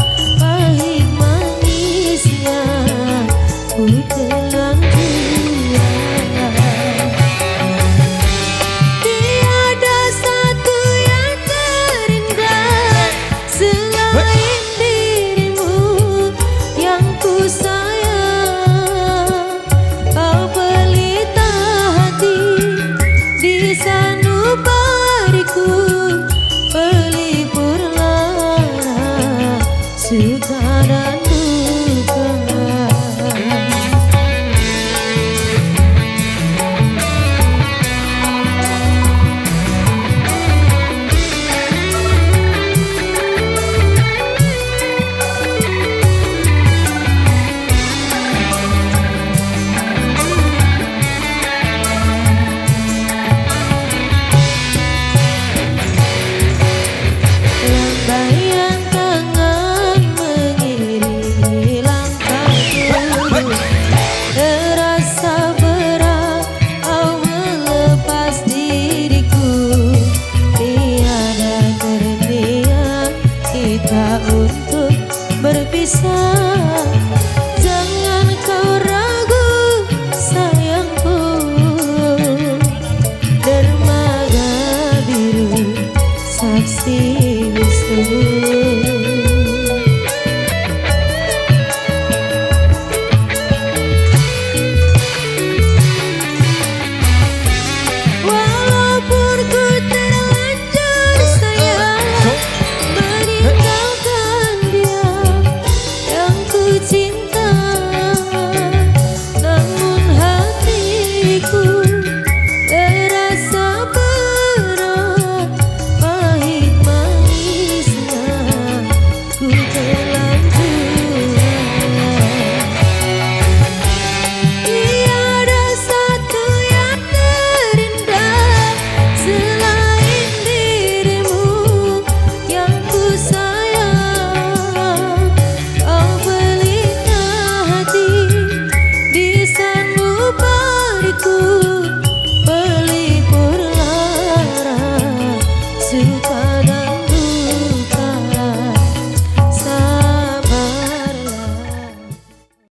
dan duka. Lambaian tangan mengiringi langkahku, terasa berat kau melepas diriku. Tiada berniat kita untuk berpisah.